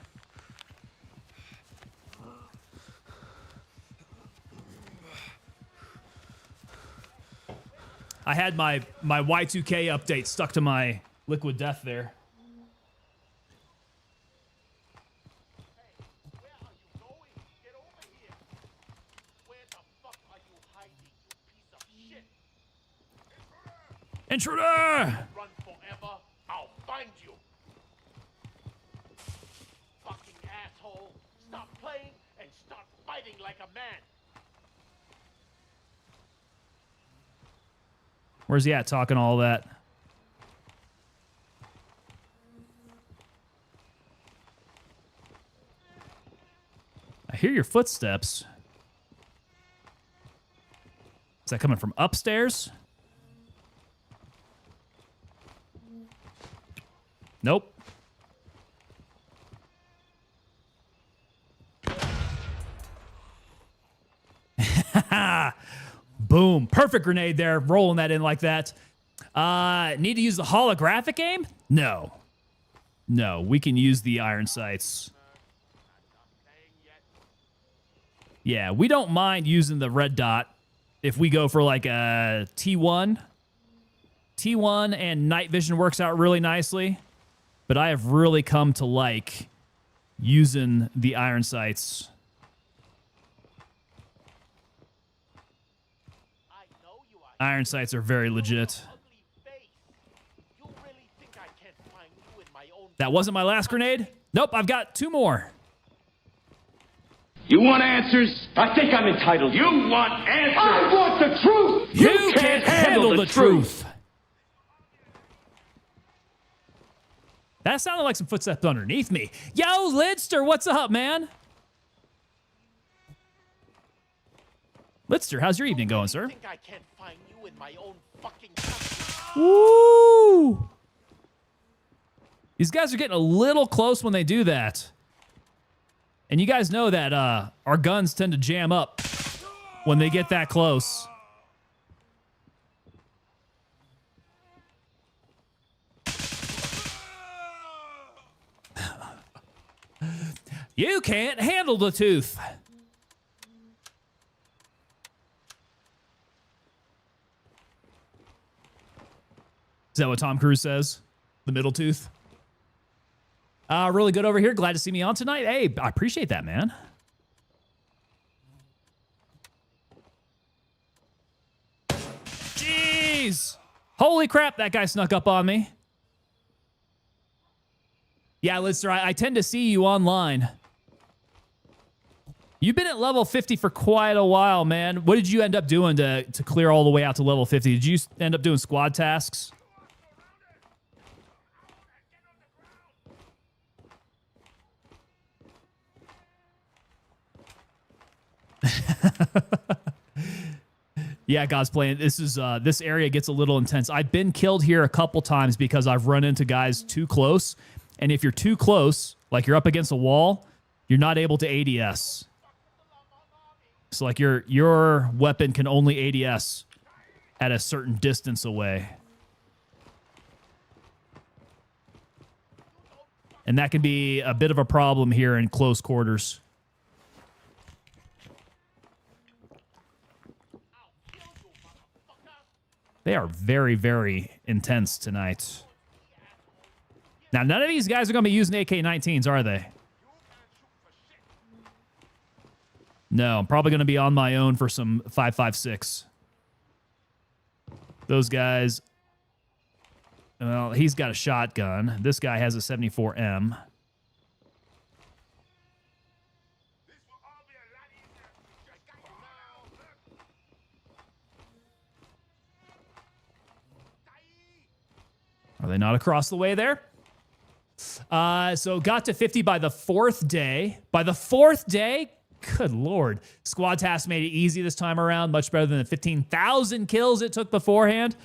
I had my Y2K update stuck to my Liquid Death there. Intruder! Run forever, I'll find you. Fucking asshole. Stop playing and start fighting like a man. Where's he at talking all that? hear your footsteps. Is that coming from upstairs? Nope. Boom. Perfect grenade there. Rolling that in like that. Need to use the holographic aim? No. No, we can use the iron sights. Yeah, we don't mind using the red dot if we go for like a T1. T1 and night vision works out really nicely. But I have really come to like using the iron sights. Iron sights are very legit. That wasn't my last grenade. Nope, I've got 2 more. You want answers? I think I'm entitled. You want answers? I want the truth. You can't handle the truth. That sounded like some footsteps underneath me. Yo, Lidster, what's up, man? Lidster, how's your evening going, sir? I think I can't find you in my own fucking country. Woo! These guys are getting a little close when they do that. And you guys know that our guns tend to jam up when they get that close. You can't handle the tooth. Is that what Tom Cruise says? The middle tooth? Really good over here. Glad to see me on tonight. Hey, I appreciate that, man. Jeez. Holy crap, that guy snuck up on me. Yeah, Lister, I tend to see you online. You've been at level 50 for quite a while, man. What did you end up doing to clear all the way out to level 50? Did you end up doing squad tasks? Yeah, God's playing. This area gets a little intense. I've been killed here a couple times because I've run into guys too close. And if you're too close, like you're up against a wall, you're not able to ADS. So like your weapon can only ADS at a certain distance away. And that can be a bit of a problem here in close quarters. They are very, very intense tonight. Now, none of these guys are going to be using AK-19s, are they? No, I'm probably going to be on my own for some 5.56. Those guys... Well, he's got a shotgun. This guy has a 74M. Are they not across the way there? So got to 50 by the 4th day. By the 4th day? Good Lord. Squad task made it easy this time around. Much better than the 15,000 kills it took beforehand.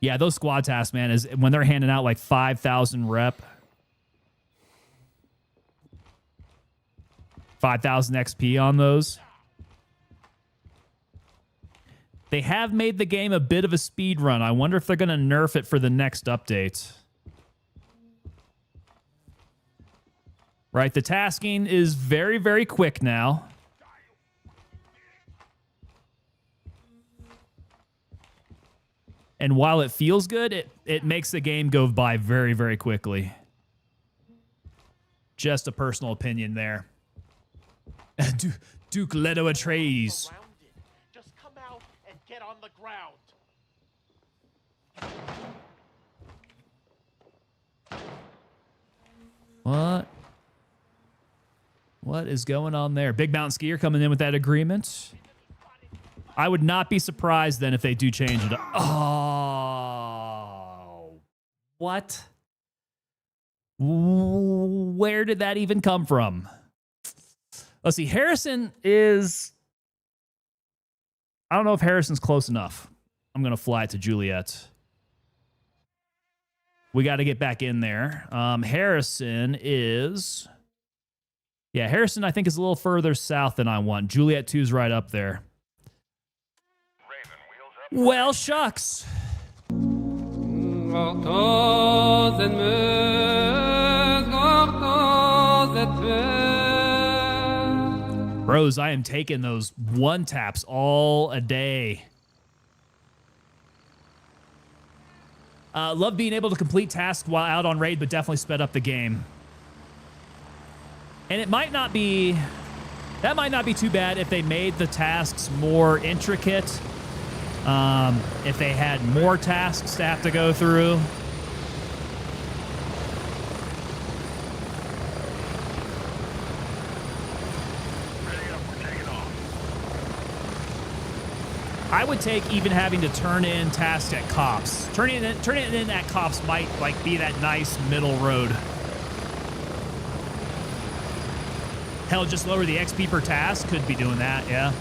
Yeah, those squad tasks, man, is when they're handing out like 5,000 rep. 5,000 XP on those. They have made the game a bit of a speed run. I wonder if they're going to nerf it for the next update. Right, the tasking is very, very quick now. And while it feels good, it makes the game go by very, very quickly. Just a personal opinion there. Duke Leto Atreides. Just come out and get on the ground. What? What is going on there? Big Mountain Skier coming in with that agreement. I would not be surprised then if they do change it. Oh. What? Where did that even come from? Let's see. Harrison is... I don't know if Harrison's close enough. I'm going to fly to Juliet. We got to get back in there. Harrison is... Yeah, Harrison, I think, is a little further south than I want. Juliet 2's right up there. Raven, wheels up. Well, shucks. Bros, I am taking those one taps all a day. Love being able to complete tasks while out on raid, but definitely sped up the game. And it might not be... That might not be too bad if they made the tasks more intricate. If they had more tasks to have to go through. Ready up, we're taking off. I would take even having to turn in tasks at cops. Turning it in at cops might like be that nice middle road. Hell, just lower the XP per task. Could be doing that, yeah.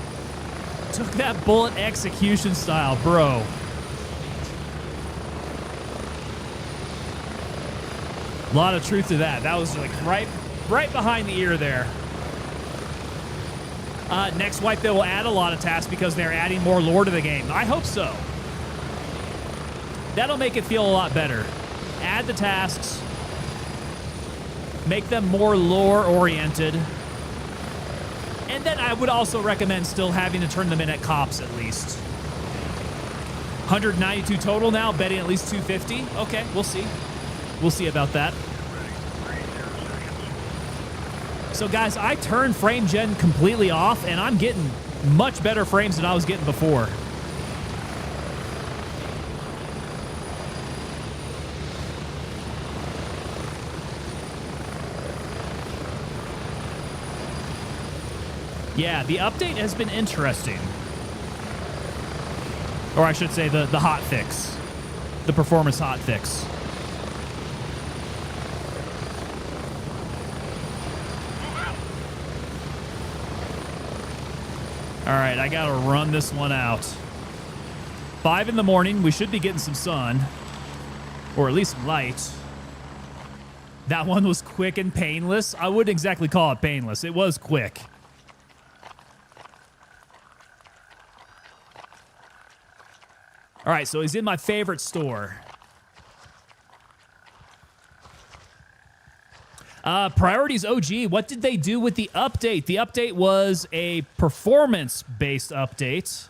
Took that bullet execution style, bro. A lot of truth to that. That was like right behind the ear there. Next wipe, they will add a lot of tasks because they're adding more lore to the game. I hope so. That'll make it feel a lot better. Add the tasks. Make them more lore-oriented. And then I would also recommend still having to turn them in at cops at least. 192 total now, betting at least 250. Okay, we'll see. We'll see about that. So guys, I turned frame gen completely off, and I'm getting much better frames than I was getting before. Yeah, the update has been interesting. Or I should say the hot fix. The performance hot fix. All right, I gotta run this one out. 5 in the morning, we should be getting some sun. Or at least some light. That one was quick and painless. I wouldn't exactly call it painless. It was quick. All right, so he's in my favorite store. Priorities OG, what did they do with the update? The update was a performance-based update.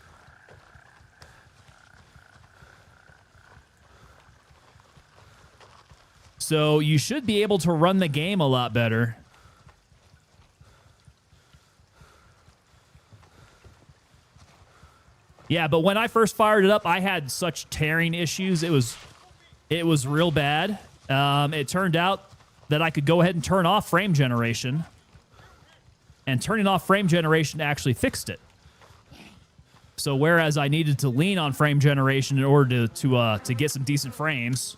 So you should be able to run the game a lot better. Yeah, but when I first fired it up, I had such tearing issues. It was real bad. It turned out that I could go ahead and turn off frame generation. And turning off frame generation actually fixed it. So whereas I needed to lean on frame generation in order to get some decent frames,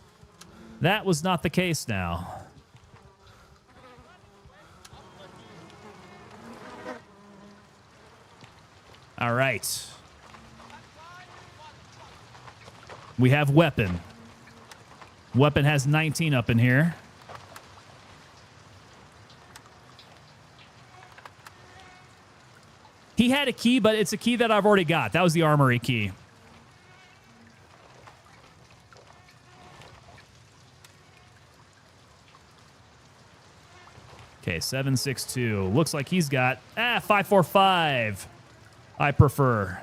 that was not the case now. All right. We have weapon. Weapon has 19 up in here. He had a key, but it's a key that I've already got. That was the armory key. Okay, 762. Looks like he's got 545. I prefer.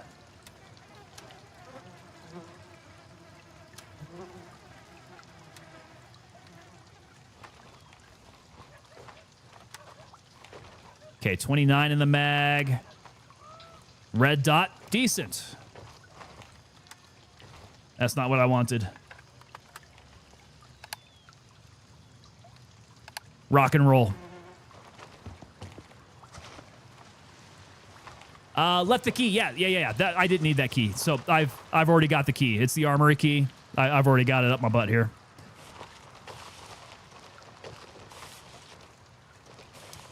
Okay, 29 in the mag. Red dot, decent. That's not what I wanted. Rock and roll. Left the key. Yeah. That, I didn't need that key. So I've already got the key. It's the armory key. I've already got it up my butt here.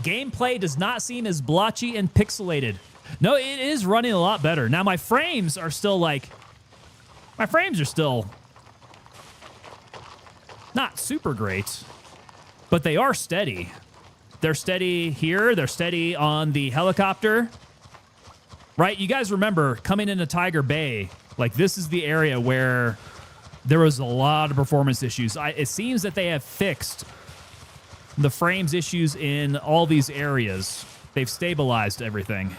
gameplay does not seem as blotchy and pixelated. No, it is running a lot better. Now, my frames are still like... My frames are still... not super great, but they are steady. They're steady here. They're steady on the helicopter. Right? You guys remember coming into Tiger Bay, like this is the area where there was a lot of performance issues. It seems that they have fixed the frames issues in all these areas. They've stabilized everything.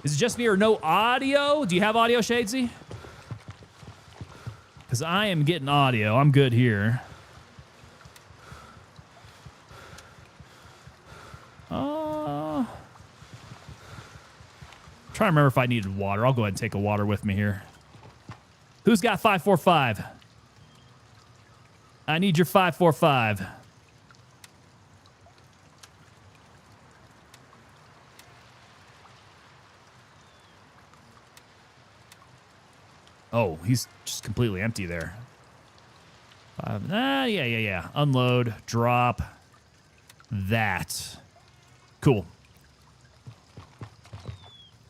Is it just me or no audio? Do you have audio, Shadesy? Because I am getting audio. I'm good here. Trying to remember if I needed water. I'll go ahead and take a water with me here. Who's got 545? I need your 545. Oh, he's just completely empty there. Yeah. Unload, drop, that. Cool.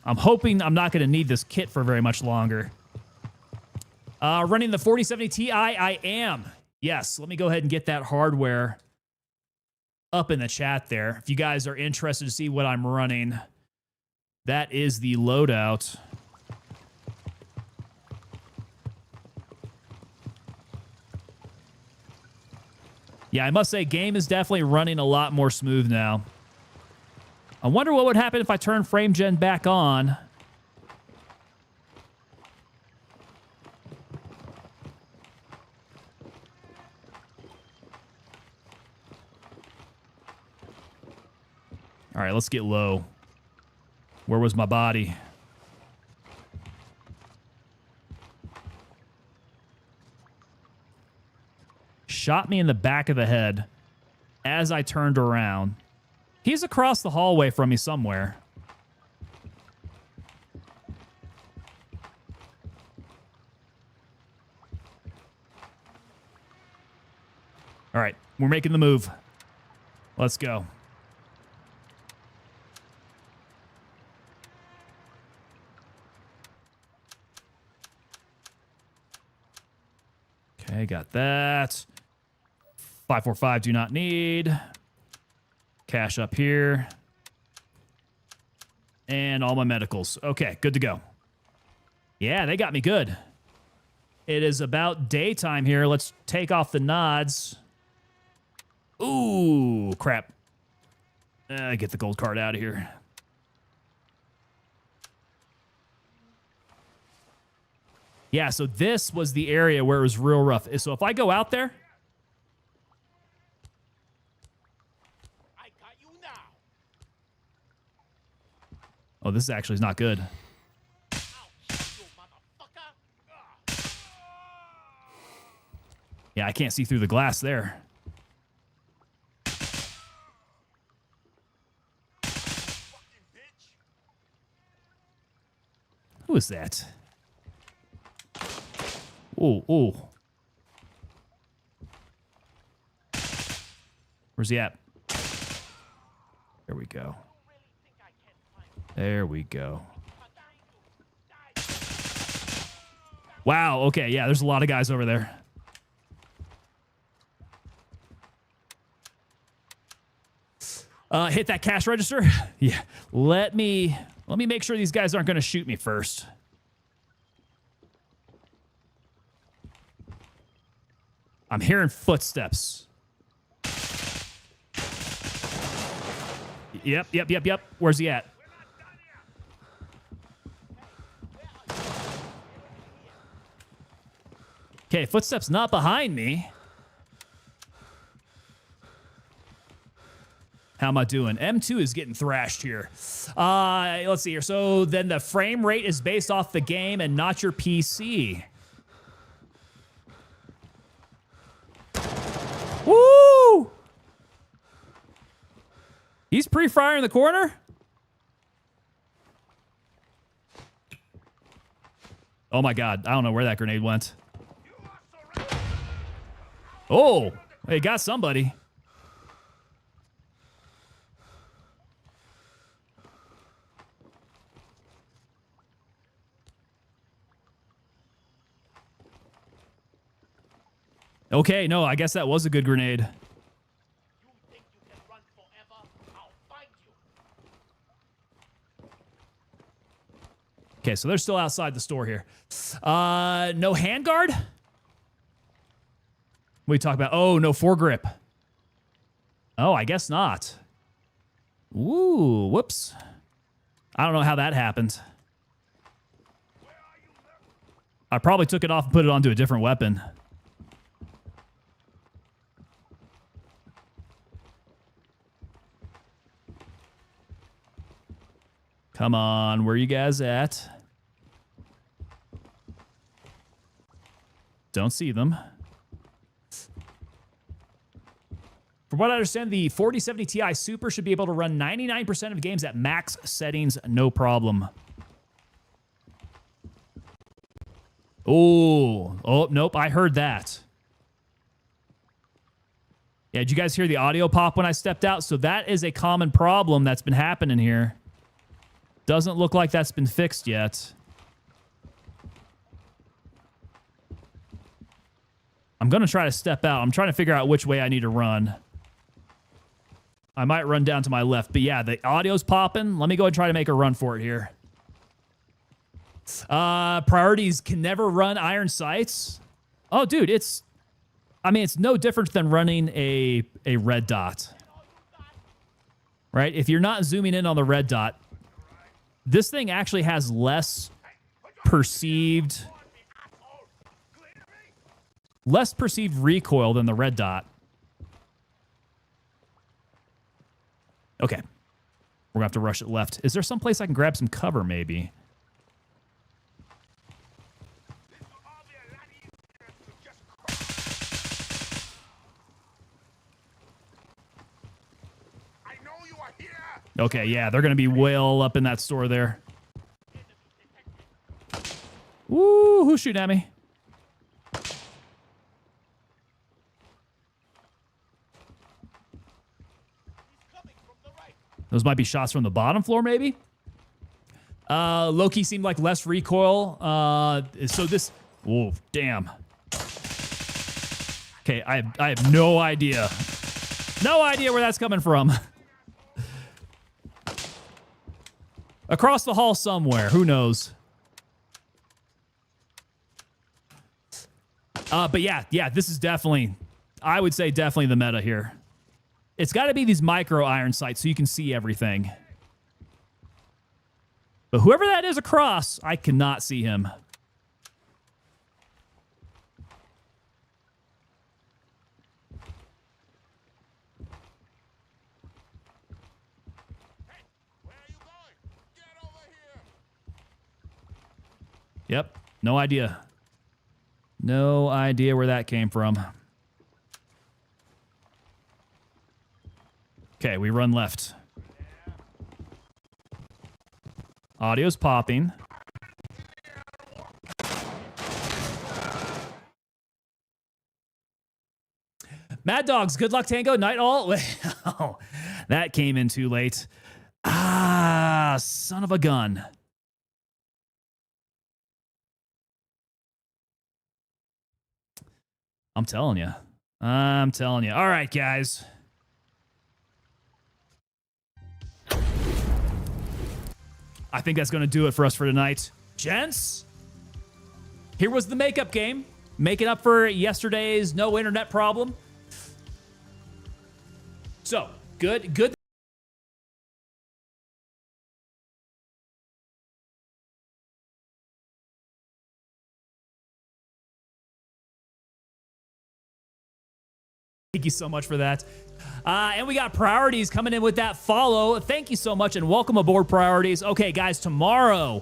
I'm hoping I'm not going to need this kit for very much longer. Running the 4070 Ti, I am. Yes, let me go ahead and get that hardware up in the chat there. If you guys are interested to see what I'm running, that is the loadout. Yeah, I must say, game is definitely running a lot more smooth now. I wonder what would happen if I turn frame gen back on. All right, let's get low. Where was my body? Shot me in the back of the head as I turned around. He's across the hallway from me somewhere. All right, we're making the move. Let's go. Okay, got that. 545 do not need. Cash up here. And all my medicals. Okay, good to go. Yeah, they got me good. It is about daytime here. Let's take off the nods. Ooh, crap. Get the gold card out of here. Yeah, so this was the area where it was real rough. So if I go out there... I got you now. Oh, this actually is not good. Ow, you motherfucker. Yeah, I can't see through the glass there. Fucking bitch. Who is that? Oh. Where's he at? There we go. There we go. Wow, okay, yeah, there's a lot of guys over there. Hit that cash register. Yeah, let me make sure these guys aren't going to shoot me first. I'm hearing footsteps. Yep. Where's he at? Okay, footsteps not behind me. How am I doing? M2 is getting thrashed here. Let's see here. So then the frame rate is based off the game and not your PC. Woo! He's pre-firing the corner? Oh my god, I don't know where that grenade went. Oh, Hey, got somebody. Okay, no, I guess that was a good grenade. You think you can run forever? I'll find you. Okay, so they're still outside the store here. No handguard? What are you talking about? Oh, no foregrip. Oh, I guess not. Ooh, whoops. I don't know how that happened. I probably took it off and put it onto a different weapon. Come on, where you guys at? Don't see them. From what I understand, the 4070 Ti Super should be able to run 99% of games at max settings, no problem. Oh, nope, I heard that. Yeah, did you guys hear the audio pop when I stepped out? So that is a common problem that's been happening here. Doesn't look like that's been fixed yet. I'm going to try to step out. I'm trying to figure out which way I need to run. I might run down to my left. But yeah, the audio's popping. Let me go and try to make a run for it here. Priorities can never run iron sights. Oh, dude, it's no different than running a red dot. Right? If you're not zooming in on the red dot, this thing actually has less perceived recoil than the red dot. Okay. We're going to have to rush it left. Is there some place I can grab some cover, maybe? Okay, yeah, they're going to be well up in that store there. Woo, who's shooting at me? Those might be shots from the bottom floor, maybe? Loki seemed like less recoil. So this... Oh, damn. Okay, I have no idea. No idea where that's coming from. Across the hall somewhere. Who knows? But yeah, this is definitely... I would say definitely the meta here. It's got to be these micro iron sights so you can see everything. But whoever that is across, I cannot see him. Yep, no idea. No idea where that came from. Okay, we run left. Audio's popping. Mad Dogs, good luck, Tango. Night all. Well, that came in too late. Ah, son of a gun. I'm telling you. I'm telling you. All right, guys. I think that's going to do it for us for tonight. Gents, here was the makeup game. Making up for yesterday's no internet problem. So, good. Thank you so much for that. And we got Priorities coming in with that follow. Thank you so much and welcome aboard, Priorities. Okay, guys, tomorrow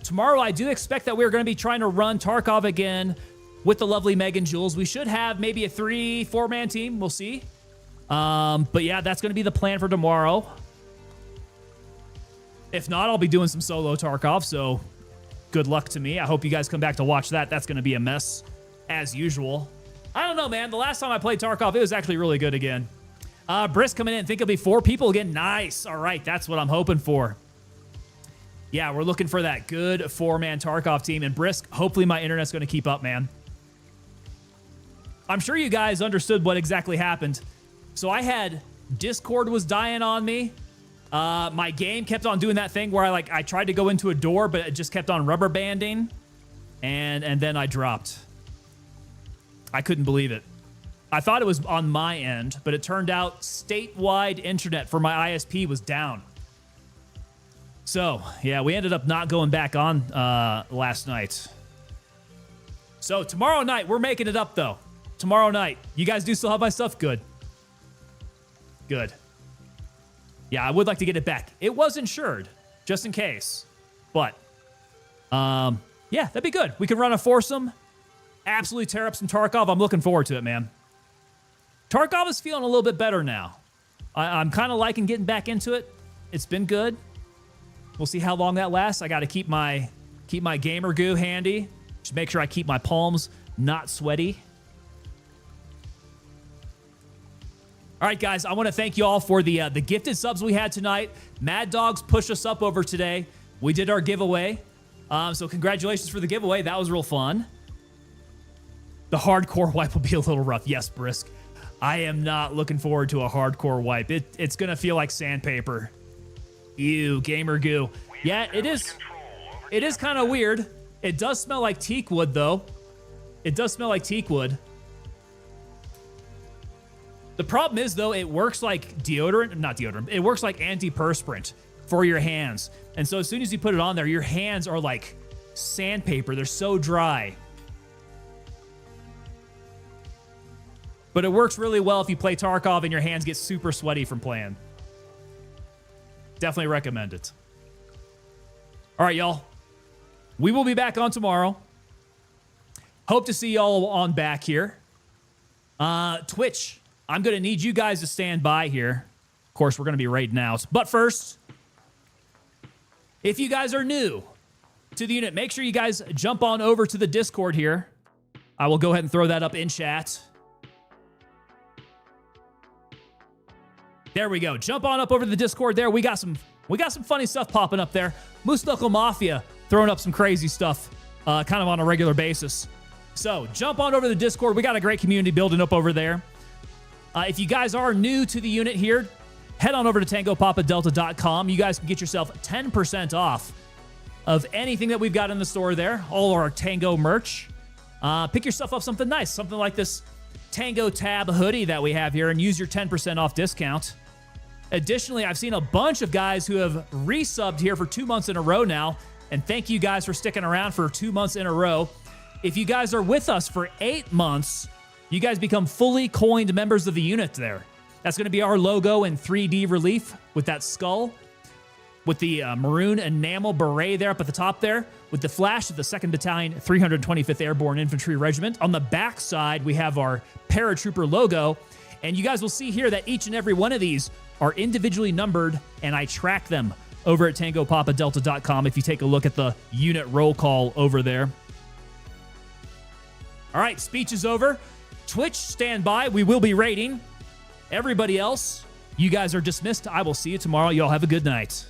I do expect that we're going to be trying to run Tarkov again with the lovely Megan Jules. We should have maybe a 3-4-man team. We'll see. But yeah, that's going to be the plan for tomorrow. If not, I'll be doing some solo Tarkov, so good luck to me. I hope you guys come back to watch that. That's going to be a mess, as usual. I don't know, man. The last time I played Tarkov, it was actually really good again. Brisk coming in. Think it'll be 4 people again. Nice. All right, that's what I'm hoping for. Yeah, we're looking for that good 4-man Tarkov team. And Brisk, hopefully my internet's going to keep up, man. I'm sure you guys understood what exactly happened. So I had Discord was dying on me. My game kept on doing that thing where I tried to go into a door, but it just kept on rubber banding. And then I dropped. I couldn't believe it. I thought it was on my end, but it turned out statewide internet for my ISP was down. So, yeah, we ended up not going back on last night. So, tomorrow night, we're making it up, though. Tomorrow night. You guys do still have my stuff? Good. Good. Yeah, I would like to get it back. It was insured, just in case. But, yeah, that'd be good. We could run a foursome. Absolutely tear up some Tarkov. I'm looking forward to it, man. Tarkov is feeling a little bit better now. I'm kind of liking getting back into it. It's been good. We'll see how long that lasts. I got to keep my gamer goo handy. Just make sure I keep my palms not sweaty. All right, guys, I want to thank you all for the gifted subs we had tonight. Mad Dogs pushed us up over today. We did our giveaway. So congratulations for the giveaway. That was real fun. The hardcore wipe will be a little rough. Yes, Brisk. I am not looking forward to a hardcore wipe. It's going to feel like sandpaper. Ew, gamer goo. Yeah, it is. It is kind of weird. It does smell like teak wood, though. It does smell like teak wood. The problem is, though, it works like deodorant. Not deodorant. It works like antiperspirant for your hands. And so as soon as you put it on there, your hands are like sandpaper. They're so dry. But it works really well if you play Tarkov and your hands get super sweaty from playing. Definitely recommend it. All right, y'all. We will be back on tomorrow. Hope to see y'all on back here. Twitch, I'm going to need you guys to stand by here. Of course, we're going to be raiding out. But first, if you guys are new to the unit, make sure you guys jump on over to the Discord here. I will go ahead and throw that up in chat. There we go. Jump on up over to the Discord there. We got some funny stuff popping up there. Moose Knuckle Mafia throwing up some crazy stuff kind of on a regular basis. So jump on over to the Discord. We got a great community building up over there. If you guys are new to the unit here, head on over to TangoPapaDelta.com. You guys can get yourself 10% off of anything that we've got in the store there. All our Tango merch. Pick yourself up something nice. Something like this Tango Tab hoodie that we have here and use your 10% off discount. Additionally, I've seen a bunch of guys who have resubbed here for 2 months in a row now, and thank you guys for sticking around for 2 months in a row. If you guys are with us for 8 months, you guys become fully coined members of the unit there. That's going to be our logo in 3D relief with that skull, with the maroon enamel beret there up at the top there, with the flash of the 2nd Battalion, 325th Airborne Infantry Regiment. On the back side, we have our paratrooper logo, and you guys will see here that each and every one of these are individually numbered, and I track them over at TangoPapaDelta.com if you take a look at the unit roll call over there. All right, speech is over. Twitch, stand by. We will be raiding. Everybody else, you guys are dismissed. I will see you tomorrow. Y'all have a good night.